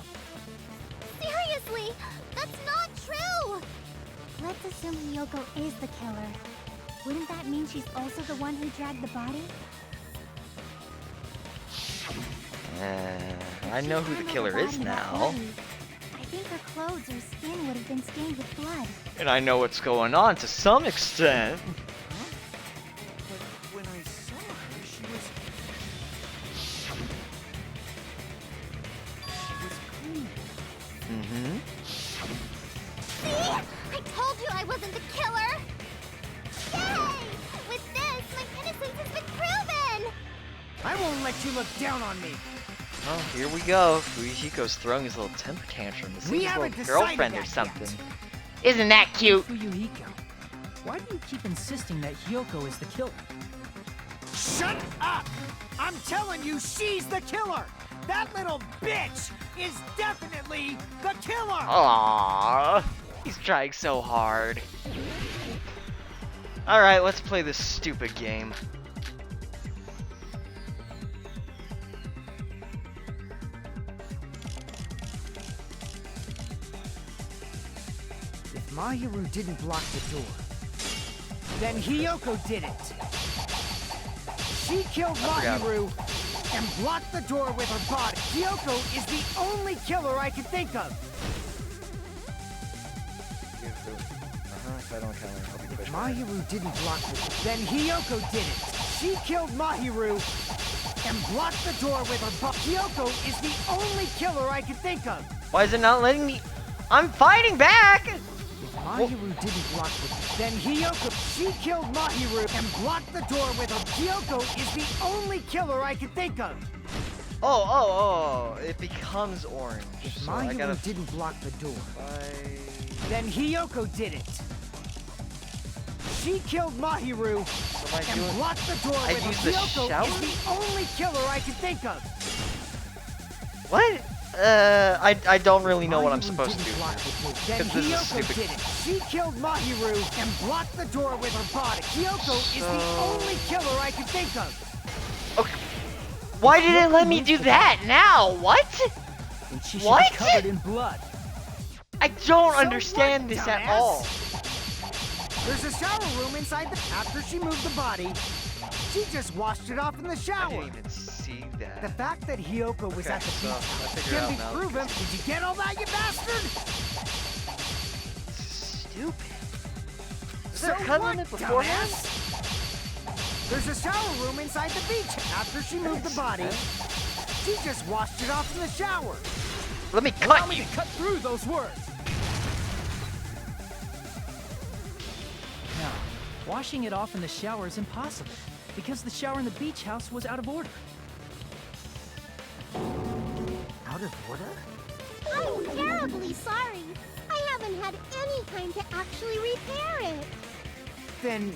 Seriously, that's not true! Let's assume Hiyoko is the killer. Wouldn't that mean she's also the one who dragged the body? I know who the killer is now. I think her clothes or skin would have been stained with blood. And I know what's going on to some extent. But when I saw her, she was clean. Mm-hmm. See? I told you I wasn't the killer! Yay! With this, my innocence has been proven! I won't let you look down on me. Oh, here we go. Fuyuhiko's throwing his little temper tantrum. This We is his haven't little girlfriend or decided that something. Isn't that cute? Fuyuhiko, why do you keep insisting that Hyoko is the killer? Shut up! I'm telling you, she's the killer! That little bitch is definitely the killer! Aww, he's trying so hard. Alright, let's play this stupid game. If Mahiru didn't block the door, then Hyoko did it. She killed Mahiru and blocked the door with her body. Hyoko is the only killer I can think of. If I don't count her, I'll be If pushed. Mahiru didn't block the door, then Hyoko did it. She killed Mahiru and blocked the door with her body. Hyoko is the only killer I can think of. Why is it not letting me? I'm fighting back! If Mahiru didn't block the door, then Hyoko, she killed Mahiru and blocked the door with her. Hyoko is the only killer I can think of. Oh, it becomes orange. If So I Mahiru gotta didn't block the door, fight. then Hyoko did it. She killed Mahiru What am I and doing? blocked the door I with her. used the Hyoko shower? is the only killer I can think of. What? I don't really know what I'm Mahiru supposed to didn't do. block the door. Then Because this is Hyoko stupid. did it. She killed Mahiru and blocked the door with her body. Hyoko is the only killer I can think of. Okay. Why did it let me do that now? What? And she should What? be covered in blood. I don't So understand what, this at dumbass? all. There's a shower room inside the... After she moved the body, she just washed it off in the I shower. didn't even see that. The fact that Hyoko was Okay, at the so beach I house figured can out be now. proven. Did you get all that, you bastard? Stupid. Is So there a cut what, on it beforehand? dumbass? There's a shower room inside the beach. After she moved the body, she just washed it off in the shower. Let me Allow cut me you. to cut through those words. Now, washing it off in the shower is impossible because the shower in the beach house was out of order. Out of order? I'm terribly sorry. I haven't had any time to actually repair it. Then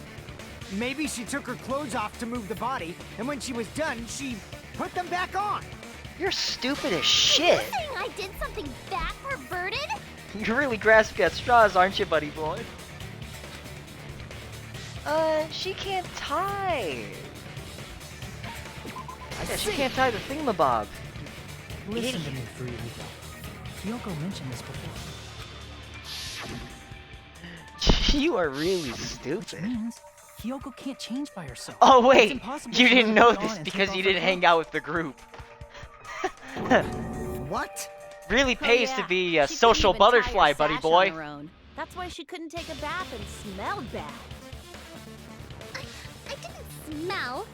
maybe she took her clothes off to move the body, and when she was done, she put them back on. You're stupid as Are shit. you saying I did something that perverted? You're really grasping at straws, aren't you, buddy boy? She can't tie. Yeah, she can't tie the thingamabob. Listen to me, Fuyuhiko. Kyoko mentioned this before. You are really Which stupid. means Kyoko can't change by herself. Oh It's wait, impossible you for her didn't to know put on this and because take you off her didn't hang clothes. out with the group. What? Really pays to be a She couldn't social even tie her butterfly, buddy sash boy. on her own. That's why she couldn't take a bath and smelled bad. I didn't smell.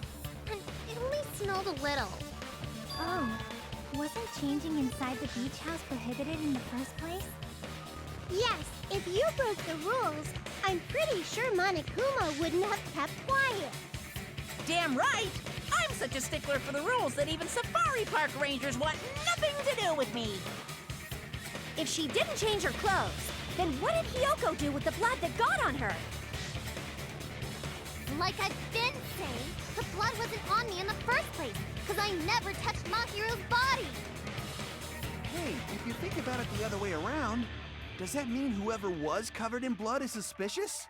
And it only smelled a little. Oh, wasn't changing inside the beach house prohibited in the first place? Yes, if you broke the rules, I'm pretty sure Monokuma wouldn't have kept quiet. Damn right! I'm such a stickler for the rules that even safari park rangers want nothing to do with me. If she didn't change her clothes, then what did Hyoko do with the blood that got on her? Like I've been saying, the blood wasn't on me in the first place, because I never touched Mahiru's body. Hey, if you think about it the other way around, does that mean whoever was covered in blood is suspicious?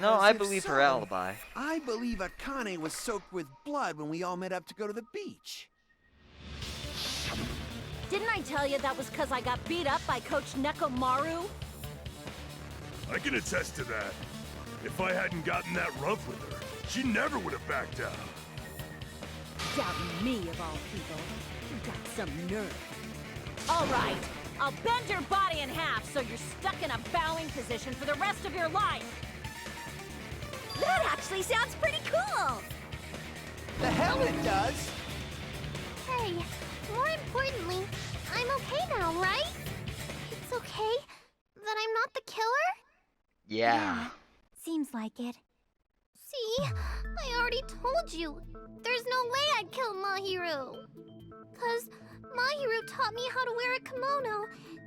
No, 'Cause I if believe her so, alibi. I believe Akane was soaked with blood when we all met up to go to the beach. Didn't I tell you that was because I got beat up by Coach Nekomaru? I can attest to that. If I hadn't gotten that rough with her, she never would have backed out. Doubting me, of all people. You got some nerve. All right, I'll bend your body in half so you're stuck in a bowing position for the rest of your life. That actually sounds pretty cool. The hell it does! Hey, more importantly, I'm okay now, right? It's okay that I'm not the killer? Yeah. Seems like it. See? I already told you. There's no way I'd kill Mahiru. 'Cause Mahiru taught me how to wear a kimono,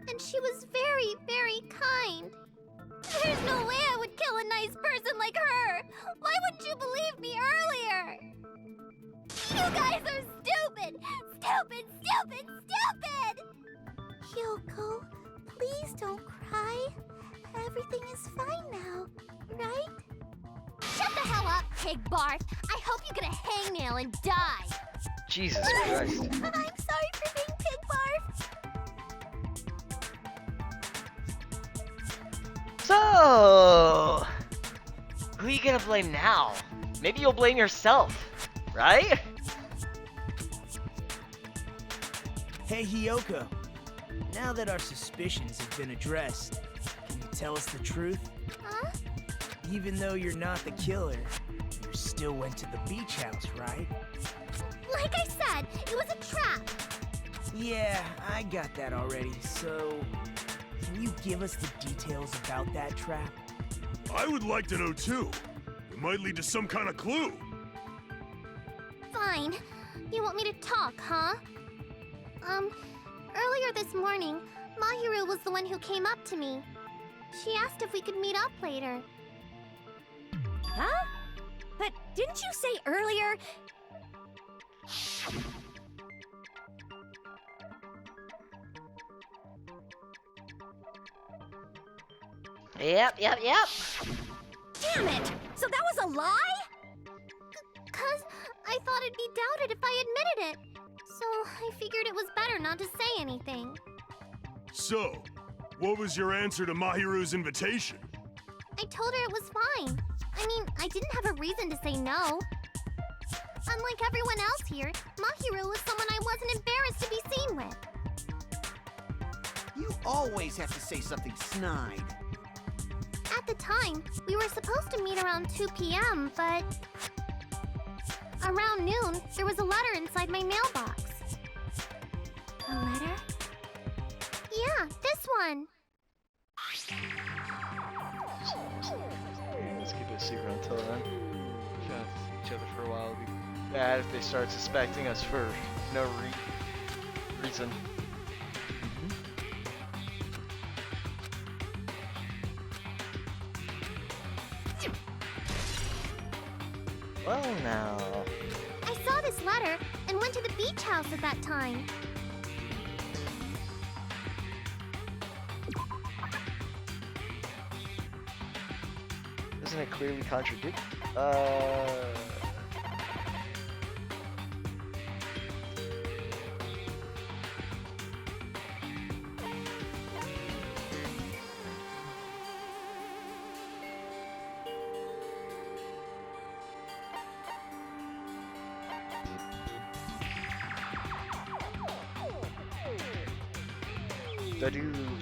and she was very, very kind. There's no way I would kill a nice person like her. Why wouldn't you believe me earlier? You guys are stupid! Stupid, stupid, stupid! Hyoko, please don't cry. Everything is fine now, right? Shut the hell up, Pig Barf! I hope you get a hangnail and die! Jesus Christ. I'm sorry for being Pig Barf! So, who are you gonna blame now? Maybe you'll blame yourself, right? Hey, Hyoko. Now that our suspicions have been addressed, can you tell us the truth? Huh? Even though you're not the killer, you still went to the beach house, right? Like I said, it was a trap! Yeah, I got that already, so... Can you give us the details about that trap? I would like to know too. It might lead to some kind of clue. Fine. You want me to talk, huh? Earlier this morning, Mahiru was the one who came up to me. She asked if we could meet up later. Huh? But didn't you say earlier? Yep. Damn it! So that was a lie? 'Cause I thought it'd be doubted if I admitted it. So I figured it was better not to say anything. So, what was your answer to Mahiru's invitation? I told her it was fine. I mean, I didn't have a reason to say no. Unlike everyone else here, Mahiru was someone I wasn't embarrassed to be seen with. You always have to say something snide. At the time, we were supposed to meet around 2 p.m., but... Around noon, there was a letter inside my mailbox. A letter? Yeah, this one. Let's keep it a secret until then. We've been with each other for a while. It'd be bad if they start suspecting us for no reason. Well, now. I saw this letter and went to the beach house at that time. Doesn't it clearly contradict?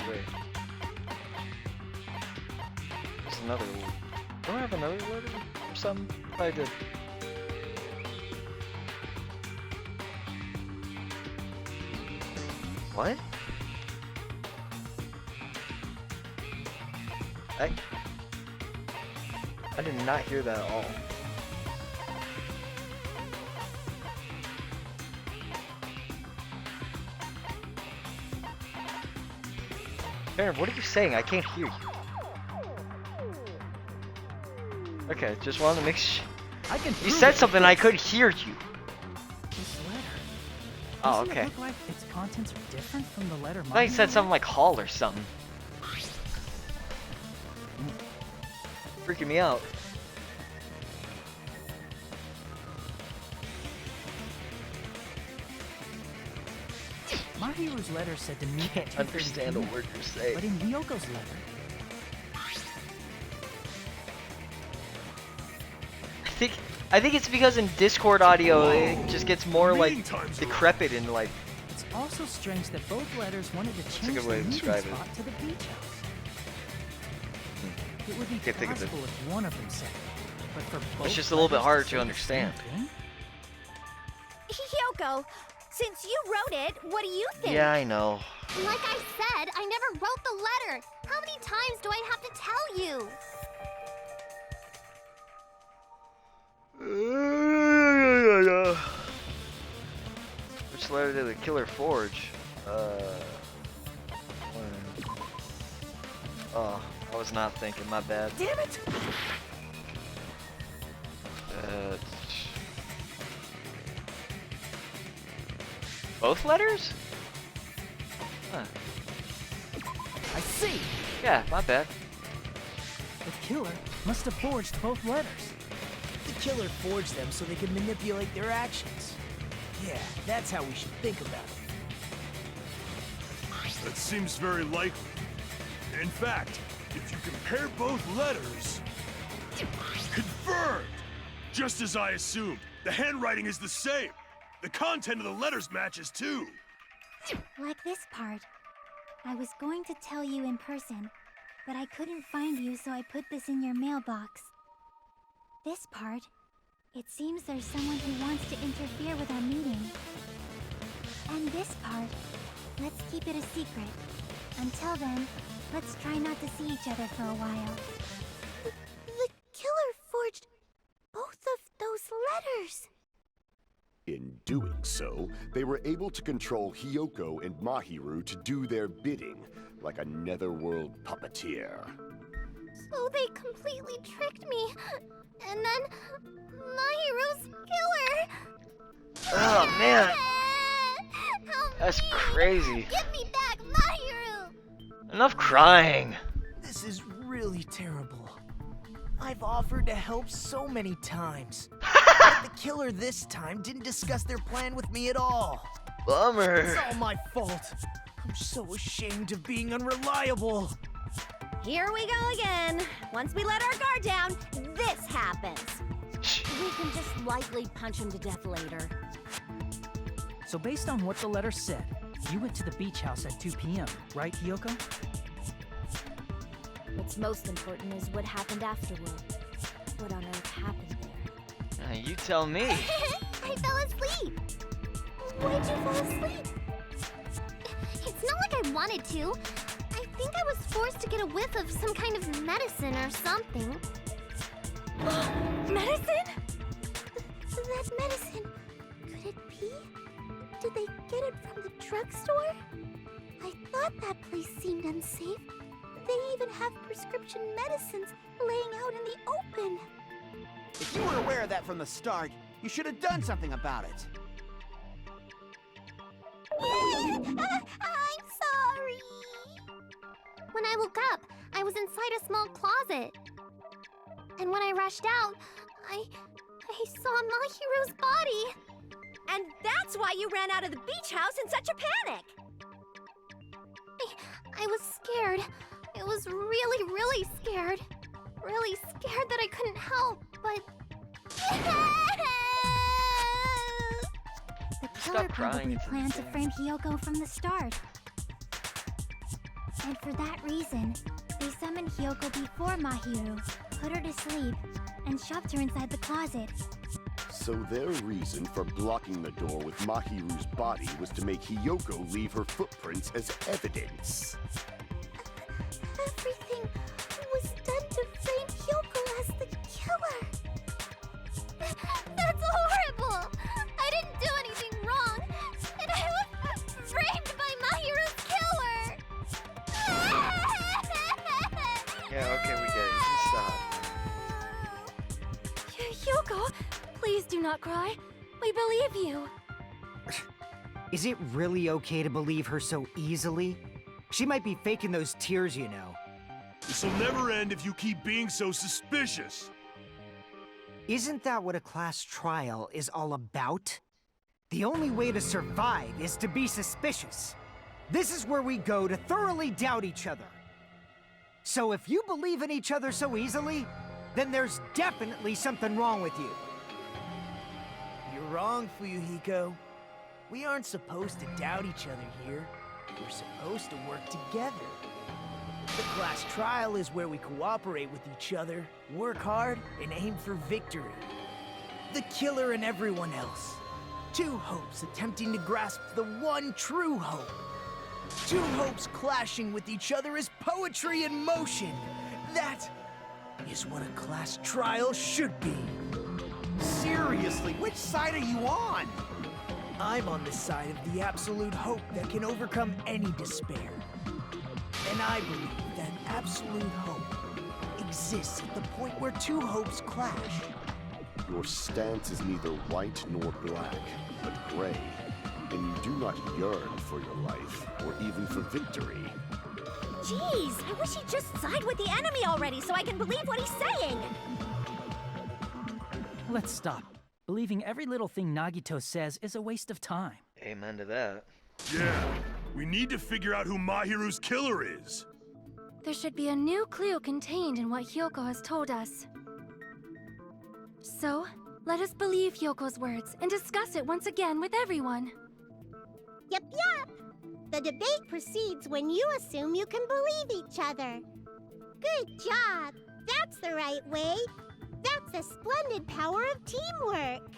Wait. There's another one. Don't I have another letter or something? I did. What? I did not hear that at all. Baron, what are you saying? I can't hear you. Okay, just wanted to make sure. You said something, I couldn't hear you. This letter. Oh, Doesn't okay. it look like its contents are different from the letter I thought you said Mahiru something like hall or something. Freaking me out. Mahiru's letter said to meet at 2:30 Understand a p.m., word you're saying. But in Ryoko's letter, I think it's because in Discord audio it just gets more like decrepit and like. it's also strange that both letters wanted to a change good the way to meeting describe it. spot to the beach house. It would be Can't think of it. possible if one of them said it, but for both It's just a little bit letters harder say to the understand. same thing? Hyoko, since you wrote it, what do you think? Yeah, I know. Like I said, I never wrote the letter. How many times do I have to tell you? did the killer forge? Oh, I was not thinking, my bad. Damn it! Both letters? Huh. I see! Yeah, my bad. The killer must have forged both letters. The killer forged them so they could manipulate their actions. Yeah, that's how we should think about it. That seems very likely. In fact, if you compare both letters... Confirmed! Just as I assumed, the handwriting is the same. The content of the letters matches too. Like this part. I was going to tell you in person, but I couldn't find you, so I put this in your mailbox. This part. It seems there's someone who wants to interfere with our meeting. And this part. Let's keep it a secret. Until then, let's try not to see each other for a while. The killer forged both of those letters. In doing so, they were able to control Hiyoko and Mahiru to do their bidding, like a netherworld puppeteer. So they completely tricked me. And then Mahiru's killer. Oh man, Help that's me. crazy. Give me back Mahiru. Enough crying. This is really terrible. I've offered to help so many times. But the killer this time didn't discuss their plan with me at all. Bummer. It's all my fault. I'm so ashamed of being unreliable. Here we go again. Once we let our guard down, this happens. We can just lightly punch him to death later. So based on what the letter said, you went to the beach house at 2 p.m., right, Hiyoko? What's most important is what happened afterward. What on earth happened there? You tell me. I fell asleep. Why'd you fall asleep? It's not like I wanted to. I think I was forced to get a whiff of some kind of medicine or something. Medicine? That medicine. Could it be? Did they get it from the drugstore? I thought that place seemed unsafe. They even have prescription medicines laying out in the open. If you were aware of that from the start, you should have done something about it. I'm sorry. When I woke up, I was inside a small closet. And when I rushed out, I saw Mahiru's body. And that's why you ran out of the beach house in such a panic! I was scared. I was really, really scared. Really scared that I couldn't help, but... The killer Stop crying, probably it's planned to insane. frame Hiyoko from the start. And for that reason, they summoned Hiyoko before Mahiru, put her to sleep, and shoved her inside the closet. So their reason for blocking the door with Mahiru's body was to make Hiyoko leave her footprints as evidence. Everything was done to frame Hiyoko as the killer. That's horrible! I didn't do anything wrong, and I was framed by Mahiru's killer! Yeah, okay, we get it. You stop. Hiyoko, please do not cry. We believe you. Is it really okay to believe her so easily? She might be faking those tears, you know. This'll never end if you keep being so suspicious. Isn't that what a class trial is all about? The only way to survive is to be suspicious. This is where we go to thoroughly doubt each other. So if you believe in each other so easily, then there's definitely something wrong with you. You're wrong, Fuyuhiko. We aren't supposed to doubt each other here. We're supposed to work together. The class trial is where we cooperate with each other, work hard, and aim for victory. The killer and everyone else. Two hopes attempting to grasp the one true hope. Two hopes clashing with each other is poetry in motion. That is what a class trial should be. Seriously, which side are you on? I'm on the side of the absolute hope that can overcome any despair. And I believe that absolute hope exists at the point where two hopes clash. Your stance is neither white nor black, but gray. And you do not yearn for your life, or even for victory. Jeez, I wish he'd just side with the enemy already so I can believe what he's saying! Let's stop. Believing every little thing Nagito says is a waste of time. Amen to that. Yeah, we need to figure out who Mahiru's killer is. There should be a new clue contained in what Hyoko has told us. So, let us believe Hyoko's words and discuss it once again with everyone. Yep, yep! The debate proceeds when you assume you can believe each other. Good job! That's the right way! That's the splendid power of teamwork!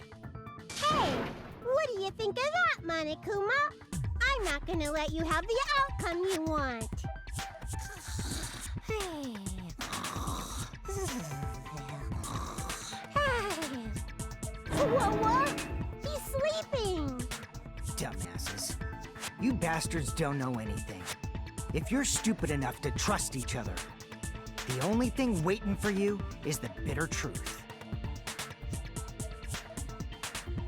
Hey, what do you think of that, Monokuma? I'm not gonna let you have the outcome you want! Hey. Whoa, he's sleeping! Dumbasses. You bastards don't know anything. If you're stupid enough to trust each other, the only thing waiting for you is the bitter truth.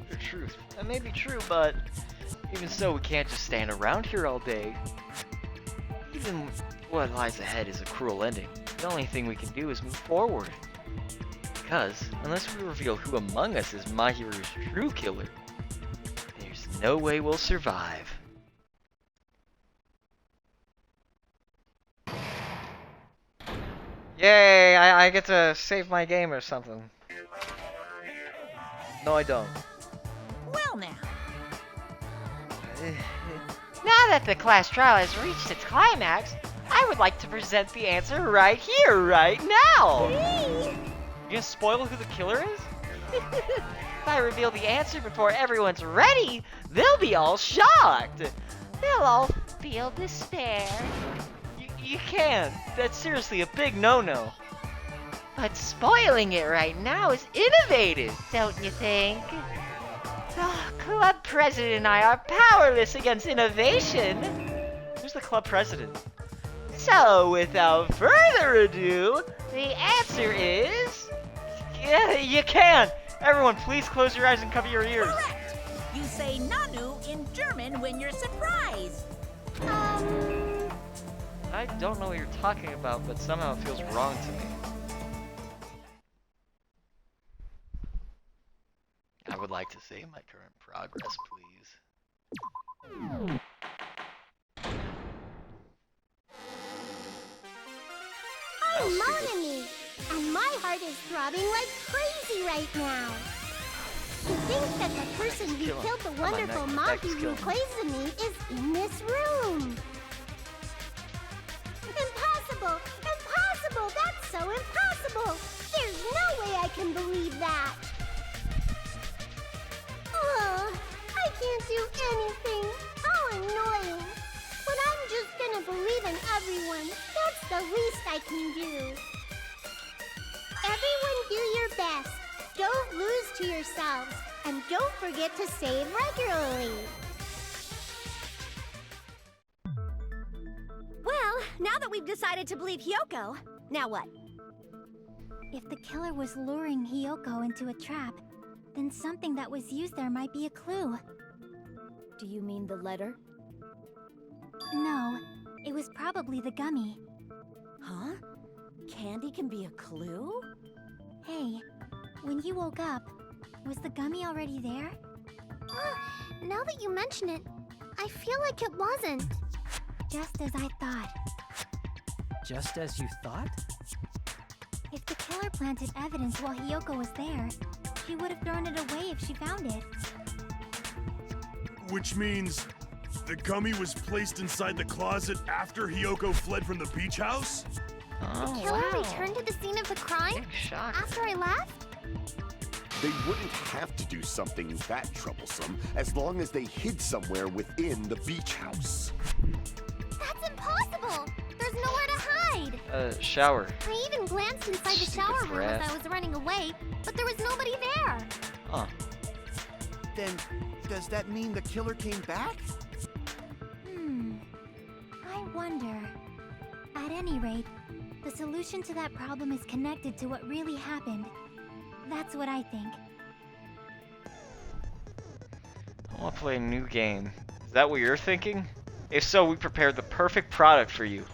The truth. That may be true, but even so, we can't just stand around here all day. Even what lies ahead is a cruel ending. The only thing we can do is move forward. Because, unless we reveal who among us is Mahiru's true killer, there's no way we'll survive. Yay! I get to save my game or something. No, I don't. Well now. Now that the class trial has reached its climax, I would like to present the answer right here, right now! You gonna spoil who the killer is? If I reveal the answer before everyone's ready, they'll be all shocked! They'll all feel despair. You can't. That's seriously a big no-no. But spoiling it right now is innovative, don't you think? Oh, club president and I are powerless against innovation. Who's the club president? So, without further ado, the answer is... Yeah, you can! Everyone, please close your eyes and cover your ears. Correct! You say Nanu in German when you're surprised. I don't know what you're talking about, but somehow it feels wrong to me. I would like to save my current progress, please. I'm Monami, and my heart is throbbing like crazy right now. To think that the person who killed the wonderful Mahiru Koizumi is in this room. Impossible! Impossible! That's so impossible! There's no way I can believe that! Oh, I can't do anything. How annoying. But I'm just gonna believe in everyone. That's the least I can do. Everyone do your best. Don't lose to yourselves. And don't forget to save regularly. Well, now that we've decided to believe Hyoko, now what? If the killer was luring Hyoko into a trap, then something that was used there might be a clue. Do you mean the letter? No, it was probably the gummy. Huh? Candy can be a clue? Hey, when you woke up, was the gummy already there? Now that you mention it, I feel like it wasn't. Just as I thought. Just as you thought? If the killer planted evidence while Hyoko was there, she would have thrown it away if she found it. Which means the gummy was placed inside the closet after Hyoko fled from the beach house? The killer returned to the scene of the crime after I left? They wouldn't have to do something that troublesome as long as they hid somewhere within the beach house. That's impossible! There's nowhere to hide! Shower. I even glanced inside the shower room as I was running away, but there was nobody there. Huh. Then, does that mean the killer came back? I wonder. At any rate, the solution to that problem is connected to what really happened. That's what I think. I want to play a new game. Is that what you're thinking? If so, we prepared the perfect product for you.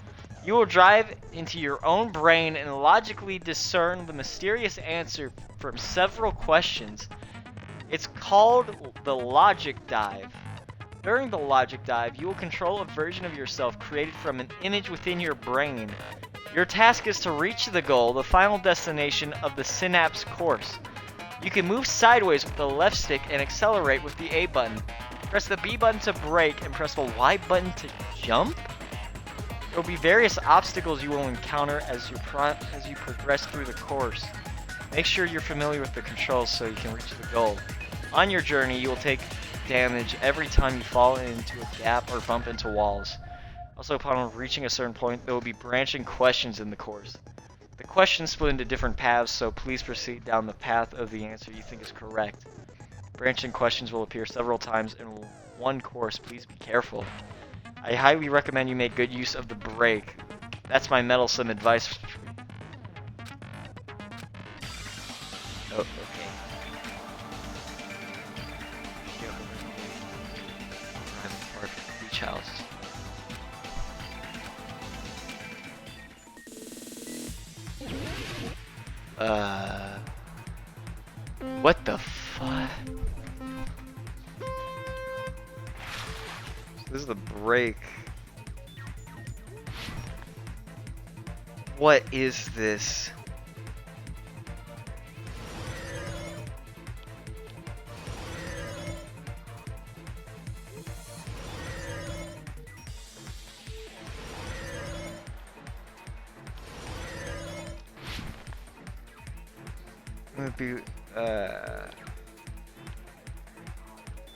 You will drive into your own brain and logically discern the mysterious answer from several questions. It's called the Logic Dive. During the Logic Dive, you will control a version of yourself created from an image within your brain. Your task is to reach the goal, the final destination of the Synapse course. You can move sideways with the left stick and accelerate with the A button. Press the B button to brake and press the Y button to jump. There will be various obstacles you will encounter as you progress through the course. Make sure you're familiar with the controls so you can reach the goal. On your journey, you will take damage every time you fall into a gap or bump into walls. Also, upon reaching a certain point, there will be branching questions in the course. The questions split into different paths, so please proceed down the path of the answer you think is correct. Branching questions will appear several times in one course. Please be careful. I highly recommend you make good use of the brake. That's my meddlesome advice. Oh, okay. Beach house. What the fuck? This is the break. What is this? Would be I'm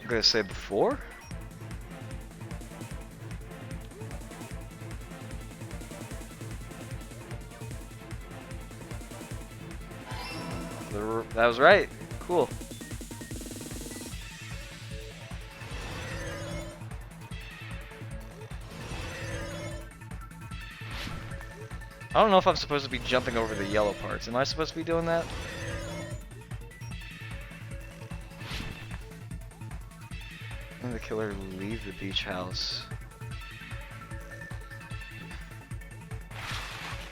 gonna say before. That was right. Cool. I don't know if I'm supposed to be jumping over the yellow parts. Am I supposed to be doing that? When the killer leave the beach house.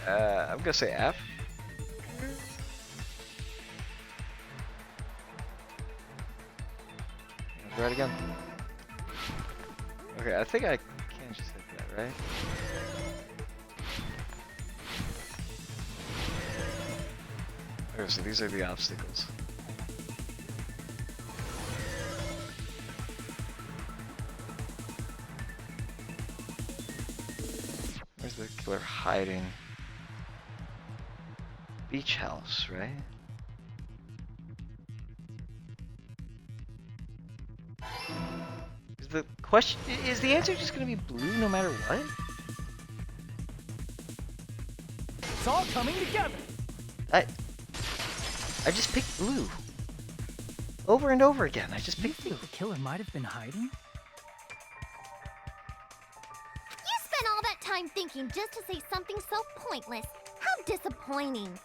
I'm gonna say F. Right again. Okay, I think I can just hit that, right? Okay, so these are the obstacles. Where's the killer hiding? Beach house, right? Is the question, is the answer just gonna be blue no matter what? It's all coming together. I just picked blue. Over and over again, I just picked blue. The killer might have been hiding? You spent all that time thinking just to say something so pointless. How disappointing.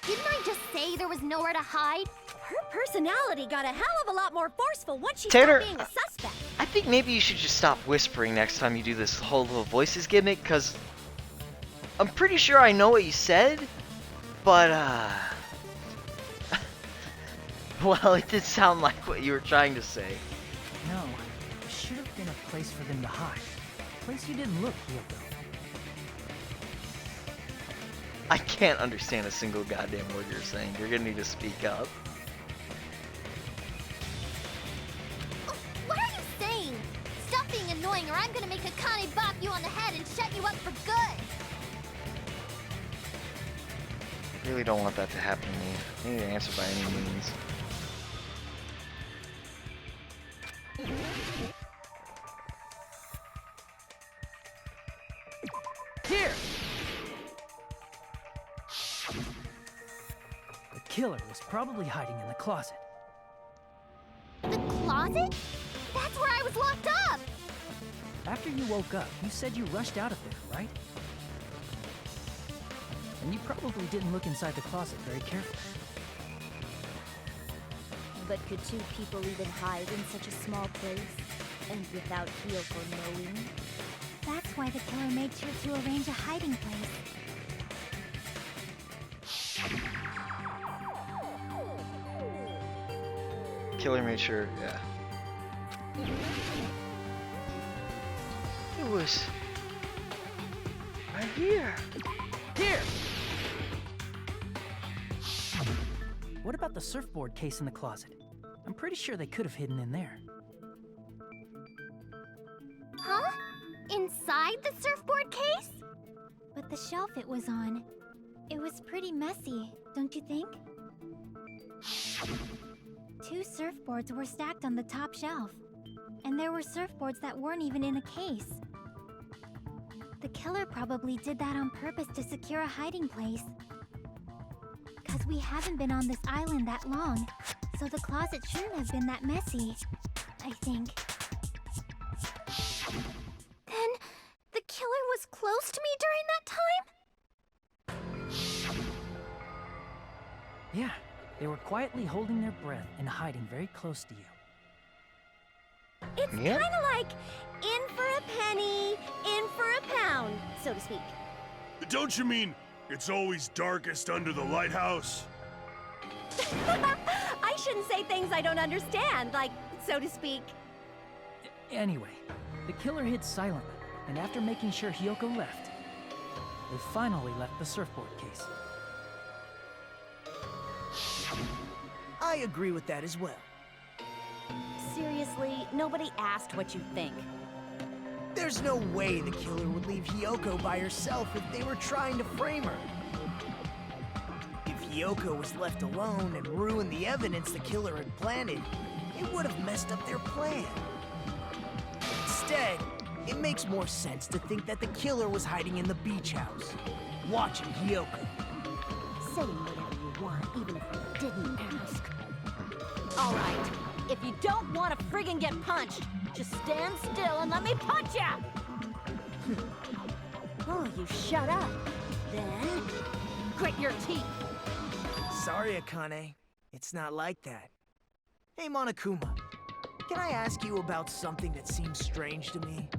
Didn't I just say there was nowhere to hide? Her personality got a hell of a lot more forceful once she Tanner, stopped being a suspect. I think maybe you should just stop whispering next time you do this whole little voices gimmick, because I'm pretty sure I know what you said, but, well, it did sound like what you were trying to say. No, there should have been a place for them to hide. A place you didn't look, Yoko. I can't understand a single goddamn word you're saying. You're gonna need to speak up. What are you saying? Stop being annoying or I'm gonna make Akane bop you on the head and shut you up for good. I really don't want that to happen to me. I need an answer by any means. Here! The killer was probably hiding in the closet. closet? That's where I was locked up! After you woke up, you said you rushed out of there, right? And you probably didn't look inside the closet very carefully. But could two people even hide in such a small place? And without Kyoko knowing? That's why the killer made sure to arrange a hiding place. Killer made sure, yeah. It was right here. Here! What about the surfboard case in the closet? I'm pretty sure they could have hidden in there. Huh? Inside the surfboard case? But the shelf it was on, it was pretty messy, don't you think? Two surfboards were stacked on the top shelf, and there were surfboards that weren't even in a case. The killer probably did that on purpose to secure a hiding place. 'Cause we haven't been on this island that long, so the closet shouldn't have been that messy, I think. Then, the killer was close to me during that time? Yeah, they were quietly holding their breath and hiding very close to you. It's kinda like, in for a penny, in for a pound, so to speak. Don't you mean it's always darkest under the lighthouse? I shouldn't say things I don't understand, like, so to speak. Anyway, the killer hid silently, and after making sure Hyoko left, they finally left the surfboard case. I agree with that as well. Seriously, nobody asked what you think. There's no way the killer would leave Hyoko by herself if they were trying to frame her. If Hyoko was left alone and ruined the evidence the killer had planted, it would have messed up their plan. Instead, it makes more sense to think that the killer was hiding in the beach house, watching Hyoko. Saying whatever you want, even if you didn't ask. All right, if you don't want to friggin' get punched, just stand still and let me punch ya! Oh, you shut up. Then, grit your teeth. Sorry, Akane. It's not like that. Hey, Monokuma. Can I ask you about something that seems strange to me?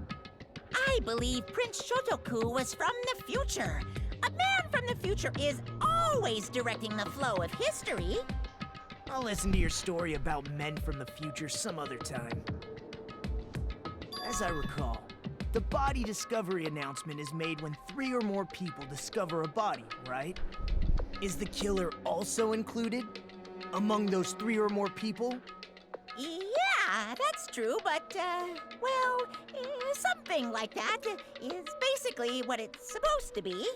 I believe Prince Shotoku was from the future. A man from the future is always directing the flow of history. I'll listen to your story about men from the future some other time. As I recall, the body discovery announcement is made when 3 or more people discover a body, right? Is the killer also included among those 3 or more people? Yeah, that's true, but, well, something like that is basically what it's supposed to be.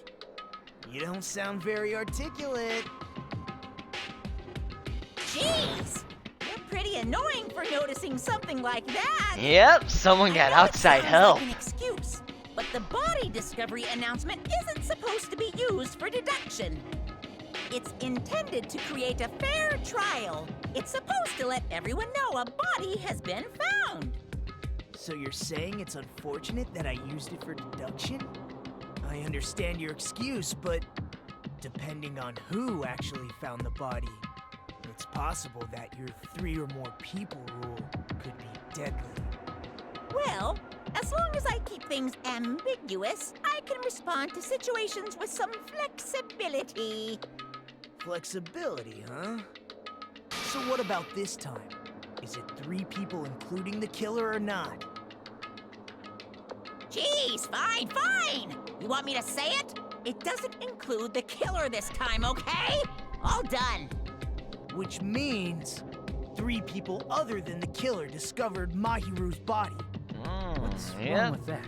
You don't sound very articulate. Jeez! You're pretty annoying for noticing something like that. Yep, someone got outside help. Like an excuse, but the body discovery announcement isn't supposed to be used for deduction. It's intended to create a fair trial. It's supposed to let everyone know a body has been found. So you're saying it's unfortunate that I used it for deduction? I understand your excuse, but depending on who actually found the body, it's possible that your 3 or more people rule could be deadly. Well, as long as I keep things ambiguous, I can respond to situations with some flexibility. Flexibility, huh? So what about this time? Is it 3 people including the killer or not? Jeez, fine! You want me to say it? It doesn't include the killer this time, okay? All done. Which means 3 people other than the killer discovered Mahiru's body. What's wrong with that?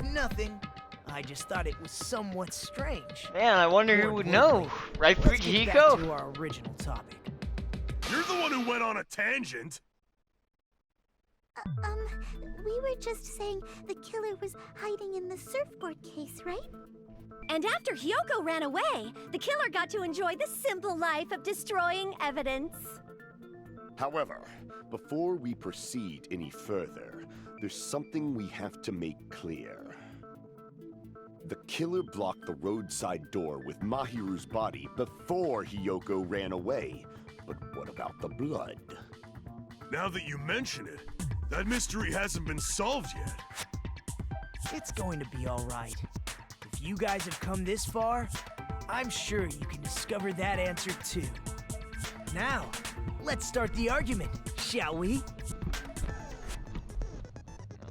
Nothing. I just thought it was somewhat strange. Man, I wonder who would know. Right, Let's get back Hiko? to our original topic. You're the one who went on a tangent. We were just saying the killer was hiding in the surfboard case, right? And after Hyoko ran away, the killer got to enjoy the simple life of destroying evidence. However, before we proceed any further, there's something we have to make clear. The killer blocked the roadside door with Mahiru's body before Hiyoko ran away. But what about the blood? Now that you mention it, that mystery hasn't been solved yet. It's going to be all right. If you guys have come this far, I'm sure you can discover that answer too. Now, let's start the argument, shall we?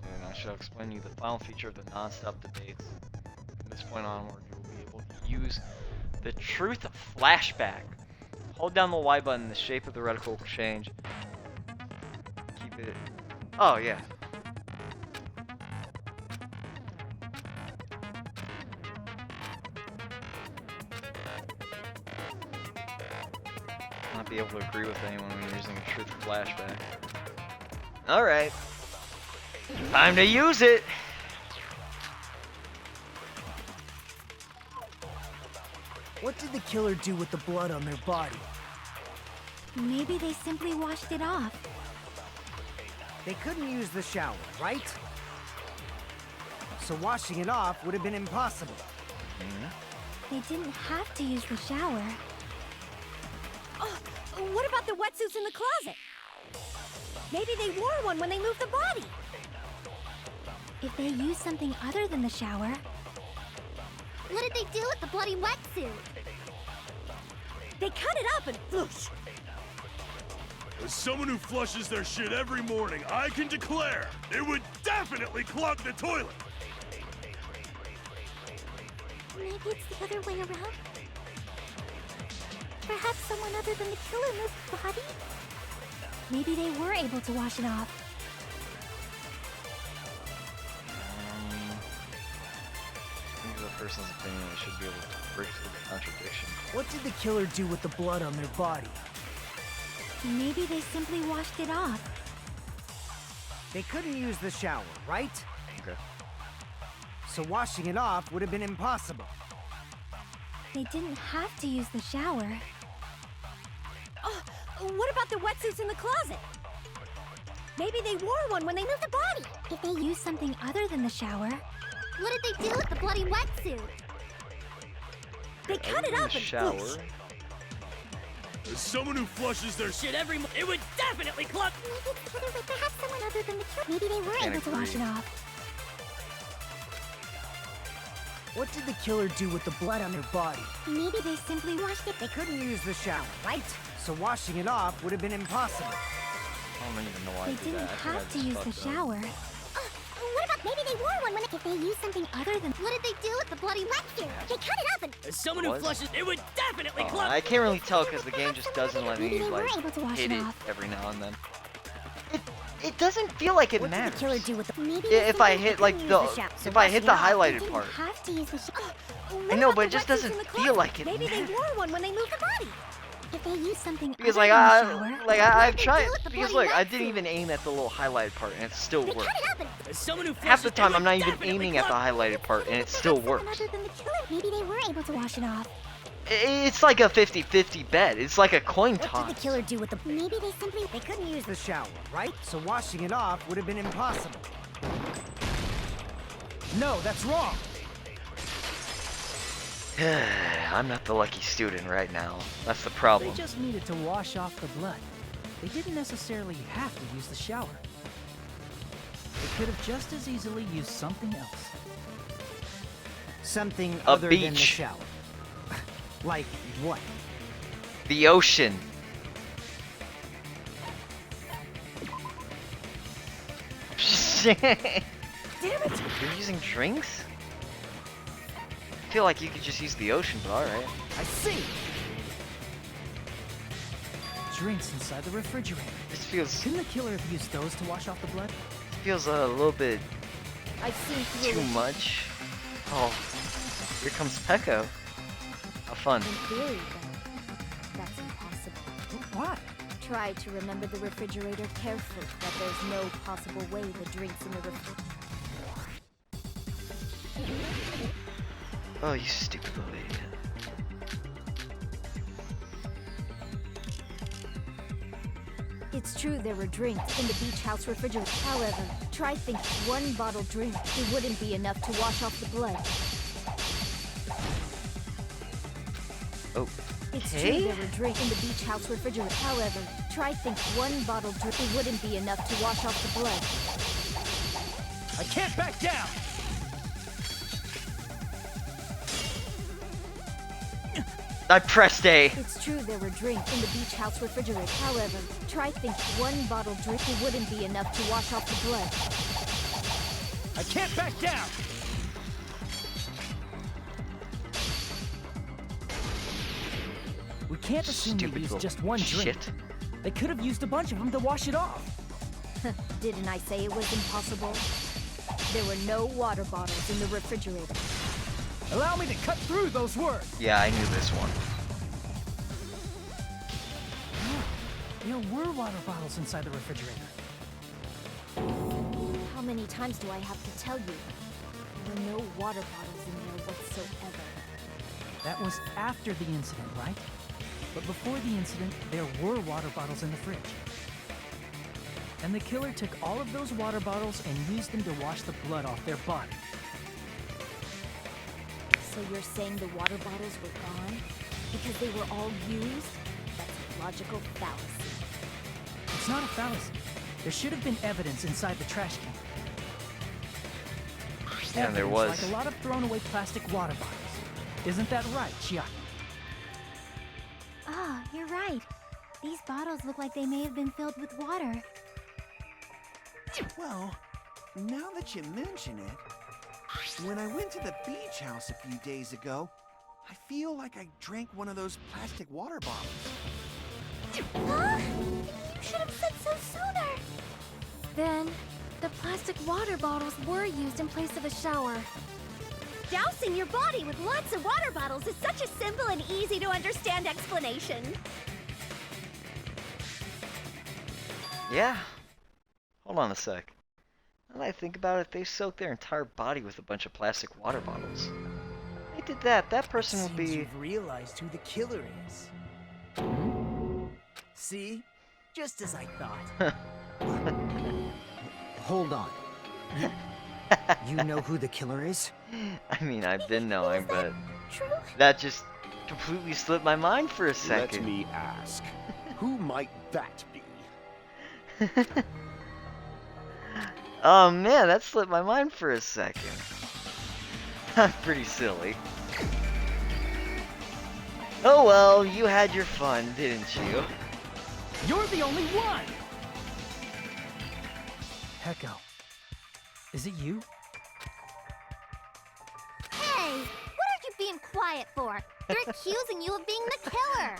And I shall explain to you the final feature of the non-stop debates. From this point onward, you will be able to use the truth of flashback. Hold down the Y button, the shape of the reticle will change. Keep it... Oh, yeah. Not be able to agree with anyone when you're using a truth flashback. Alright. Time to use it! What did the killer do with the blood on their body? Maybe they simply washed it off. They couldn't use the shower, right? So washing it off would have been impossible. They didn't have to use the shower. Oh, what about the wetsuits in the closet? Maybe they wore one when they moved the body. If they used something other than the shower... What did they do with the bloody wetsuit? They cut it up and whoosh. As someone who flushes their shit every morning, I can declare it would definitely clog the toilet. Maybe it's the other way around? Perhaps someone other than the killer moved the body? Maybe they were able to wash it off. Think of the person's opinion, they should be able to break through the contradiction. What did the killer do with the blood on their body? Maybe they simply washed it off. They couldn't use the shower, right? Okay. So washing it off would have been impossible. They didn't have to use the shower. Oh, what about the wetsuits in the closet? Maybe they wore one when they moved the body. If they used something other than the shower... What did they do with the bloody wetsuit? They cut it up and shower. whoosh. As someone who flushes their shit every morning, it would definitely clog. Maybe it's the other way. Perhaps someone other than the killer... Maybe they were able to wash it off. What did the killer do with the blood on their body? Maybe they simply washed it. They couldn't use the shower, right? So washing it off would have been impossible. I don't even know why I They did didn't that. I think I have to just use the fucked up. shower. What about maybe they wore one when if they used something other than... What did they do with the bloody wetsuit? They cut it up and... As someone who What? flushes, it would definitely Oh, clog. I can't really tell because the game just doesn't let Maybe me they were like able to wash hit it it off. every now and then. It doesn't feel like it What did matters. the killer do with the... Maybe If I hit like the if I hit the highlighted part. Have to use the shower. I know, but it just doesn't feel like it Maybe they matters. wore one when they moved the body. If they use something Because other like than the shower... I've they tried do with the because bloody look, I wetsuit? didn't even aim at the little highlighted part and it still They worked. cut it up and... As someone who Half the flushes, time it I'm not would even definitely aiming at the clog. highlighted part and it still Someone works. other than the killer... Maybe they were able to wash it off. It's like a 50-50 bet. It's like a coin What did toss. the killer do with the... Maybe they simply... They couldn't use the shower, right? So washing it off would have been impossible. No, that's wrong. I'm not the lucky student right now. That's the They problem. just needed to wash off the blood. They didn't necessarily have to use the shower. They could have just as easily used something else. Something A other than the beach. shower. Like what? The ocean. Shit. Damn it! You're using drinks? I feel like you could just use the ocean, but alright. I see. Drinks inside the refrigerator. This feels Couldn't the killer have used those to wash off the blood? a little bit I've seen through too it. much. Oh, here comes Pecco. How fun. In theory, then, that's impossible. Why? Try to remember the refrigerator carefully, but there's no possible way the drinks in the refrigerator... Oh, you stupid little idiot. It's true there were drinks in the beach house refrigerator. However, try thinking one bottle drink. It wouldn't be enough to wash off the blood. Oh. It's true there were drinks in the beach house refrigerator. However, try thinking one bottle drink. It wouldn't be enough to wash off the blood. I can't back down! I pressed A. It's true there were drinks in the beach house refrigerator. However, try thinking one bottle drink. It wouldn't be enough to wash off the blood. I can't back down! We can't assume they Stupid used little just one drink. shit. They could have used a bunch of them to wash it off. Didn't I say it was impossible? There were no water bottles in the refrigerator. Allow me to cut through those words. Yeah, I knew this one. There were water bottles inside the refrigerator. How many times do I have to tell you? There were no water bottles in there whatsoever. That was after the incident, right? But before the incident, there were water bottles in the fridge. And the killer took all of those water bottles and used them to wash the blood off their body. So you're saying the water bottles were gone? Because they were all used? That's a logical fallacy. It's not a fallacy. There should have been evidence inside the trash can. Yeah, there Evidence was. like a lot of thrown away plastic water bottles. Isn't that right, Chiaki? Ah, you're right. These bottles look like they may have been filled with water. Well, now that you mention it, when I went to the beach house a few days ago, I feel like I drank one of those plastic water bottles. Huh? You should have said so sooner. Then, the plastic water bottles were used in place of a shower. Dousing your body with lots of water bottles is such a simple and easy to understand explanation. Yeah. Hold on a sec. Now that I think about it, they soaked their entire body with a bunch of plastic water bottles. They did that. That person would Seems be... you've realized who the killer is. See? Just as I thought. Hold on. You know who the killer is? I mean, I've been knowing, but True? that just completely slipped my mind for a second. Let me ask, who might that be? Oh man, that slipped my mind for a second. Pretty silly. Oh well, you had your fun, didn't you? You're the only one! Heko. Is it you? Hey, what are you being quiet for? They're accusing you of being the killer.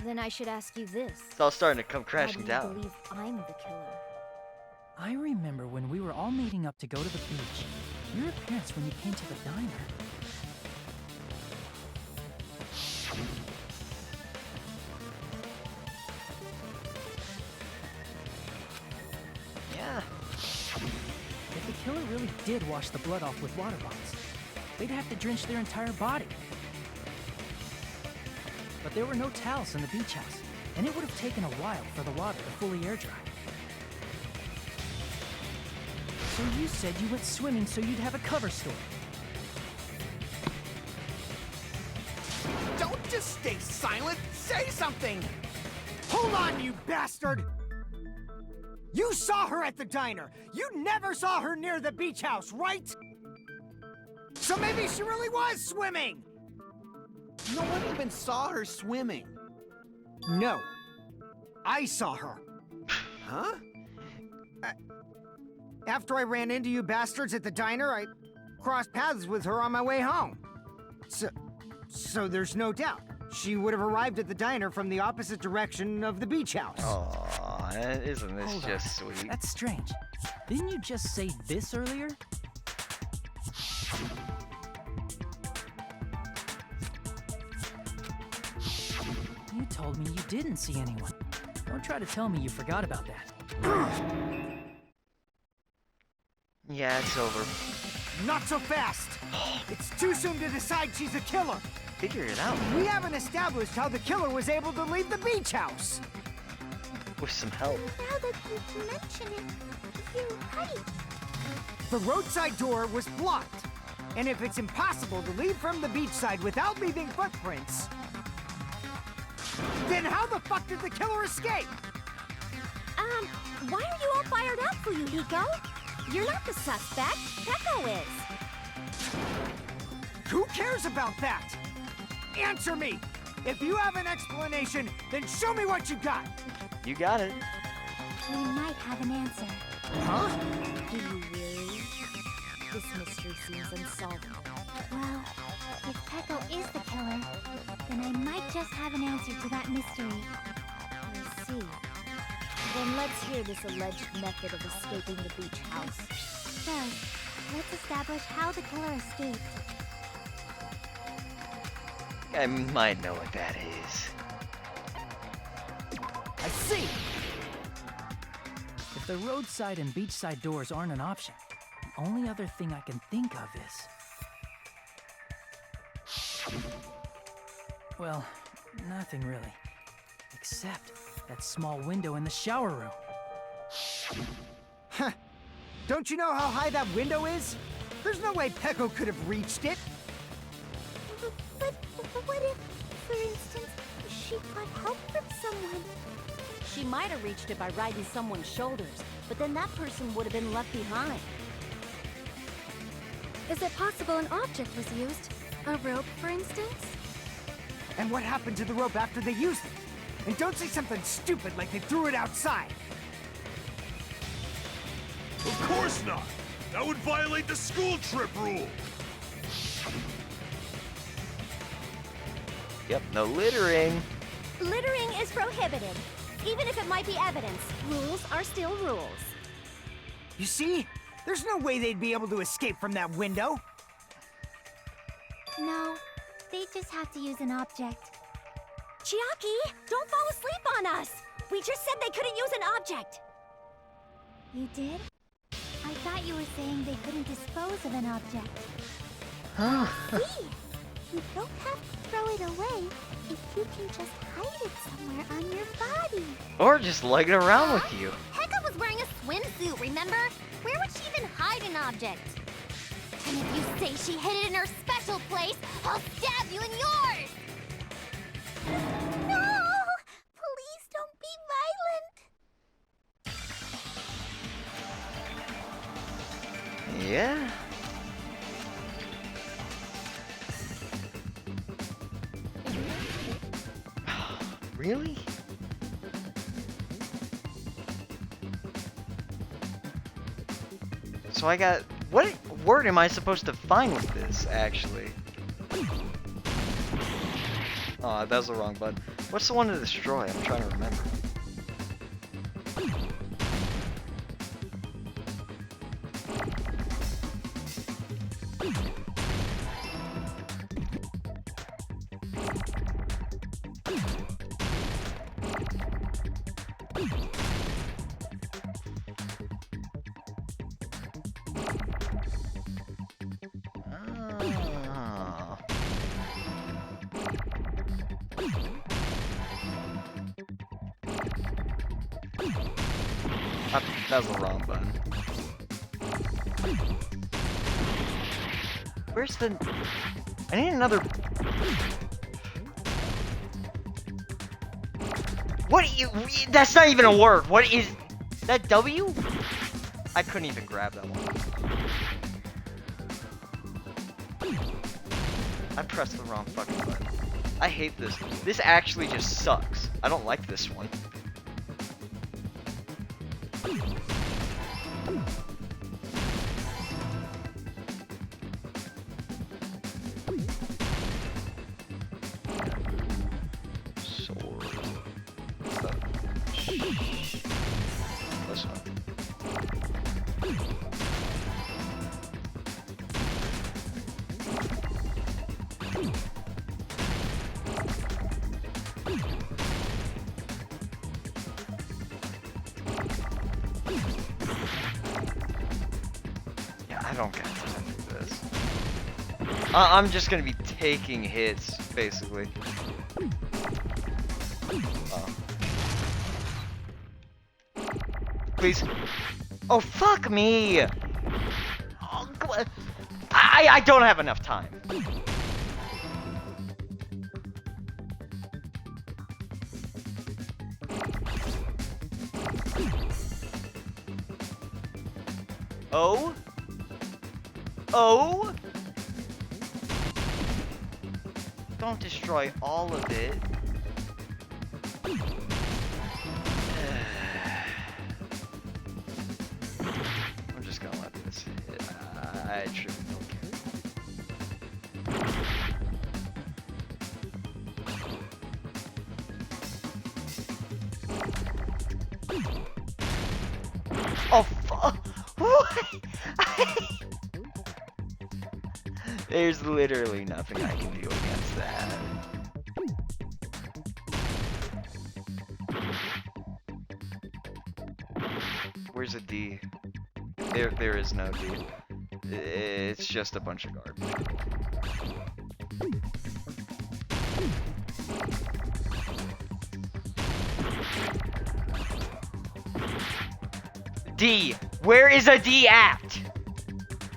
Then I should ask you this. It's all starting to come Why crashing do you down. believe I'm the killer? I remember when we were all meeting up to go to the beach. Your appearance when you came to the diner. Yeah. If the killer really did wash the blood off with water bottles, they'd have to drench their entire body. But there were no towels in the beach house, and it would have taken a while for the water to fully air dry. So you said you went swimming so you'd have a cover story. Don't just stay silent. Say something. Hold on, you bastard! You saw her at the diner. You never saw her near the beach house, right? So maybe she really was swimming. No one even saw her swimming. No. I saw her. Huh? After I ran into you bastards at the diner, I crossed paths with her on my way home. So there's no doubt. She would have arrived at the diner from the opposite direction of the beach house. Aw, isn't this Hold just on. sweet? That's strange. Didn't you just say this earlier? You told me you didn't see anyone. Don't try to tell me you forgot about that. Yeah, it's over. Not so fast! It's too soon to decide she's a killer! Figure it out. We haven't established how the killer was able to leave the beach house! with some help. Now that you mention it, you're right. The roadside door was blocked. And if it's impossible to leave from the beachside without leaving footprints, then how the fuck did the killer escape? Why are you all fired up, Fuyuhiko? You're not the suspect. Peko is. Who cares about that? Answer me! If you have an explanation, then show me what you got! You got it. We might have an answer. Huh? Do you really? This mystery seems unsolvable. Well, if Peko is the killer, then I might just have an answer to that mystery. We'll see. Then let's hear this alleged method of escaping the beach house. First, let's establish how the killer escaped. I might know what that is. I see! If the roadside and beachside doors aren't an option, the only other thing I can think of is... Well, nothing really. Except that small window in the shower room. Huh. Don't you know how high that window is? There's no way Peko could have reached it. But what if, for instance, she got help from someone? She might have reached it by riding someone's shoulders, but then that person would have been left behind. Is it possible an object was used? A rope, for instance? And what happened to the rope after they used it? And don't say something stupid like they threw it outside. Of course not! That would violate the school trip rule! Yep, no littering. Littering is prohibited. Even if it might be evidence, rules are still rules. You see? There's no way they'd be able to escape from that window. No, they just have to use an object. Chiaki, don't fall asleep on us! We just said they couldn't use an object! You did? I thought you were saying they couldn't dispose of an object. See? You don't have to throw it away if you can just hide it somewhere on your body. Or just lug it around with you. Heka was wearing a swimsuit, remember? Where would she even hide an object? And if you say she hid it in her special place, I'll stab you in yours! No! Please don't be violent! Yeah? Really? So I got... What word am I supposed to find with this, actually? Oh, that was the wrong button. What's the one to destroy? I'm trying to remember. That was the wrong button. Where's the... I need another... What are you... That's not even a word. What is... That W? I couldn't even grab that one. I pressed the wrong fucking button. I hate this. This actually just sucks. I don't like this one. This one. Yeah, I don't got time for this. I'm just gonna be taking hits, basically. please. Oh, fuck me. Oh, come on. I don't have enough time. Oh? Oh? Don't destroy all of it. I'm just gonna let this hit. I truly don't care. Oh, fuck. What? There's literally nothing I can do against that. Where's a D? There is no D. It's just a bunch of garbage. D! Where is a D at?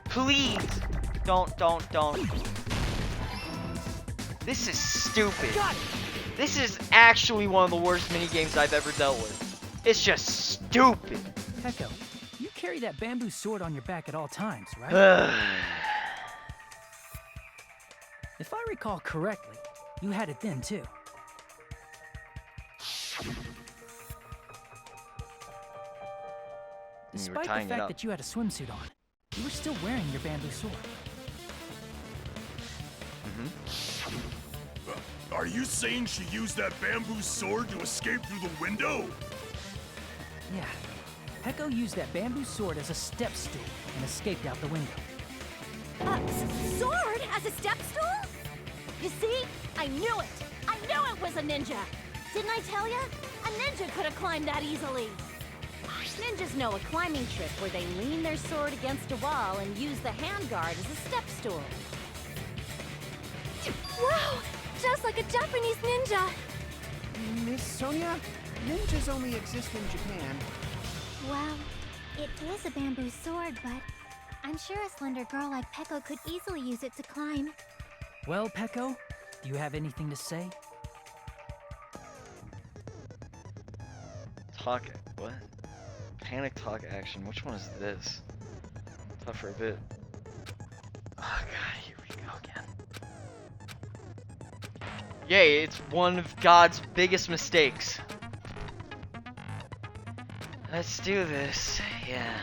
Please! Don't. This is stupid. This is actually one of the worst minigames I've ever dealt with. It's just stupid. Peko, you carry that bamboo sword on your back at all times, right? If I recall correctly, you had it then too. Despite the fact that you had a swimsuit on, you were still wearing your bamboo sword. Are you saying she used that bamboo sword to escape through the window? Yeah. Peko used that bamboo sword as a step stool and escaped out the window. Sword as a step stool? You see? I knew it! I knew it was a ninja! Didn't I tell ya? A ninja could have climbed that easily! Ninjas know a climbing trick where they lean their sword against a wall and use the handguard as a step stool. Wow! Just like a Japanese ninja! Miss Sonia, ninjas only exist in Japan. Well, it is a bamboo sword, but I'm sure a slender girl like Peko could easily use it to climb. Well, Peko, do you have anything to say? Talk. What? Panic talk action. Which one is this? Tough for a bit. Oh god, here we go again. Yay, it's one of God's biggest mistakes. Let's do this. Yeah.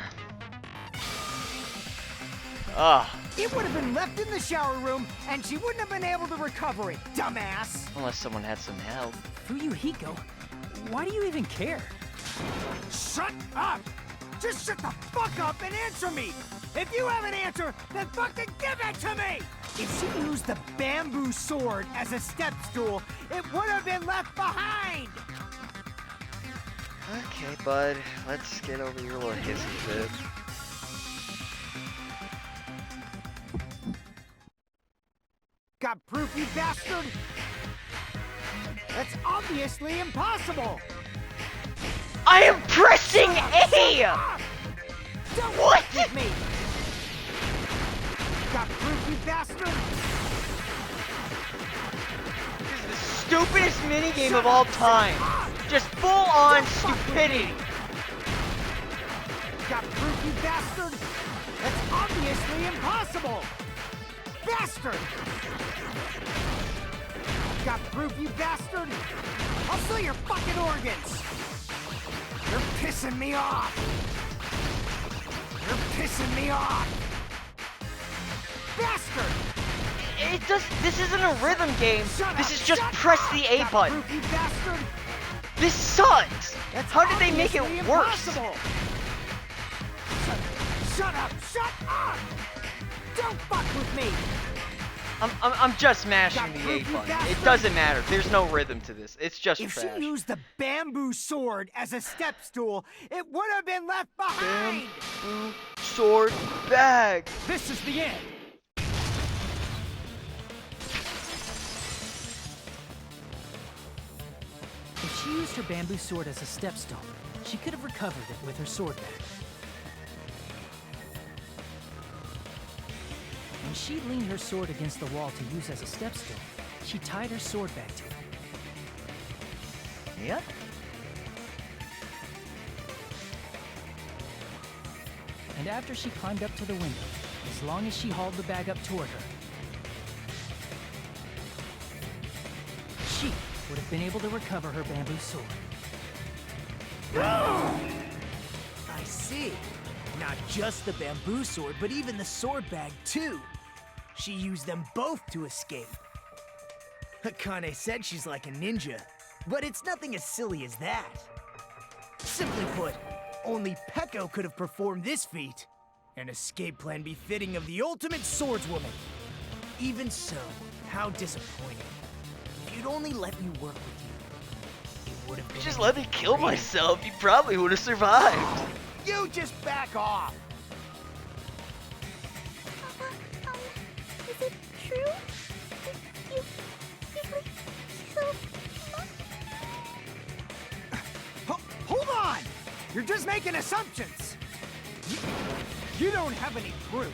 Ah. It would have been left in the shower room, and she wouldn't have been able to recover it, dumbass! Unless someone had some help. Fuyuhiko, why do you even care? Shut up! Just shut the fuck up and answer me! If you have an answer, then fucking give it to me! If she used the bamboo sword as a step stool, it would have been left behind! Okay, bud. Let's get over your little hissy fit. Got proof, you bastard? That's obviously impossible! I am pressing A! Don't what? With me! Got proof, you bastard? This is the stupidest minigame of all time. Just full-on stupidity. Got proof, you bastard? That's obviously impossible! Bastard! Got proof, you bastard? I'll sell your fucking organs! You're pissing me off! You're pissing me off! Bastard! It does. This isn't a rhythm game. This is just press the A button. You bastard! This sucks. How did they make it worse? Shut up! Shut up! Don't fuck with me! I'm just mashing the A button. It doesn't matter. There's no rhythm to this. It's just if trash. If she used the bamboo sword as a step stool, it would have been left behind! Bamboo sword bag. This is the end. If she used her bamboo sword as a step stone, she could have recovered it with her sword back. When she leaned her sword against the wall to use as a stepstool, she tied her sword back to it. Yep. And after she climbed up to the window, as long as she hauled the bag up toward her, she would have been able to recover her bamboo sword. I see. Not just the bamboo sword, but even the sword bag, too. She used them both to escape. Akane said she's like a ninja, but it's nothing as silly as that. Simply put, only Peko could have performed this feat. An escape plan befitting of the ultimate swordswoman. Even so, how disappointing. If you'd only let me work with you, it would have been... Just let me kill myself. You probably would have survived. You just back off! Is it true? You really killed Hold on! You're just making assumptions! You don't have any proof.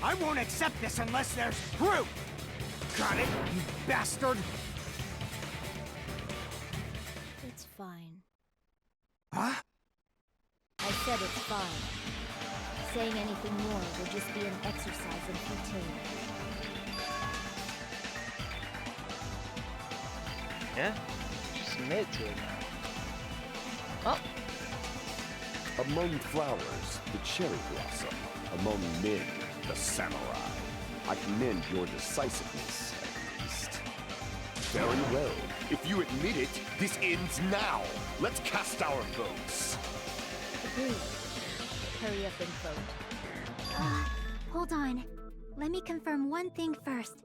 I won't accept this unless there's proof! Got it, you bastard? It's fine. Huh? I said it's fine. Saying anything more would just be an exercise in futility. Yeah, just admit to it now. Oh. Among flowers, the cherry blossom. Among men, the samurai. I commend your decisiveness, at least. Very well. If you admit it, this ends now. Let's cast our votes. Agreed. Hurry up and vote. Hold on. Let me confirm one thing first.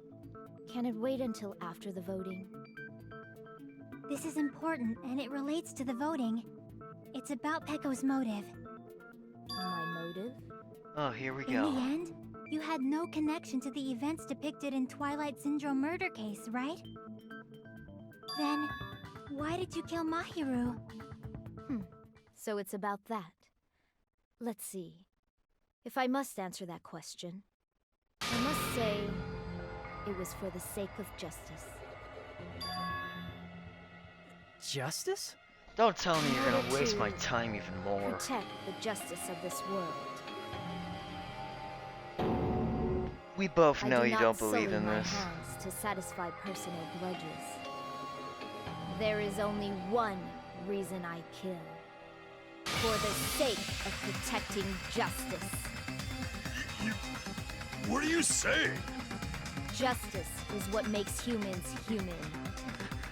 Can it wait until after the voting? This is important, and it relates to the voting. It's about Peko's motive. My motive? Oh, here we In go. the end, you had no connection to the events depicted in Twilight Syndrome murder case, right? Then, why did you kill Mahiru? So it's about that. Let's see. If I must answer that question, I must say it was for the sake of justice. Justice? Don't tell me you're In gonna order waste to my time even more. Protect the justice of this world. We both know you I do don't not believe sully in my this. hands to satisfy personal grudges. There is only one reason I kill. For the sake of protecting justice. What are you saying? Justice is what makes humans human.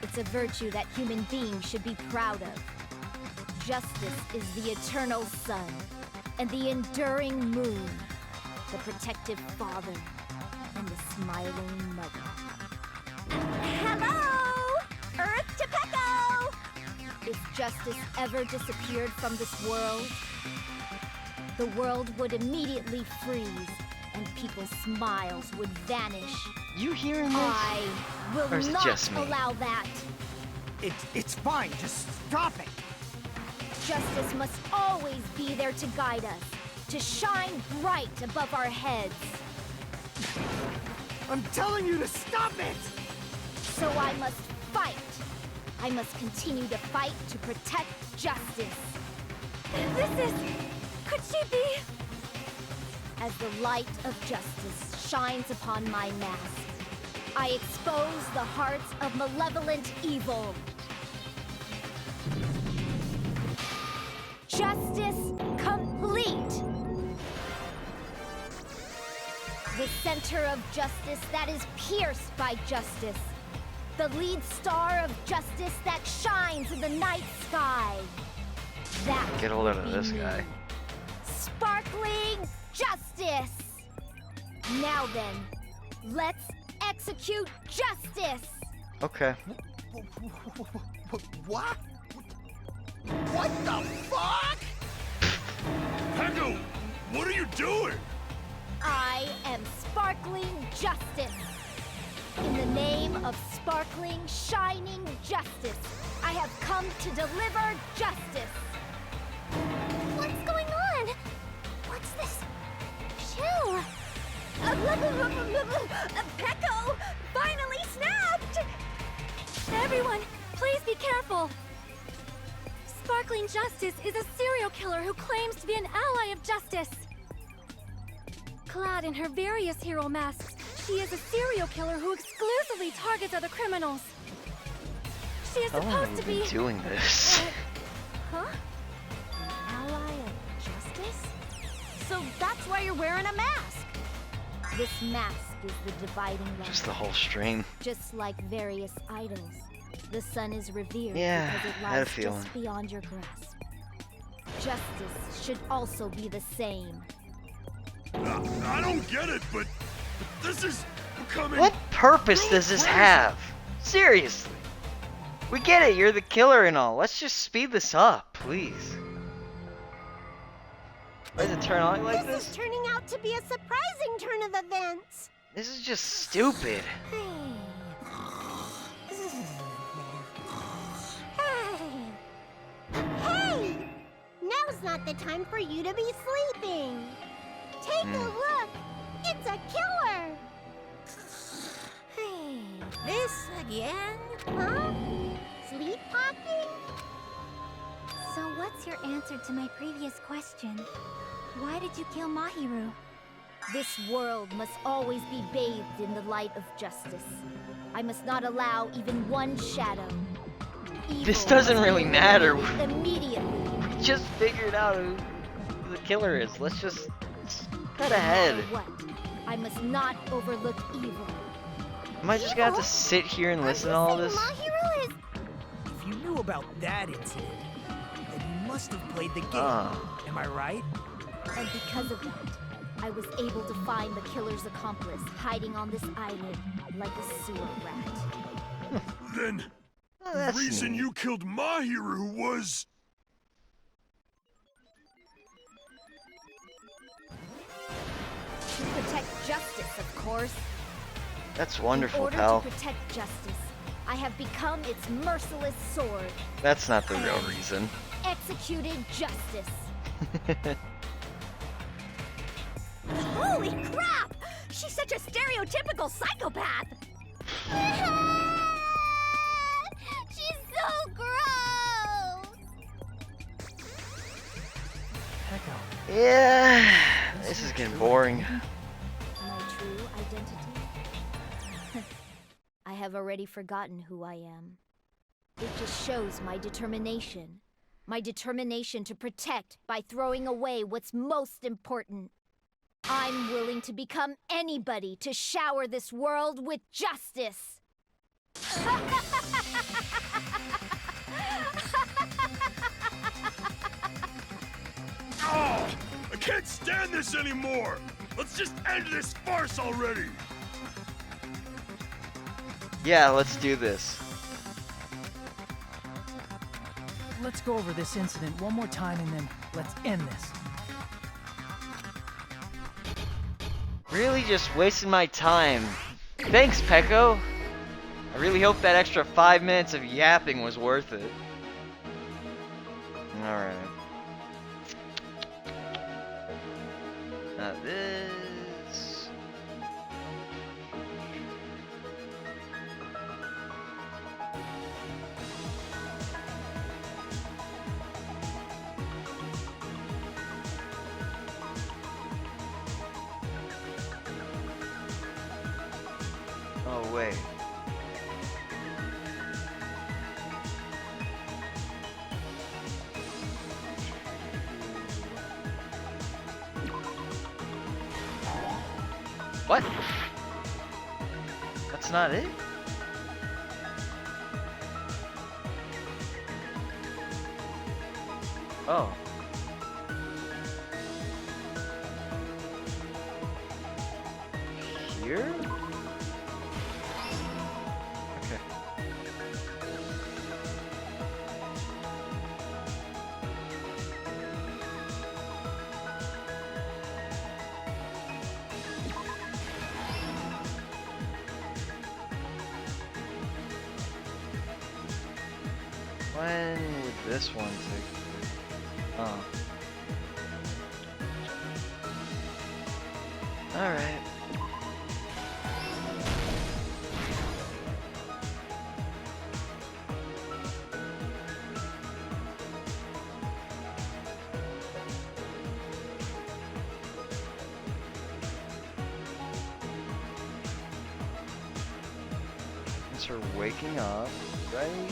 It's a virtue that human beings should be proud of. Justice is the eternal sun and the enduring moon, the protective father and the smiling mother. Hello! Earth to Peko! If justice ever disappeared from this world, the world would immediately freeze and people's smiles would vanish. You hearing this? I will Or is it not just me? allow that. It's fine, just stop it! Justice must always be there to guide us, to shine bright above our heads. I'm telling you to stop it! So I must fight. I must continue to fight to protect justice. This is... Could she be... As the light of justice shines upon my mask, I expose the hearts of malevolent evil. Justice complete! The center of justice that is pierced by justice. The lead star of justice that shines in the night sky. That Get hold of would be this me. guy. Sparkling justice! Now then, let's execute justice! Okay. What? What the fuck? Peko, what are you doing? I am sparkling justice. In the name of sparkling, shining justice, I have come to deliver justice. Pecco finally snapped! Everyone, please be careful! Sparkling Justice is a serial killer who claims to be an ally of justice. Clad in her various hero masks, she is a serial killer who exclusively targets other criminals. She is How long supposed have to we be... been doing this? Huh? An ally of justice? So that's why you're wearing a mask. This mask is the dividing line. Just the whole stream. Just like various idols, the sun is revered Yeah, because it I had a lies feeling. just beyond your grasp. Justice should also be the same. I don't get it, but this is becoming... What purpose does this have? Seriously. We get it, you're the killer and all. Let's just speed this up, please. Why does it turn on like This this? is turning out to be a surprising turn of events. This is just stupid. Hey! Now's not the time for you to be sleeping. Take a look. It's a killer. This again? Huh? Sleepwalking? So what's your answer to my previous question? Why did you kill Mahiru? This world must always be bathed in the light of justice. I must not allow even one shadow. This Evil doesn't must really be matter. eliminated immediately. We just figured out who the killer is. Let's just cut No ahead. matter what, I must not overlook evil. Am I just gonna have to sit here and listen to all this? If you knew about that incident, then you must have played the game. Am I right? And because of that, I was able to find the killer's accomplice hiding on this island like a sewer rat. Then the reason you killed Mahiru was... To protect justice, of course. That's In wonderful, order pal. to protect justice, I have become its merciless sword. That's not the real reason. Executed justice. Holy crap! She's such a stereotypical psychopath! She's so gross! Yeah, this is getting boring. My true identity? I have already forgotten who I am. It just shows my determination. My determination to protect by throwing away what's most important. I'm willing to become anybody to shower this world with justice. Oh, I can't stand this anymore! Let's just end this farce already! Yeah, let's do this. Let's go over this incident one more time and then let's end this. Really just wasting my time. Thanks, Pecco. I really hope that extra 5 minutes of yapping was worth it. Alright. Now this... Oh, wait. What? That's not it? Oh. Here? Okay. When would this one take place? Oh. Alright. It's her waking up, right?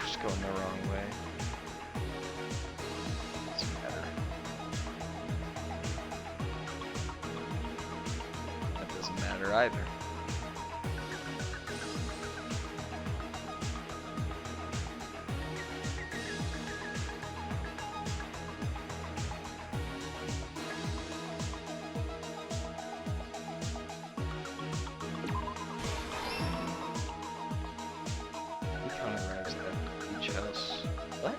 Just going the wrong way. Doesn't matter. That doesn't matter either. What?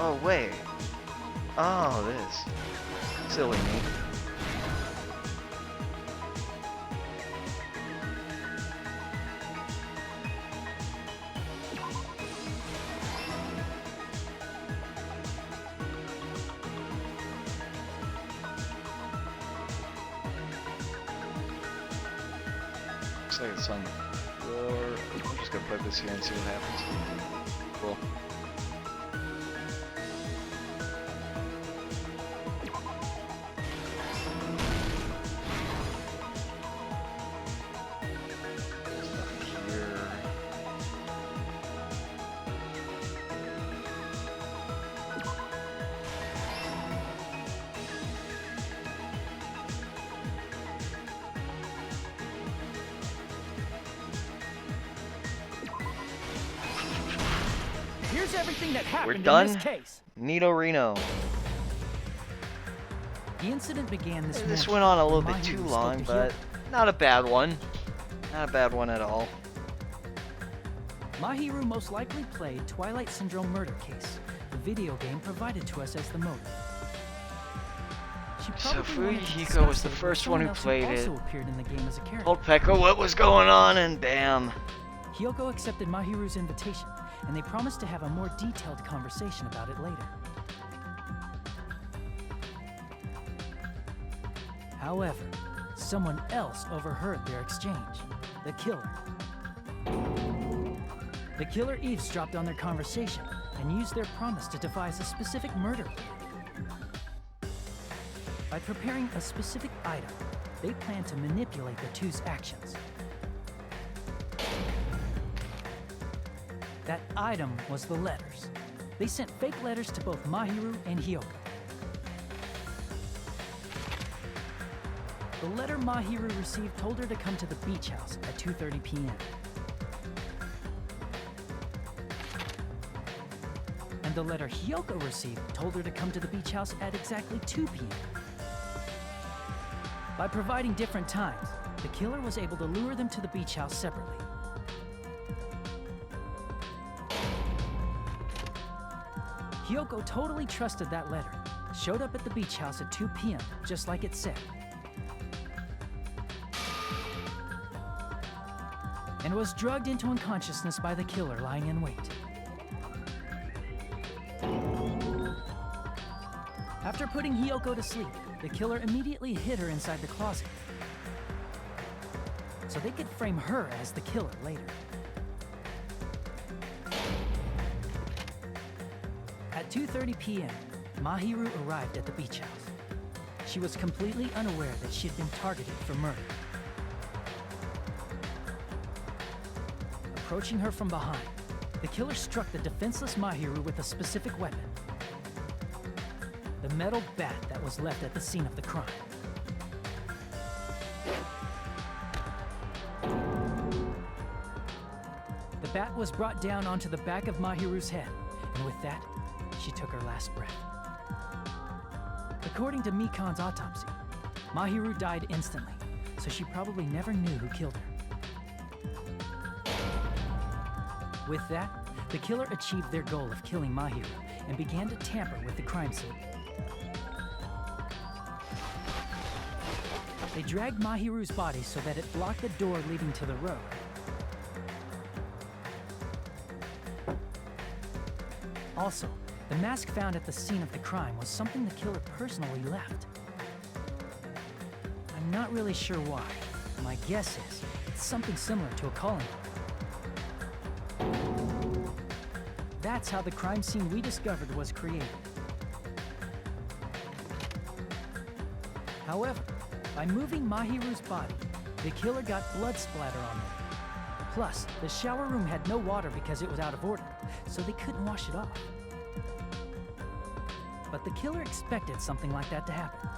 Oh, wait. Oh, this. Silly me. Looks like it's on the floor. I'm just gonna put this here and see what happens. Cool. There's nothing here. Here's everything that happened We're done. in this case. Nito Reno. The incident began this morning. This went on a little when bit too Mahiru long, spoke to but not a bad one. Not a bad one at all. Mahiru most likely played Twilight Syndrome Murder Case, the video game provided to us as the motive. She So probably wanted to Fuyuhiko discuss was the it with first someone one who else played also it. appeared in the game as a character. Told Pekka what was going on, and bam. Hyoko accepted Mahiru's invitation, and they promised to have a more detailed conversation about it later. However, someone else overheard their exchange. The killer. The killer eavesdropped on their conversation and used their promise to devise a specific murder plan. By preparing a specific item, they planned to manipulate the two's actions. That item was the letters. They sent fake letters to both Mahiru and Hyoko. The letter Mahiru received told her to come to the beach house at 2:30 p.m. And the letter Hyoko received told her to come to the beach house at exactly 2 p.m. By providing different times, the killer was able to lure them to the beach house separately. Hyoko totally trusted that letter, showed up at the beach house at 2 p.m., just like it said, and was drugged into unconsciousness by the killer lying in wait. After putting Hyoko to sleep, the killer immediately hid her inside the closet, so they could frame her as the killer later. At 2:30 p.m., Mahiru arrived at the beach house. She was completely unaware that she had been targeted for murder. Approaching her from behind, the killer struck the defenseless Mahiru with a specific weapon. The metal bat that was left at the scene of the crime. The bat was brought down onto the back of Mahiru's head, and with that, she took her last breath. According to Mikan's autopsy, Mahiru died instantly, so she probably never knew who killed her. With that, the killer achieved their goal of killing Mahiru and began to tamper with the crime scene. They dragged Mahiru's body so that it blocked the door leading to the road. Also, The mask found at the scene of the crime was something the killer personally left. I'm not really sure why. My guess is it's something similar to a calling card. That's how the crime scene we discovered was created. However, by moving Mahiru's body, the killer got blood splatter on them. Plus, the shower room had no water because it was out of order, so they couldn't wash it off. But the killer expected something like that to happen.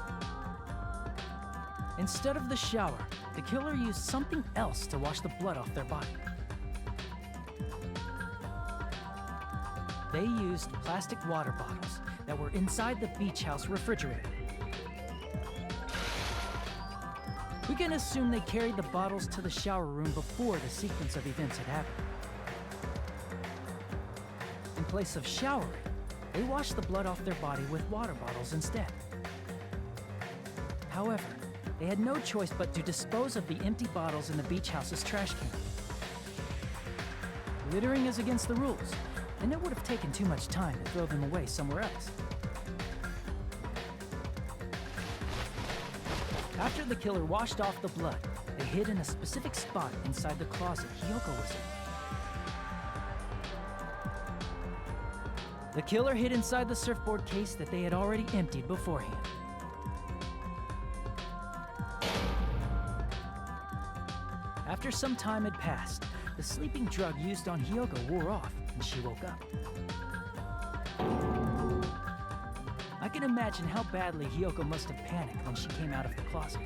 Instead of the shower, the killer used something else to wash the blood off their body. They used plastic water bottles that were inside the beach house refrigerator. We can assume they carried the bottles to the shower room before the sequence of events had happened. In place of showering, they washed the blood off their body with water bottles instead. However, they had no choice but to dispose of the empty bottles in the beach house's trash can. Littering is against the rules, and it would have taken too much time to throw them away somewhere else. After the killer washed off the blood, they hid in a specific spot inside the closet Hiyoko was in. The killer hid inside the surfboard case that they had already emptied beforehand. After some time had passed, the sleeping drug used on Hiyoko wore off, and she woke up. I can imagine how badly Hiyoko must have panicked when she came out of the closet.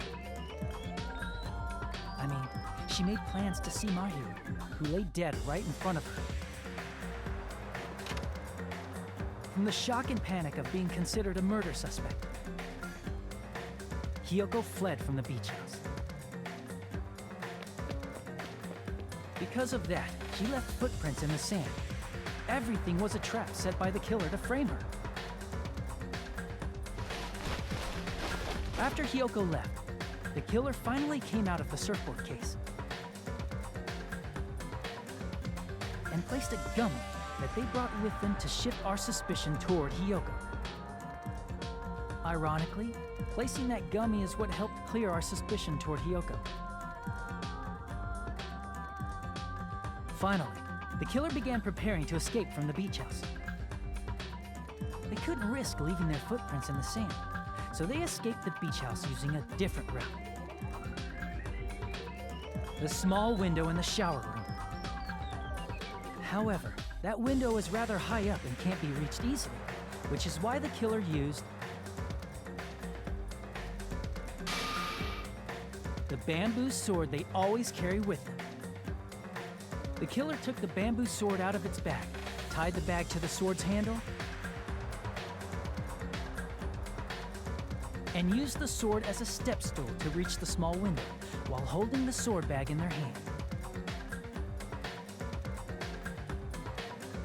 I mean, she made plans to see Mahiru, who lay dead right in front of her. From the shock and panic of being considered a murder suspect, Hiyoko fled from the beach house. Because of that, she left footprints in the sand. Everything was a trap set by the killer to frame her. After Hiyoko left, the killer finally came out of the surfboard case and placed a gummy that they brought with them to shift our suspicion toward Hiyoko. Ironically, placing that gummy is what helped clear our suspicion toward Hiyoko. Finally, the killer began preparing to escape from the beach house. They couldn't risk leaving their footprints in the sand, so they escaped the beach house using a different route. The small window in the shower room. However, that window is rather high up and can't be reached easily, which is why the killer used the bamboo sword they always carry with them. The killer took the bamboo sword out of its bag, tied the bag to the sword's handle, and used the sword as a step stool to reach the small window while holding the sword bag in their hand.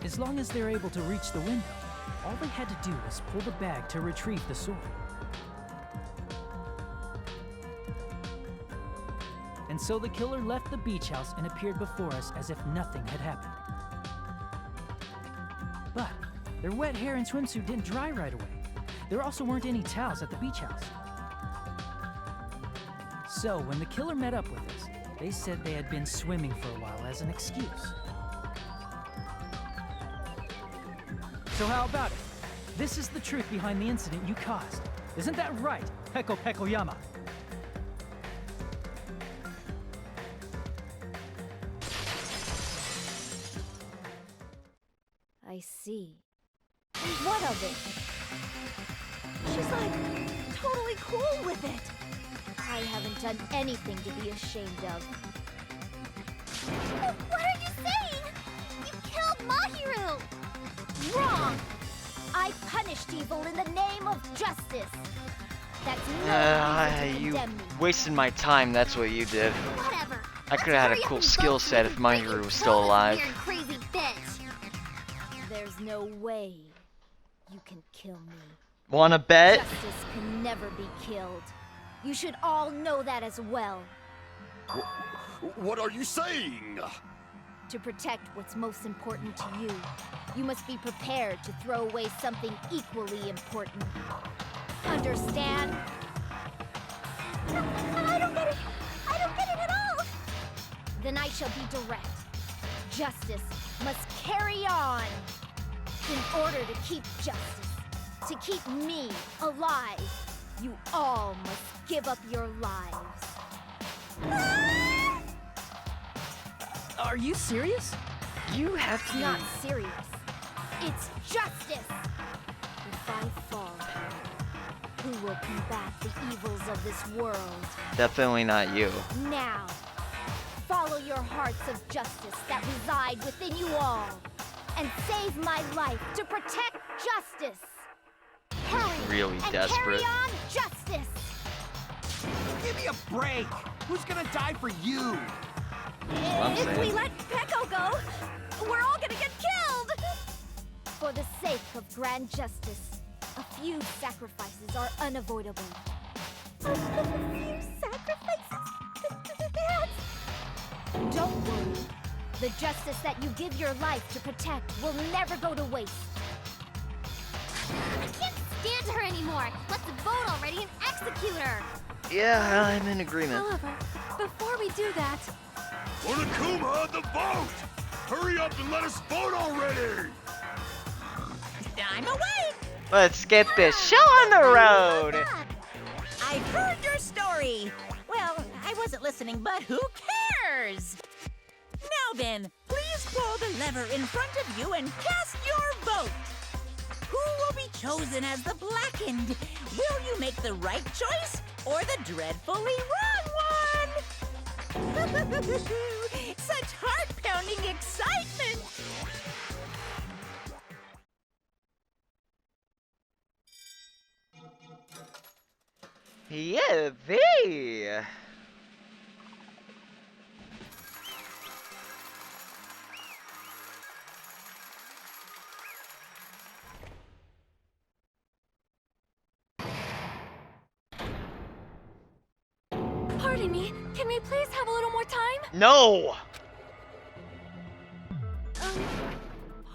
As long as they're able to reach the window, all they had to do was pull the bag to retrieve the sword. And so the killer left the beach house and appeared before us as if nothing had happened. But their wet hair and swimsuit didn't dry right away. There also weren't any towels at the beach house. So when the killer met up with us, they said they had been swimming for a while as an excuse. So how about it? This is the truth behind the incident you caused. Isn't that right, Peko Pekoyama? I see. And what of it? She's like totally cool with it. I haven't done anything to be ashamed of. What are you saying? You killed Mahiru! Wrong! I punished evil in the name of justice. That's no reason to You condemn me. wasted my time, that's what you did. Whatever. I could have had a cool skill set if Mahiru was still alive. Weird, crazy bitch. There's no way you can kill me. Wanna bet? Justice can never be killed. You should all know that as well. What are you saying? To protect what's most important to you, you must be prepared to throw away something equally important. Understand? I don't get it. I don't get it at all. Then I shall be direct. Justice must carry on. In order to keep justice, to keep me alive, you all must give up your lives. Are you serious? You have to Not serious. It's justice. If I fall here, who will combat the evils of this world? Definitely not you. Now, follow your hearts of justice that reside within you all, and save my life to protect justice. Hurry Really and desperate. carry on justice. Give me a break. Who's gonna die for you? I'm If we saying. let Pecco go, we're all gonna get killed. For the sake of grand justice, a few sacrifices are unavoidable. A few sacrifices? Yes. Don't worry. The justice that you give your life to protect will never go to waste. I can't stand her anymore. Let's vote already and execute her. Yeah, I'm in agreement. However, before we do that, Monokuma, the vote! Hurry up and let us vote already! I'm awake! Let's get this show on the road! I've heard your story. Well, I wasn't listening, but who cares? Now then, please pull the lever in front of you and cast your vote. Who will be chosen as the Blackened? Will you make the right choice or the dreadfully wrong one? Such heart-pounding excitement! Yeah, they. pardon me, can we please have a little more time? No!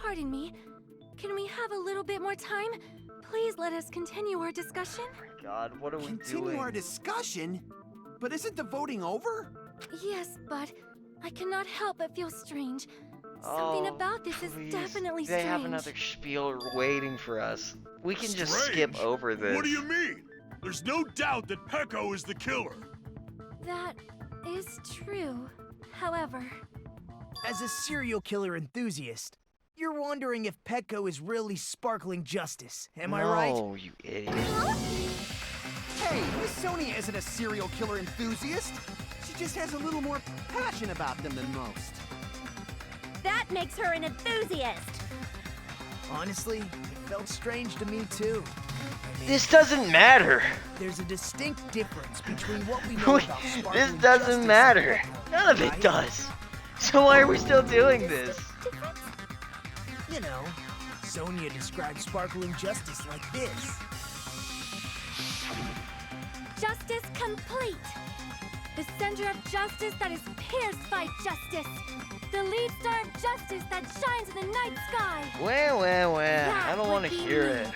Pardon me, can we have a little bit more time? Please let us continue our discussion. God, what are we Continue doing? our discussion? But isn't the voting over? Yes, but I cannot help but feel strange. Something Oh, about this is please. definitely They strange. have another spiel waiting for us. We can just Strange? skip over this. What do you mean? There's no doubt that Pecco is the killer. That is true. However, As a serial killer enthusiast, you're wondering if Pecco is really sparkling justice, am I right? No, you idiot. Hey, Miss Sonia isn't a serial killer enthusiast. She just has a little more passion about them than most. That makes her an enthusiast. Honestly, it felt strange to me too. This doesn't matter. There's a distinct difference between what we know about This sparkling doesn't justice matter. and Pecco, None of it right? does. So why are we still doing this? You know, Sonia described sparkling justice like this. justice complete. The center of justice that is pierced by justice. The lead star of justice that shines in the night sky. Well, well, well. I That don't want to would be hear me. it.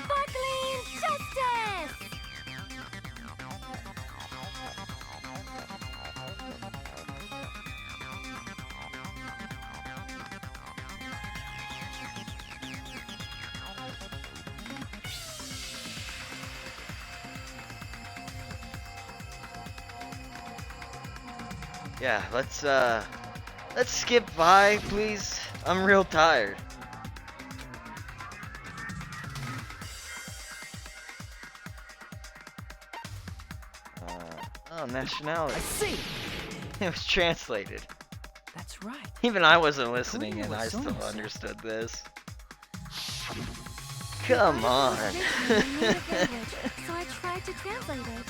Sparkling justice! Yeah, let's skip by, please. I'm real tired. Oh, nationality. I see. It was translated. That's right. Even I wasn't listening, Clear and what I still Sonia said. understood this. Come on. Written in my native language, so I tried to translate it.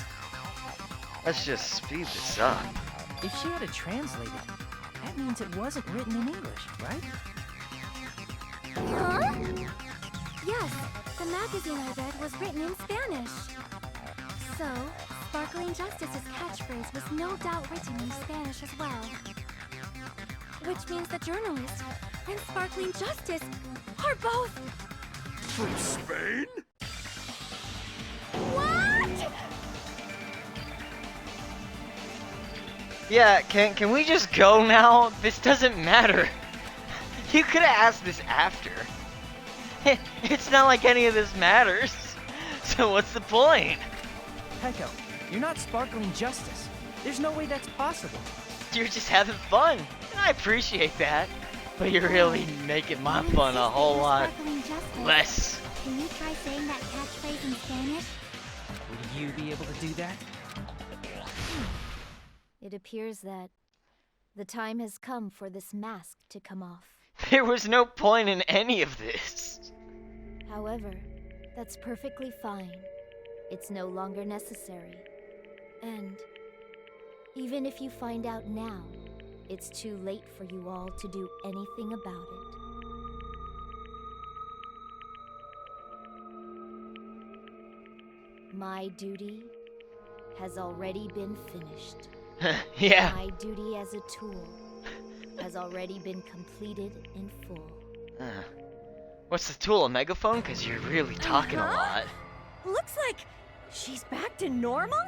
Let's just speed this up. If she had it translated, that means it wasn't written in English, right? Huh? Yes, the magazine I read was written in Spanish. So, Sparkling Justice's catchphrase was no doubt written in Spanish as well. Which means the journalist, and Sparkling Justice are both... From Spain? What? Yeah, can we just go now? This doesn't matter. You could have asked this after. It's not like any of this matters. So what's the point? Peko, you're not Sparkling Justice. There's no way that's possible. You're just having fun. And I appreciate that. But you're really making my fun a whole lot less. Can you try saying that catchphrase in Spanish? Would you be able to do that? It appears that the time has come for this mask to come off. There was no point in any of this. However, that's perfectly fine. It's no longer necessary. And even if you find out now, it's too late for you all to do anything about it. My duty has already been finished. Yeah. My duty as a tool has already been completed in full. What's the tool, a megaphone? Cause you're really talking a lot. Looks like she's back to normal?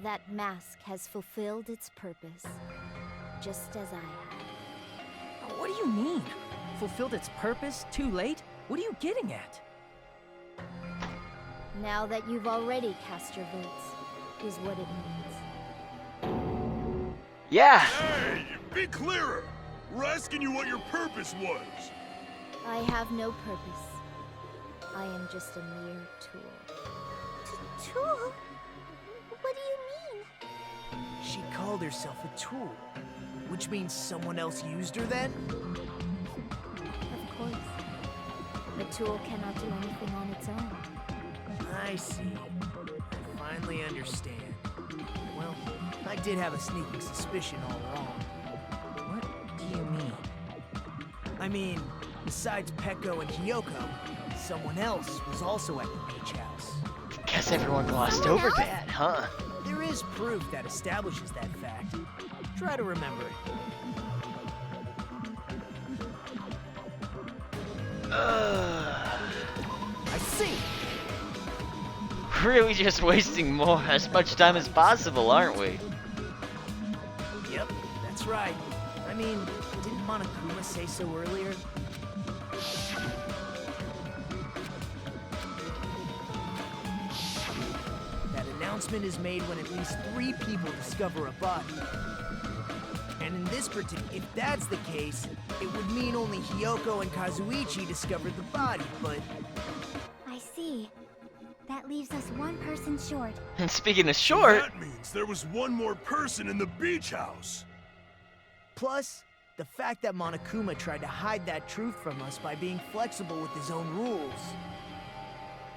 That mask has fulfilled its purpose, just as I have. What do you mean? Fulfilled its purpose? Too late? What are you getting at? Now that you've already cast your votes, is what it means. Yeah! Hey, be clearer! We're asking you what your purpose was. I have no purpose. I am just a mere tool. Tool? What do you mean? She called herself a tool, which means someone else used her then? Of course. A tool cannot do anything on its own. I see. I finally understand. Well, I did have a sneaking suspicion all along. What do you mean? I mean, besides Peko and Hiyoko, someone else was also at the beach house. Guess everyone glossed over that, huh? There is proof that establishes that fact. Try to remember it. I see. Really just wasting as much time as possible, aren't we? Yep, that's right. I mean, didn't Monokuma say so earlier? That announcement is made when at least 3 people discover a body. And in this particular, if that's the case, it would mean only Hiyoko and Kazuichi discovered the body, but... I see. That leaves us one person short. And speaking of short... That means there was one more person in the beach house. Plus, the fact that Monokuma tried to hide that truth from us by being flexible with his own rules.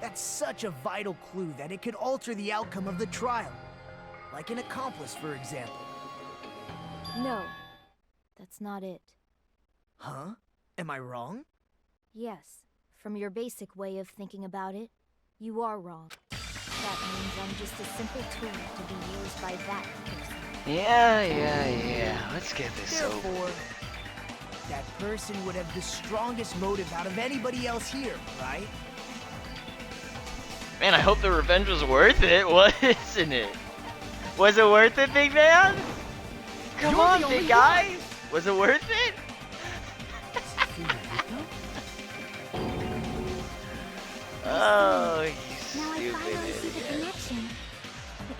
That's such a vital clue that it could alter the outcome of the trial. Like an accomplice, for example. No, that's not it. Huh? Am I wrong? Yes, from your basic way of thinking about it, you are wrong. That means I'm just a simple tool to be used by that person. Yeah. Let's get this over. Therefore, that person would have the strongest motive out of anybody else here, right? Man, I hope the revenge was worth it, wasn't it? Was it worth it, big man? Come on, big guy! Was it worth it? Oh, you Now I stupid finally see the idiot.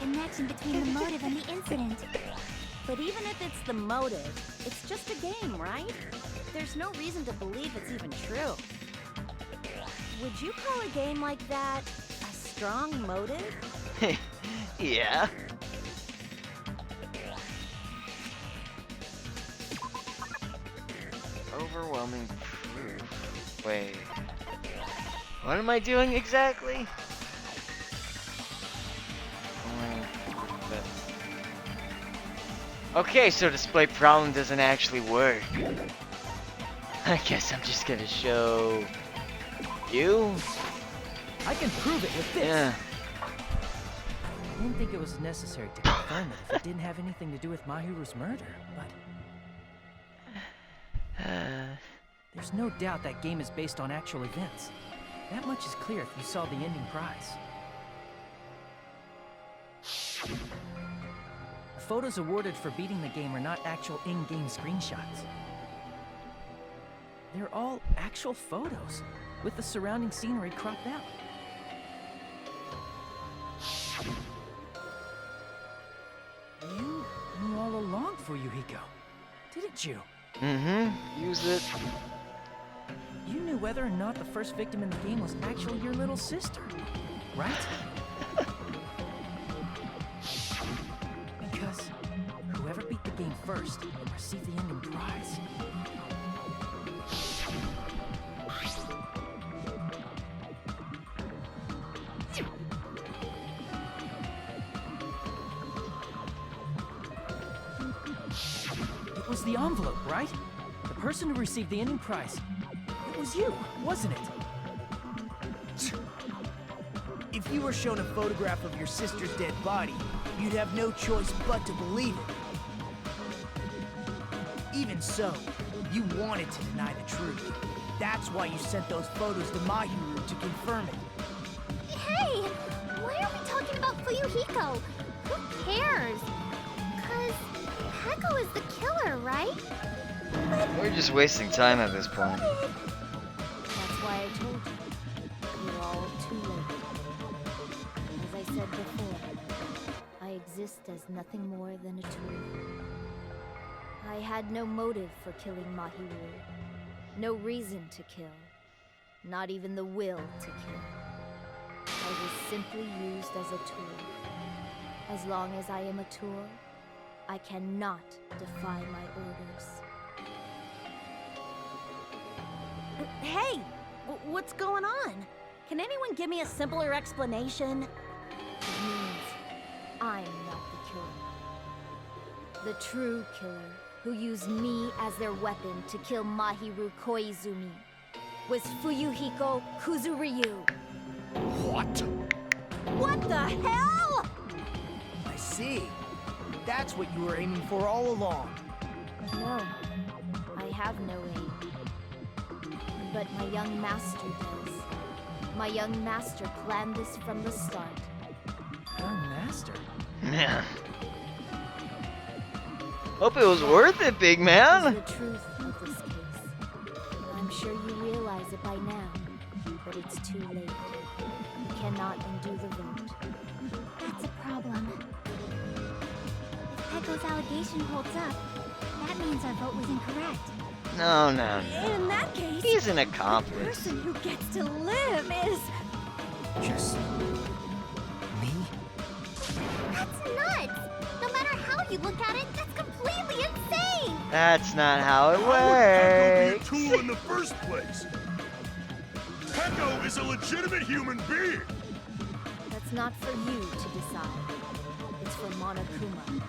connection between the motive and the incident. But even if it's the motive, it's just a game, right? There's no reason to believe it's even true. Would you call a game like that a strong motive? Yeah. Overwhelming proof. Wait. What am I doing exactly? Okay, so display problem doesn't actually work. I guess I'm just gonna show you. I can prove it with this. Yeah. I didn't think it was necessary to confirm it if it didn't have anything to do with Mahiru's murder, but... There's no doubt that game is based on actual events. That much is clear if you saw the ending prize. The photos awarded for beating the game are not actual in-game screenshots. They're all actual photos, with the surrounding scenery cropped out. You knew all along, Fuyuhiko, didn't you? Mm-hmm. Use it. You knew whether or not the first victim in the game was actually your little sister, right? Because whoever beat the game first will receive the ending prize. It was the envelope, right? The person who received the ending prize. It was you, wasn't it? If you were shown a photograph of your sister's dead body, you'd have no choice but to believe it. Even so, you wanted to deny the truth. That's why you sent those photos to Mahiru to confirm it. Hey! Why are we talking about Fuyuhiko? Who cares? 'Cause Heko is the killer, right? We're just wasting time at this point. That's why I told you. You're all too late. As I said before, I exist as nothing more than a tool. I had no motive for killing Mahiru. No reason to kill. Not even the will to kill. I was simply used as a tool. As long as I am a tool, I cannot defy my orders. Hey! What's going on? Can anyone give me a simpler explanation? It means I'm not the killer. The true killer, who used me as their weapon to kill Mahiru Koizumi, was Fuyuhiko Kuzuryu. What? What the hell? I see. That's what you were aiming for all along. No, I have no aim. But my young master does. My young master planned this from the start. Young master? Yeah. Hope it was worth it, big This man. is the truth of this case. I'm sure you realize it by now, but it's too late. You cannot undo the vote. That's a problem. If Heko's allegation holds up, that means our vote was incorrect. No. In that case, He's an the accomplice. person who gets to live is... Just me? That's nuts! No matter how you look at it, that's completely insane! That's not how it How would Heko be a works. tool in the first place? Heko is a legitimate human being! That's not for you to decide. It's for Monokuma.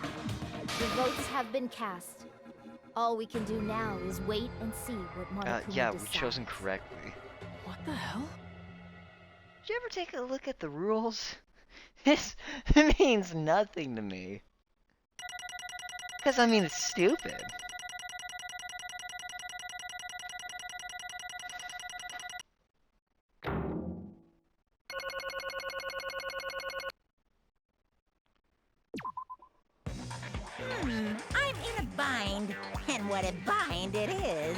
The votes have been cast. All we can do now is wait and see what Monokuma Yeah, we decides. chose incorrectly. What the hell? Did you ever take a look at the rules? This means nothing to me. Because, I mean, it's stupid. I'm in a bind, and what a bind it is.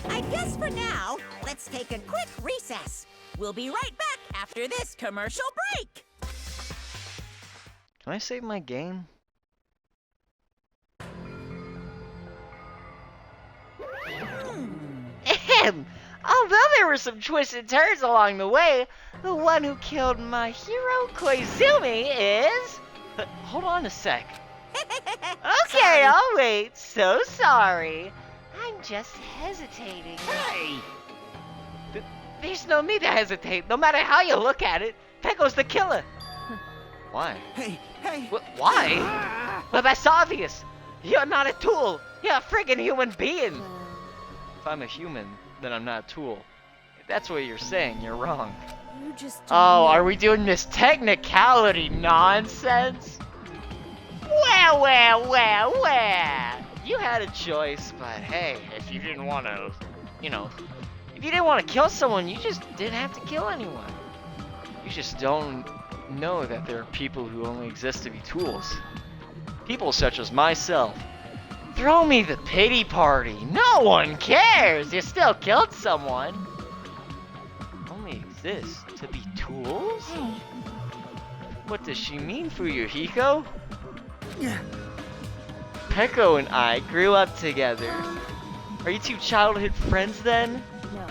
I guess for now, let's take a quick recess. We'll be right back after this commercial break. Can I save my game? Ahem. Although there were some twists and turns along the way, the one who killed my hero Koizumi is... Hold on a sec. Okay, I'll wait. So sorry. I'm just hesitating. Hey! There's no need to hesitate. No matter how you look at it, Peko's the killer. Why? Hey! Why? Well, that's obvious. You're not a tool. You're a friggin' human being. If I'm a human, then I'm not a tool. If that's what you're saying, you're wrong. You just Oh, are we doing this technicality nonsense? Well. You had a choice, but hey, if you didn't want to you know, if you didn't want to kill someone, you just didn't have to kill anyone. You just don't know that there are people who only exist to be tools. People such as myself. Throw me the pity party. No one cares. You still killed someone. Only exist to be tools? Hey. What does she mean, Fuyuhiko? Peko and I grew up together. Are you two childhood friends then? No.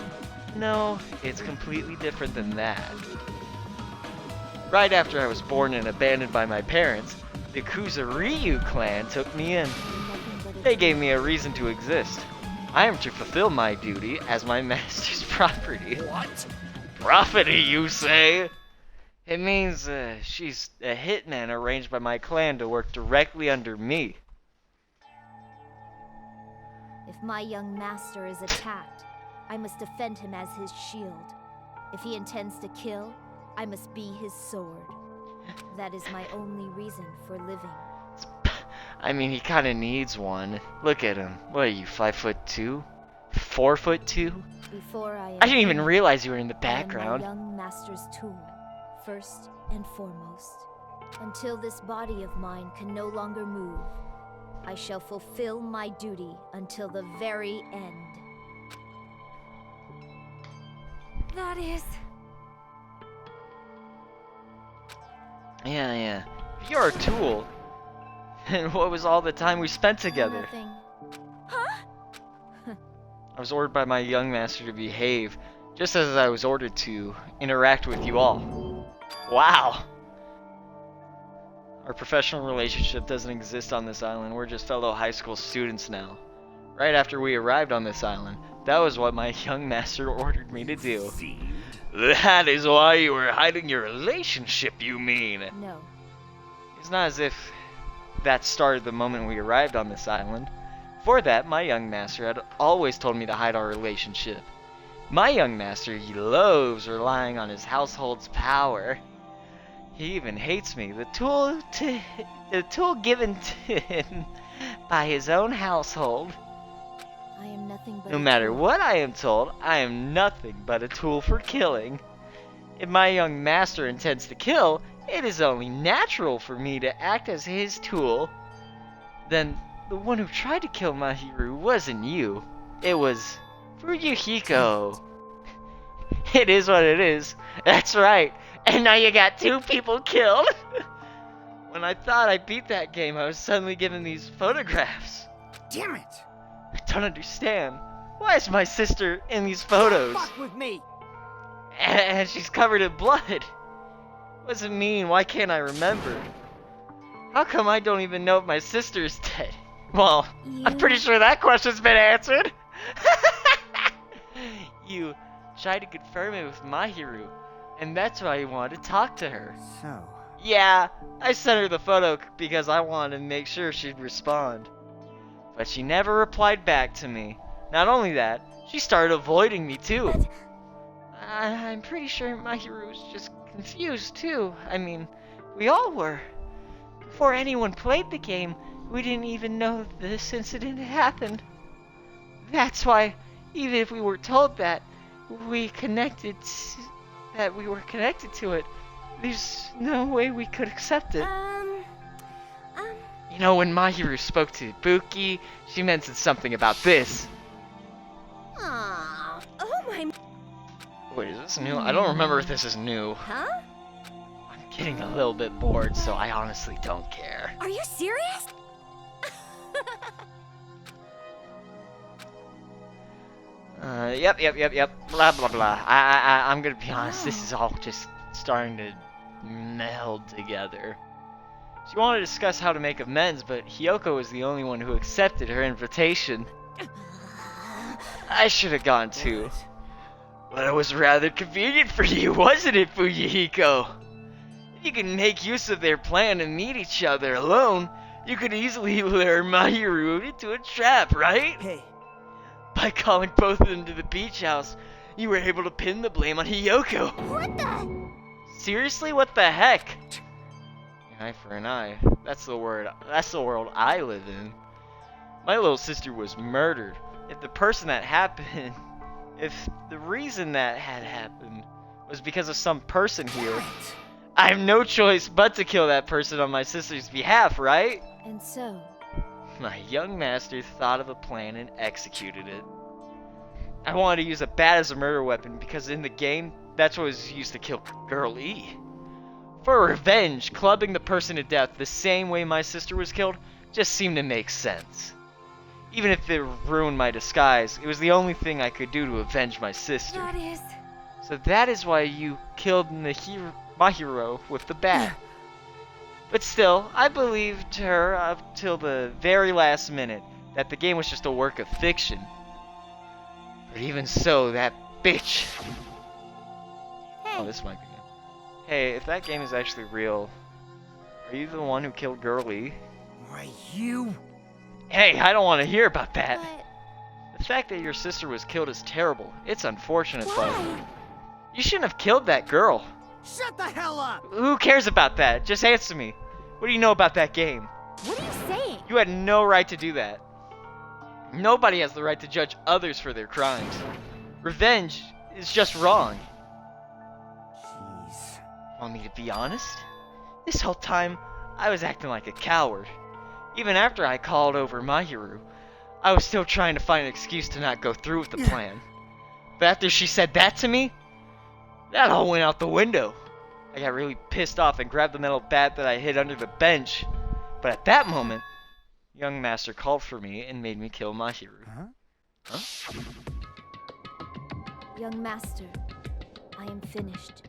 No, it's completely different than that. Right after I was born and abandoned by my parents, the Kuzuryu clan took me in. They gave me a reason to exist. I am to fulfill my duty as my master's property. What? Property, you say? It means she's a hitman arranged by my clan to work directly under me. If my young master is attacked, I must defend him as his shield. If he intends to kill, I must be his sword. That is my only reason for living. I mean, he kinda needs one. Look at him. What are you, 5'2"? 4'2"? Before I didn't even realize you were in the I am background. my young master's tool, first and foremost. Until this body of mine can no longer move, I shall fulfill my duty until the very end. That is... Yeah. If you're a tool, then what was all the time we spent together? Nothing. I was ordered by my young master to behave, just as I was ordered to interact with you all. Wow! Our professional relationship doesn't exist on this island. We're just fellow high school students now. Right after we arrived on this island, that was what my young master ordered me to do. That is why you were hiding your relationship, you mean? No. It's not as if that started the moment we arrived on this island. Before that, my young master had always told me to hide our relationship. My young master, he loathes relying on his household's power. He even hates me, the tool given to him by his own household. I am nothing but No a matter tool. what I am told, I am nothing but a tool for killing. If my young master intends to kill, it is only natural for me to act as his tool. Then the one who tried to kill Mahiru wasn't you. It was Fuyuhiko. It is what it is. That's right. And now you got 2 people killed. When I thought I beat that game, I was suddenly given these photographs. Damn it! I don't understand. Why is my sister in these photos? Fuck with me! And she's covered in blood. What does it mean? Why can't I remember? How come I don't even know if my sister is dead? Well, I'm pretty sure that question's been answered. You tried to confirm it with Mahiru, and that's why you wanted to talk to her. So... Yeah, I sent her the photo because I wanted to make sure she'd respond. But she never replied back to me. Not only that, she started avoiding me too. I'm pretty sure Mahiru was just confused too. I mean, we all were. Before anyone played the game, we didn't even know this incident had happened. That's why, even if we were told that we were connected to it, there's no way we could accept it. You know, when Mahiru spoke to Ibuki, she mentioned something about this. Aww. Oh my... Wait, is this new? I don't remember if this is new. Huh? I'm getting a little bit bored, so I honestly don't care. Are you serious? Yep. Blah, blah, blah. I'm gonna be honest, this is all just starting to meld together. She wanted to discuss how to make amends, but Hiyoko was the only one who accepted her invitation. I should have gone too. But it was rather convenient for you, wasn't it, Fuyuhiko? If you can make use of their plan and meet each other alone, you could easily lure Mahiru into a trap, right? Hey. By calling both of them to the beach house, you were able to pin the blame on Hiyoko. What the? Seriously, what the heck? An eye for an eye. That's the world I live in. My little sister was murdered. If the person that happened If the reason that had happened was because of some person here, I have no choice but to kill that person on my sister's behalf, right? And so, My young master thought of a plan and executed it. I wanted to use a bat as a murder weapon because in the game, that's what was used to kill Girl E. For revenge, clubbing the person to death the same way my sister was killed just seemed to make sense. Even if it ruined my disguise, it was the only thing I could do to avenge my sister. that is... So that is why you killed my hero with the bat. But still, I believed her up till the very last minute that the game was just a work of fiction. But even so, that bitch... Oh, this might be it. Hey, if that game is actually real, are you the one who killed Girl E? Why, you... Hey, I don't want to hear about that. The fact that your sister was killed is terrible. It's unfortunate, but you shouldn't have killed that girl. Shut the hell up! Who cares about that? Just answer me. What do you know about that game? What are you saying? You had no right to do that. Nobody has the right to judge others for their crimes. Revenge is just wrong. Jeez. Want me to be honest? This whole time, I was acting like a coward. Even after I called over Mahiru, I was still trying to find an excuse to not go through with the plan. But after she said that to me, that all went out the window. I got really pissed off and grabbed the metal bat that I hid under the bench. But at that moment, young master called for me and made me kill Mahiru. Huh? Young master, I am finished.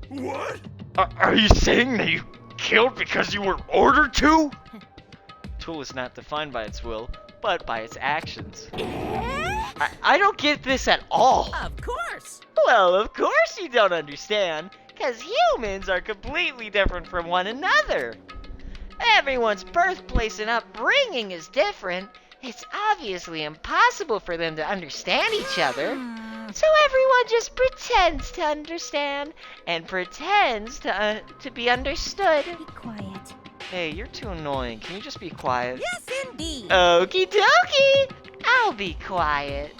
What? Are you saying that you killed because you were ordered to? Tool is not defined by its will, but by its actions. I don't get this at all. Of course. Well, of course you don't understand, because humans are completely different from one another. Everyone's birthplace and upbringing is different. It's obviously impossible for them to understand each other. So everyone just pretends to understand and pretends to be understood. Be quiet. Hey, you're too annoying. Can you just be quiet? Yes, indeed. Okie dokie. I'll be quiet.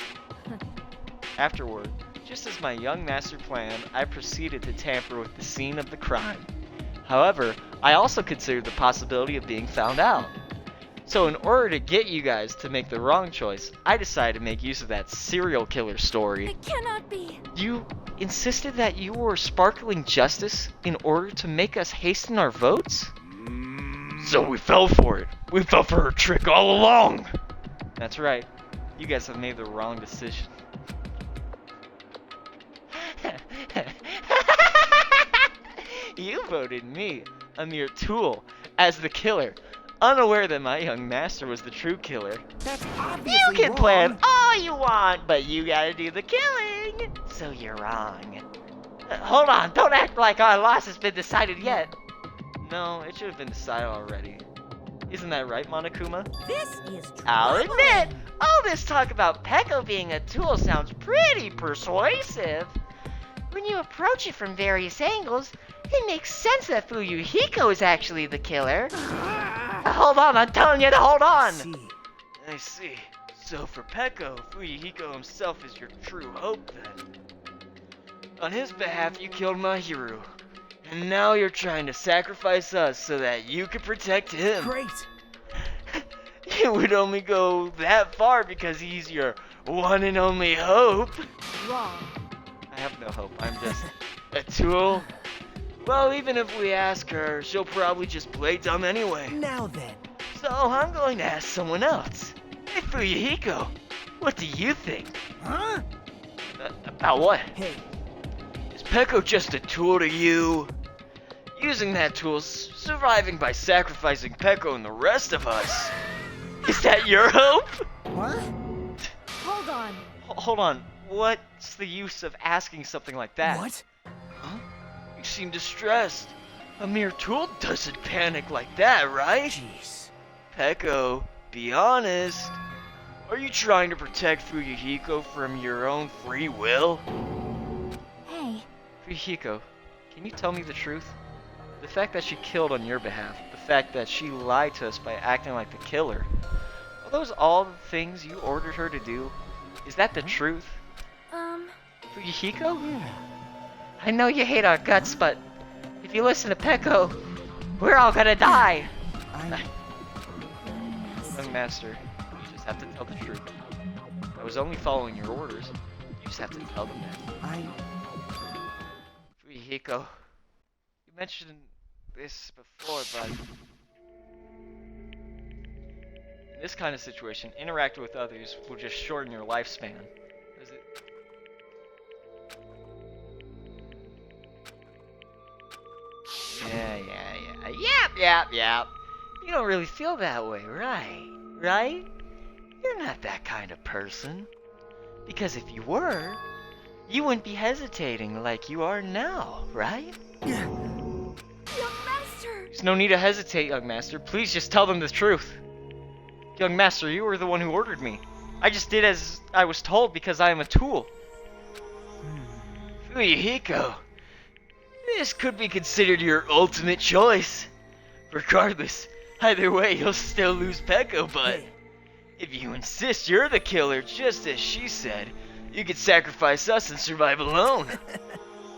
Afterward, just as my young master planned, I proceeded to tamper with the scene of the crime. However, I also considered the possibility of being found out. So in order to get you guys to make the wrong choice, I decided to make use of that serial killer story. It cannot be. You insisted that you were sparkling justice in order to make us hasten our votes? So we fell for it. We fell for her trick all along. That's right. You guys have made the wrong decision. You voted me, a mere tool, as the killer, unaware that my young master was the true killer. That's obviously You can wrong. plan all you want, but you gotta do the killing. So you're wrong. Hold on, don't act like our loss has been decided yet. No, it should have been decided already. Isn't that right, Monokuma? This is I'll troubling. admit, all this talk about Peko being a tool sounds pretty persuasive. When you approach it from various angles, it makes sense that Fuyuhiko is actually the killer. Hold on, I'm telling you to hold on. I see. So for Peko, Fuyuhiko himself is your true hope then. On his behalf, you killed Mahiru. And now you're trying to sacrifice us so that you can protect him. Great. It would only go that far because he's your one and only hope. Wrong. I have no hope. I'm just a tool. Well, even if we ask her, she'll probably just play dumb anyway. Now then. So I'm going to ask someone else. Hey, Fuyuhiko, what do you think? Huh? About what? Hey. Is Peko just a tool to you? Using that tool, surviving by sacrificing Peko and the rest of us. Is that your hope? What? Hold on. Hold on. What's the use of asking something like that? What? Huh? You seem distressed. A mere tool doesn't panic like that, right? Jeez. Peko, be honest. Are you trying to protect Fuyuhiko from your own free will? Hey. Fuyuhiko, can you tell me the truth? The fact that she killed on your behalf, the fact that she lied to us by acting like the killer, Are those all the things you ordered her to do? Is that the truth? Fuyuhiko? I know you hate our guts, but if you listen to Peko, we're all gonna die! Young Master, you just have to tell the truth. I was only following your orders. You just have to tell them that. Fuyuhiko, you mentioned this before, but in this kind of situation, interacting with others will just shorten your lifespan. Is it? Yeah. You don't really feel that way, right? Right? You're not that kind of person. Because if you were, you wouldn't be hesitating like you are now, right? Young Master! There's no need to hesitate, young master. Please just tell them the truth. Young master, you were the one who ordered me. I just did as I was told because I am a tool. Fuyuhiko, this could be considered your ultimate choice. Regardless, either way, you'll still lose Peko, but if you insist you're the killer, just as she said, you could sacrifice us and survive alone.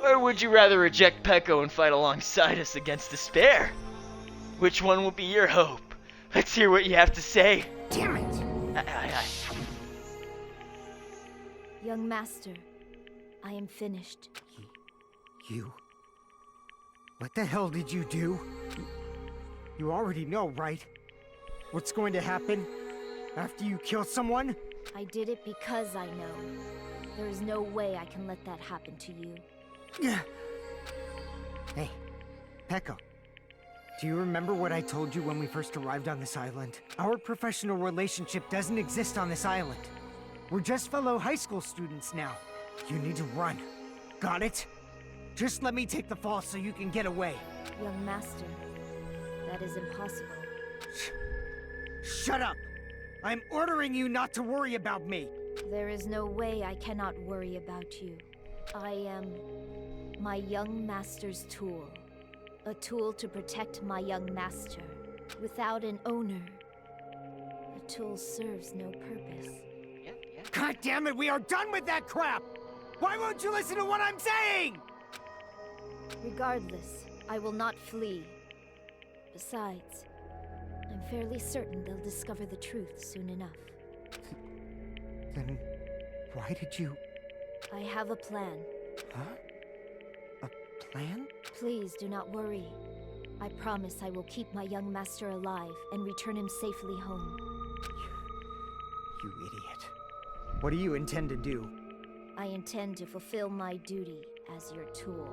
Or would you rather reject Peko and fight alongside us against despair? Which one will be your hope? Let's hear what you have to say. Damn it! Aye. Young Master, I am finished. You? What the hell did you do? You already know, right? What's going to happen after you kill someone? I did it because I know. There is no way I can let that happen to you. Hey, Peko. Do you remember what I told you when we first arrived on this island? Our professional relationship doesn't exist on this island. We're just fellow high school students now. You need to run. Got it? Just let me take the fall so you can get away. Young Master, that is impossible. Shut up! I'm ordering you not to worry about me! There is no way I cannot worry about you. I am my young master's tool. A tool to protect my young master. Without an owner, a tool serves no purpose. God damn it, we are done with that crap! Why won't you listen to what I'm saying? Regardless, I will not flee. Besides, I'm fairly certain they'll discover the truth soon enough. Then why did you... I have a plan. Huh? A plan? Please do not worry. I promise I will keep my young master alive and return him safely home. You idiot. What do you intend to do? I intend to fulfill my duty as your tool.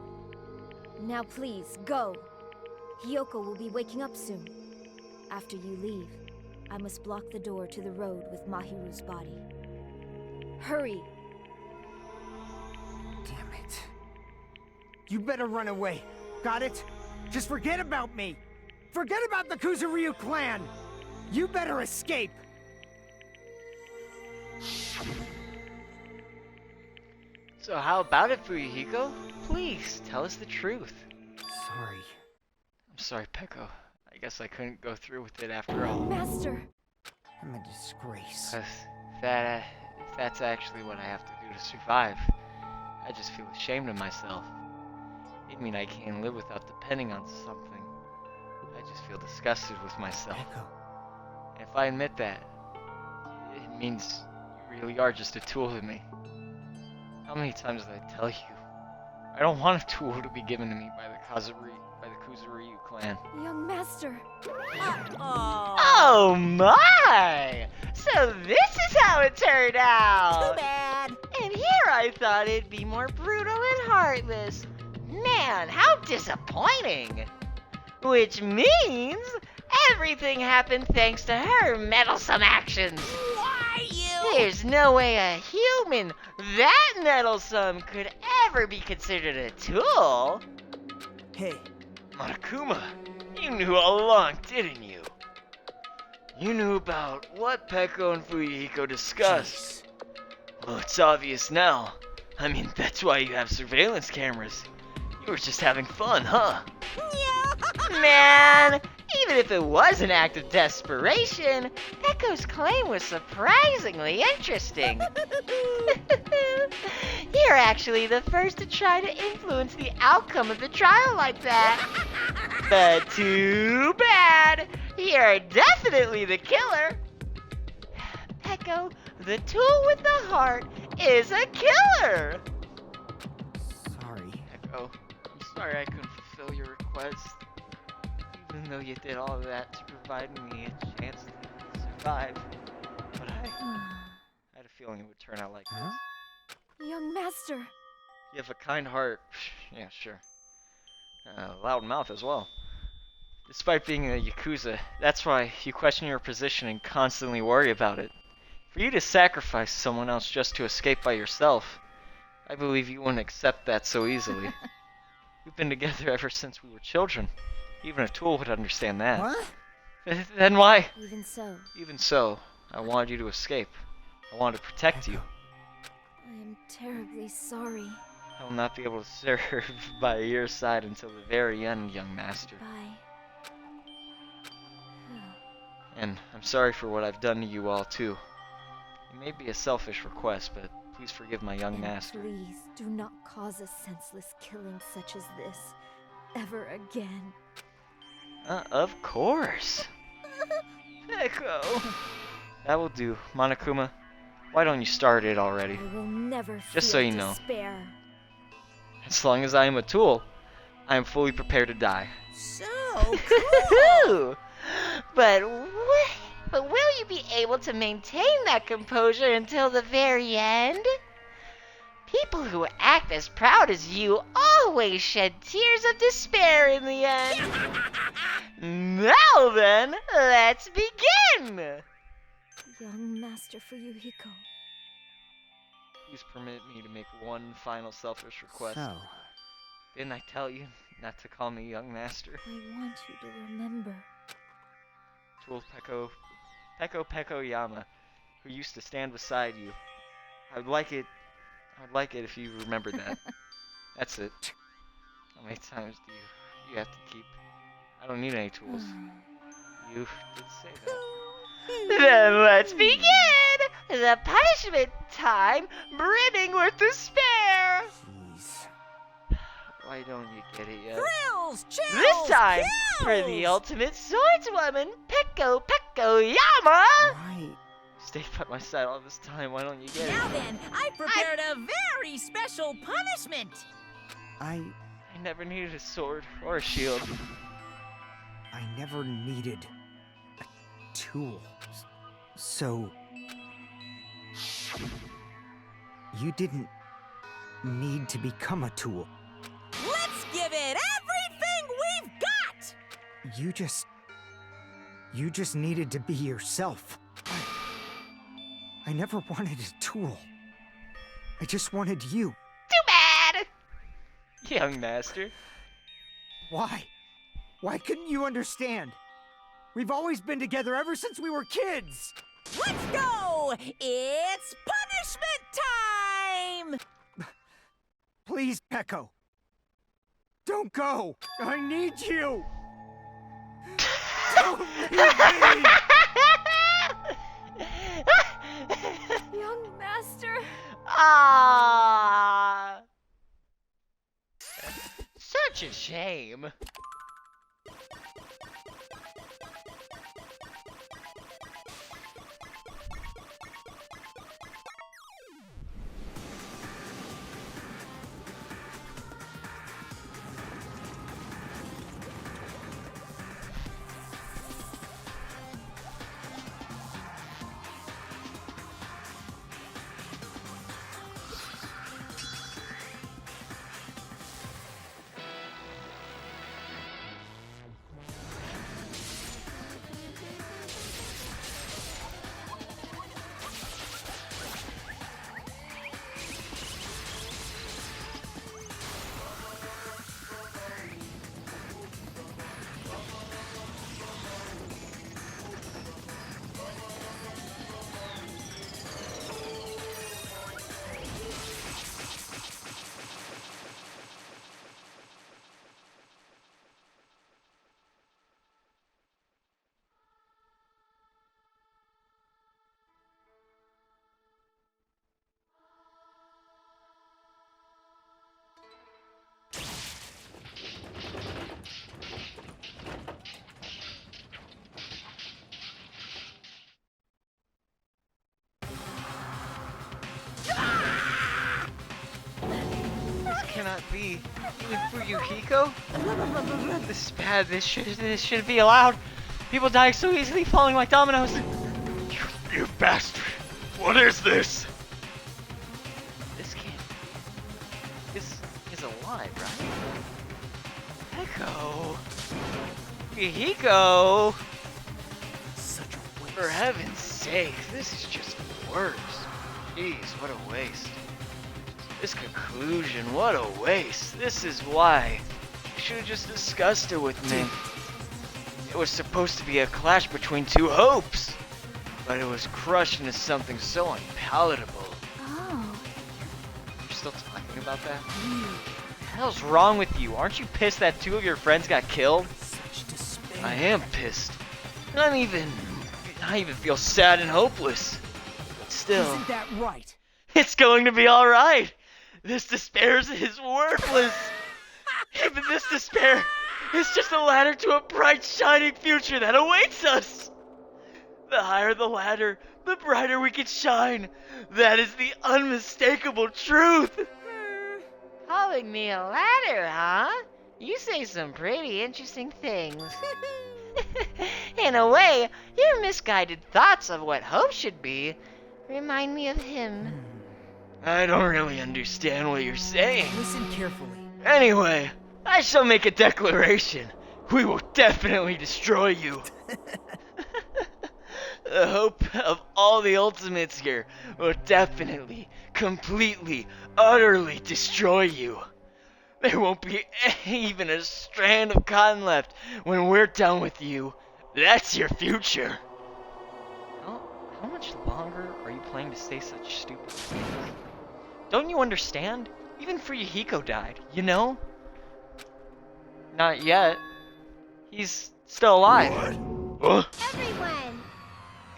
Now please, go! Hiyoko will be waking up soon. After you leave, I must block the door to the road with Mahiru's body. Hurry! Damn it. You better run away. Got it? Just forget about me. Forget about the Kuzuryu clan. You better escape. So how about it, Fuyuhiko? Please, tell us the truth. Sorry. I'm sorry, Peko. I guess I couldn't go through with it after all. Master! I'm a disgrace. If that's actually what I have to do to survive, I just feel ashamed of myself. I mean, I can't live without depending on something. I just feel disgusted with myself. And if I admit that, it means you really are just a tool to me. How many times did I tell you? I don't want a tool to be given to me by the Kuzuryu clan. Young Master! Oh my! So this is how it turned out! Too bad! And here I thought it'd be more brutal and heartless. Man, how disappointing! Which means everything happened thanks to her meddlesome actions. Why you? There's no way a human that meddlesome could ever be considered a tool. Hey. Monokuma, you knew all along, didn't you? You knew about what Peko and Fuyuhiko discussed. Well, it's obvious now. I mean, that's why you have surveillance cameras. You were just having fun, huh? Man, Even if it was an act of desperation, Pecco's claim was surprisingly interesting. You're actually the first to try to influence the outcome of the trial like that. But too bad. You're definitely the killer. Pecco, the tool with the heart, is a killer. Sorry. Pecco, I'm sorry I couldn't fulfill your request. Even though you did all of that to provide me a chance to survive. But I had a feeling it would turn out like this. Young master. You have a kind heart. Yeah, sure. Loud mouth as well. Despite being a Yakuza, that's why you question your position and constantly worry about it. For you to sacrifice someone else just to escape by yourself, I believe you wouldn't accept that so easily. We've been together ever since we were children. Even a tool would understand that. What? Then why? Even so. Even so, I wanted you to escape. I wanted to protect you. I am terribly sorry. I will not be able to serve by your side until the very end, young master. Bye. And I'm sorry for what I've done to you all, too. It may be a selfish request, but please forgive my young master. Please do not cause a senseless killing such as this ever again. Of course. Echo. That will do. Monokuma, why don't you start it already? I will never Just feel so you know. despair. As long as I am a tool, I am fully prepared to die. So cool! But will you be able to maintain that composure until the very end? People who act as proud as you always shed tears of despair in the end. Now then, let's begin! Young master for Yuhiko. Please permit me to make one final selfish request. So, Didn't I tell you not to call me young master? I want you to remember. Tool Pecco Yama, who used to stand beside you. I'd like it if you remembered that. That's it. How many times do you have to keep? I don't need any tools. You did say that. Then let's begin! The punishment time, brimming with despair! jeez. Why don't you get it yet? Thrills, chills, This time, kills! for the ultimate swordswoman, Pecco Yama! Why? Stayed by my side all this time. Why don't you get Now it? then, I prepared a very special punishment. I never needed a sword or a shield. never needed a tool. So you didn't need to become a tool. Let's give it everything we've got. You just needed to be yourself. I never wanted a tool. I just wanted you. Too bad! Young master. Why? Why couldn't you understand? We've always been together ever since we were kids! Let's go! It's punishment time! Please, Pecco. Don't go! I need you! Don't leave me! Young master. Ah! Such a shame. be. Even Fuyuhiko? This is bad. This shouldn't be allowed. People dying so easily, falling like dominoes. You bastard! What is this? This kid is alive, right? Echo. Fuyuhiko. Such a waste. For heaven's sake, this is just worse. Jeez, what a waste. This conclusion, what a waste. This is why. You should have just discussed it with me. It was supposed to be a clash between two hopes, but it was crushed into something so unpalatable. Oh. You're still talking about that? What the hell's wrong with you? Aren't you pissed that two of your friends got killed? Such despair. I am pissed. I even feel sad and hopeless. But still, Isn't that right? it's going to be alright. This despair is worthless. Even this despair is just a ladder to a bright, shining future that awaits us. The higher the ladder, the brighter we can shine. That is the unmistakable truth. Calling me a ladder, huh? You say some pretty interesting things. In a way, your misguided thoughts of what hope should be remind me of him. I don't really understand what you're saying. Listen carefully. Anyway, I shall make a declaration. We will definitely destroy you. The hope of all the ultimates here will definitely, completely, utterly destroy you. There won't be even a strand of cotton left when we're done with you. That's your future. How much longer are you planning to say such stupid things? Don't you understand? Even Fuyuhiko died, you know? Not yet. He's still alive. What? Everyone!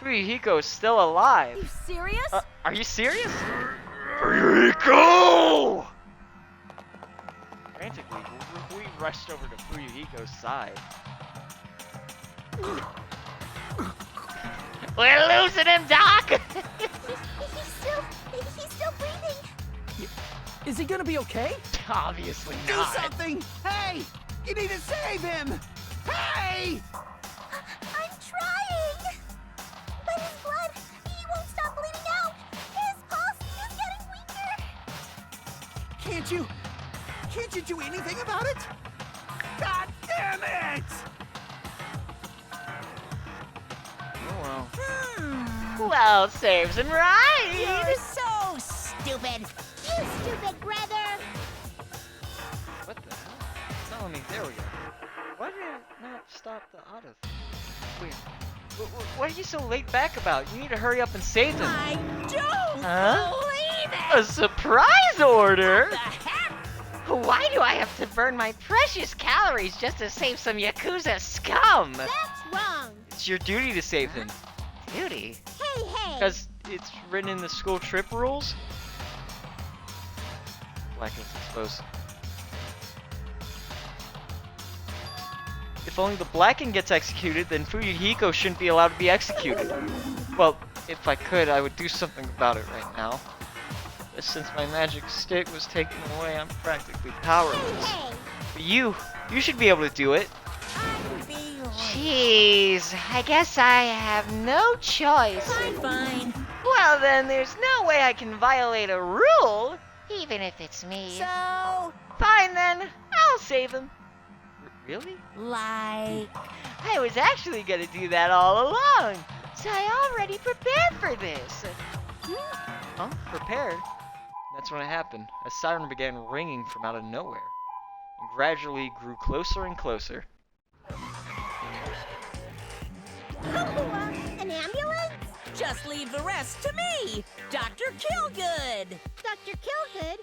Fuyuhiko is still alive. You serious? Are you serious? Fuyuhiko! Frantically, we rushed over to Fuyuhiko's side. We're losing him, Doc! He's still breathing. Is he gonna be okay? Obviously Do not. something! Hey! You need to save him! Hey! I'm trying! But his blood, he won't stop bleeding out. His pulse is getting weaker. Can't you do anything about it? God damn it! Oh well. Well, serves him right! You're so stupid! You stupid brother! What the hell? Telling me, there we go. Why did it not stop the auto thing? Weird. What are you so late back about? You need to hurry up and save them. I don't Huh? believe it! A surprise order? What the heck? Why do I have to burn my precious calories just to save some Yakuza scum? That's wrong. It's your duty to save them. Duty? Hey, hey. Because it's written in the school trip rules. Like I suppose. If only the Blackened gets executed, then Fuyuhiko shouldn't be allowed to be executed. Well, if I could, I would do something about it right now. But since my magic stick was taken away, I'm practically powerless. Hey, But you should be able to do it. Jeez, I guess I have no choice. Fine. Well then, there's no way I can violate a rule, even if it's me. So, Fine then, I'll save him. Really? like... I was actually gonna do that all along, so I already prepared for this. Huh? Prepared? That's when it happened. A siren began ringing from out of nowhere, and gradually grew closer and closer. an ambulance? Just leave the rest to me, Dr. Killgood. Dr. Killgood,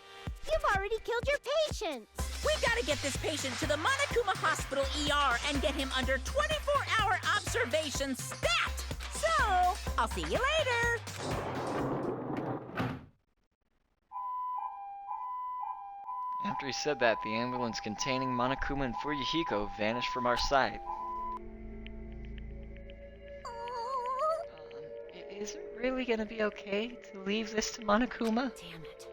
you've already killed your patients. We've got to get this patient to the Monokuma Hospital ER and get him under 24-hour observation stat. So, I'll see you later. After he said that, the ambulance containing Monokuma and Fuyuhiko vanished from our sight. Is it really gonna be okay to leave this to Monokuma? Damn it.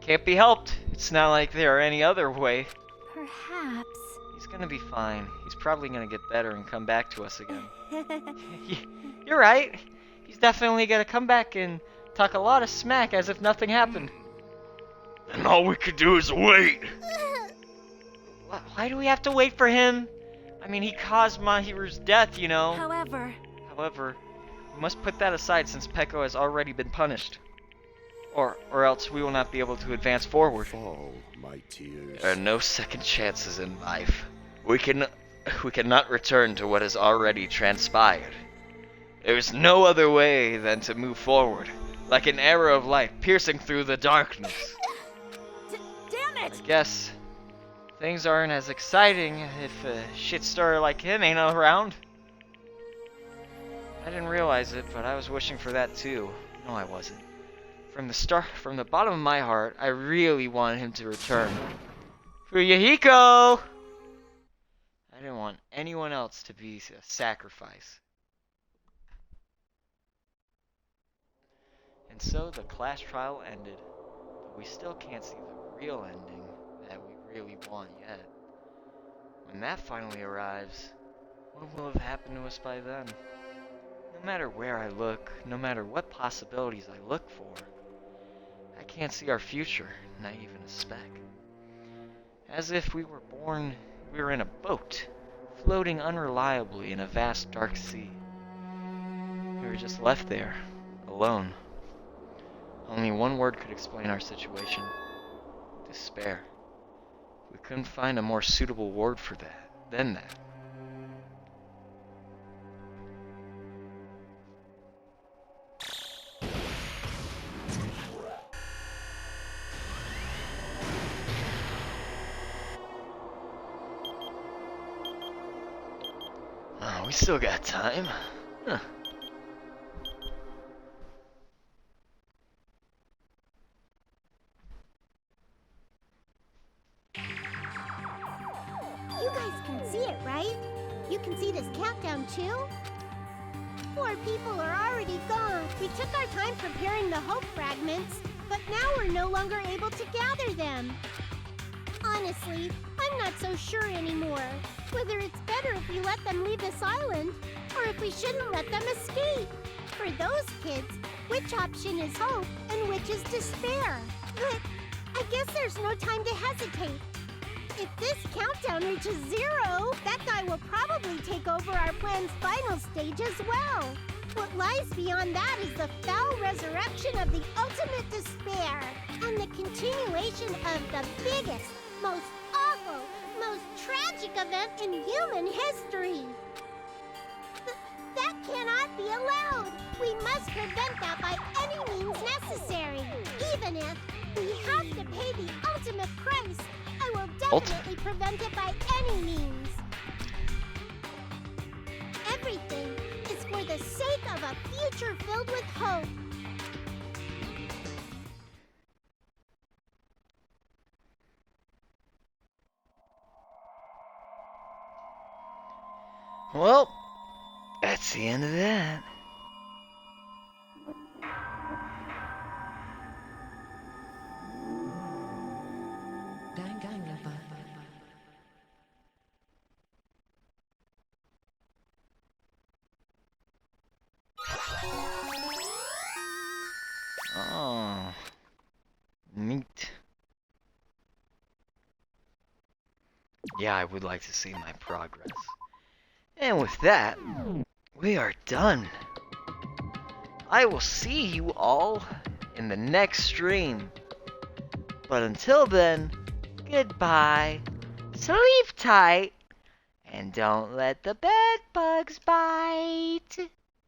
Can't be helped. It's not like there are any other way. Perhaps. He's gonna be fine. He's probably gonna get better and come back to us again. You're right. He's definitely gonna come back and talk a lot of smack as if nothing happened. And all we could do is wait. Why do we have to wait for him? I mean, he caused Mahiru's death, you know. However, we must put that aside since Peko has already been punished. Or else we will not be able to advance forward. Fall, my tears. There are no second chances in life. We cannot return to what has already transpired. There is no other way than to move forward, like an arrow of light piercing through the darkness. damn it! I guess things aren't as exciting if a shitstarter like him ain't around. I didn't realize it, but I was wishing for that too. No, I wasn't. From the bottom of my heart, I really wanted him to return. Fuyuhiko! I didn't want anyone else to be a sacrifice. And so the class trial ended, but we still can't see the real ending that we really want yet. When that finally arrives, what will have happened to us by then? No matter where I look, no matter what possibilities I look for, I can't see our future, not even a speck. As if we were in a boat, floating unreliably in a vast dark sea. We were just left there, alone. Only one word could explain our situation. Despair. We couldn't find a more suitable word for that than that. Oh, we still got time. Huh. You guys can see it, right? You can see this countdown too? 4 people are already gone. We took our time preparing the hope fragments, but now we're no longer able to gather them. Honestly, I'm not so sure anymore. Whether it's better if we let them leave this island, or if we shouldn't let them escape. For those kids, which option is hope and which is despair? But I guess there's no time to hesitate. If this countdown reaches 0, that guy will probably take over our plan's final stage as well. What lies beyond that is the foul resurrection of the ultimate despair, and the continuation of the biggest, most awful, most tragic event in human history. That cannot be allowed. We must prevent that by any means necessary. Even if we have to pay the ultimate price, I will definitely prevent it by any means. Everything is for the sake of a future filled with hope. Well, that's the end of that. Danganronpa. Oh, neat. Yeah, I would like to see my progress. And with that, we are done. I will see you all in the next stream. But until then, goodbye, sleep tight, and don't let the bed bugs bite.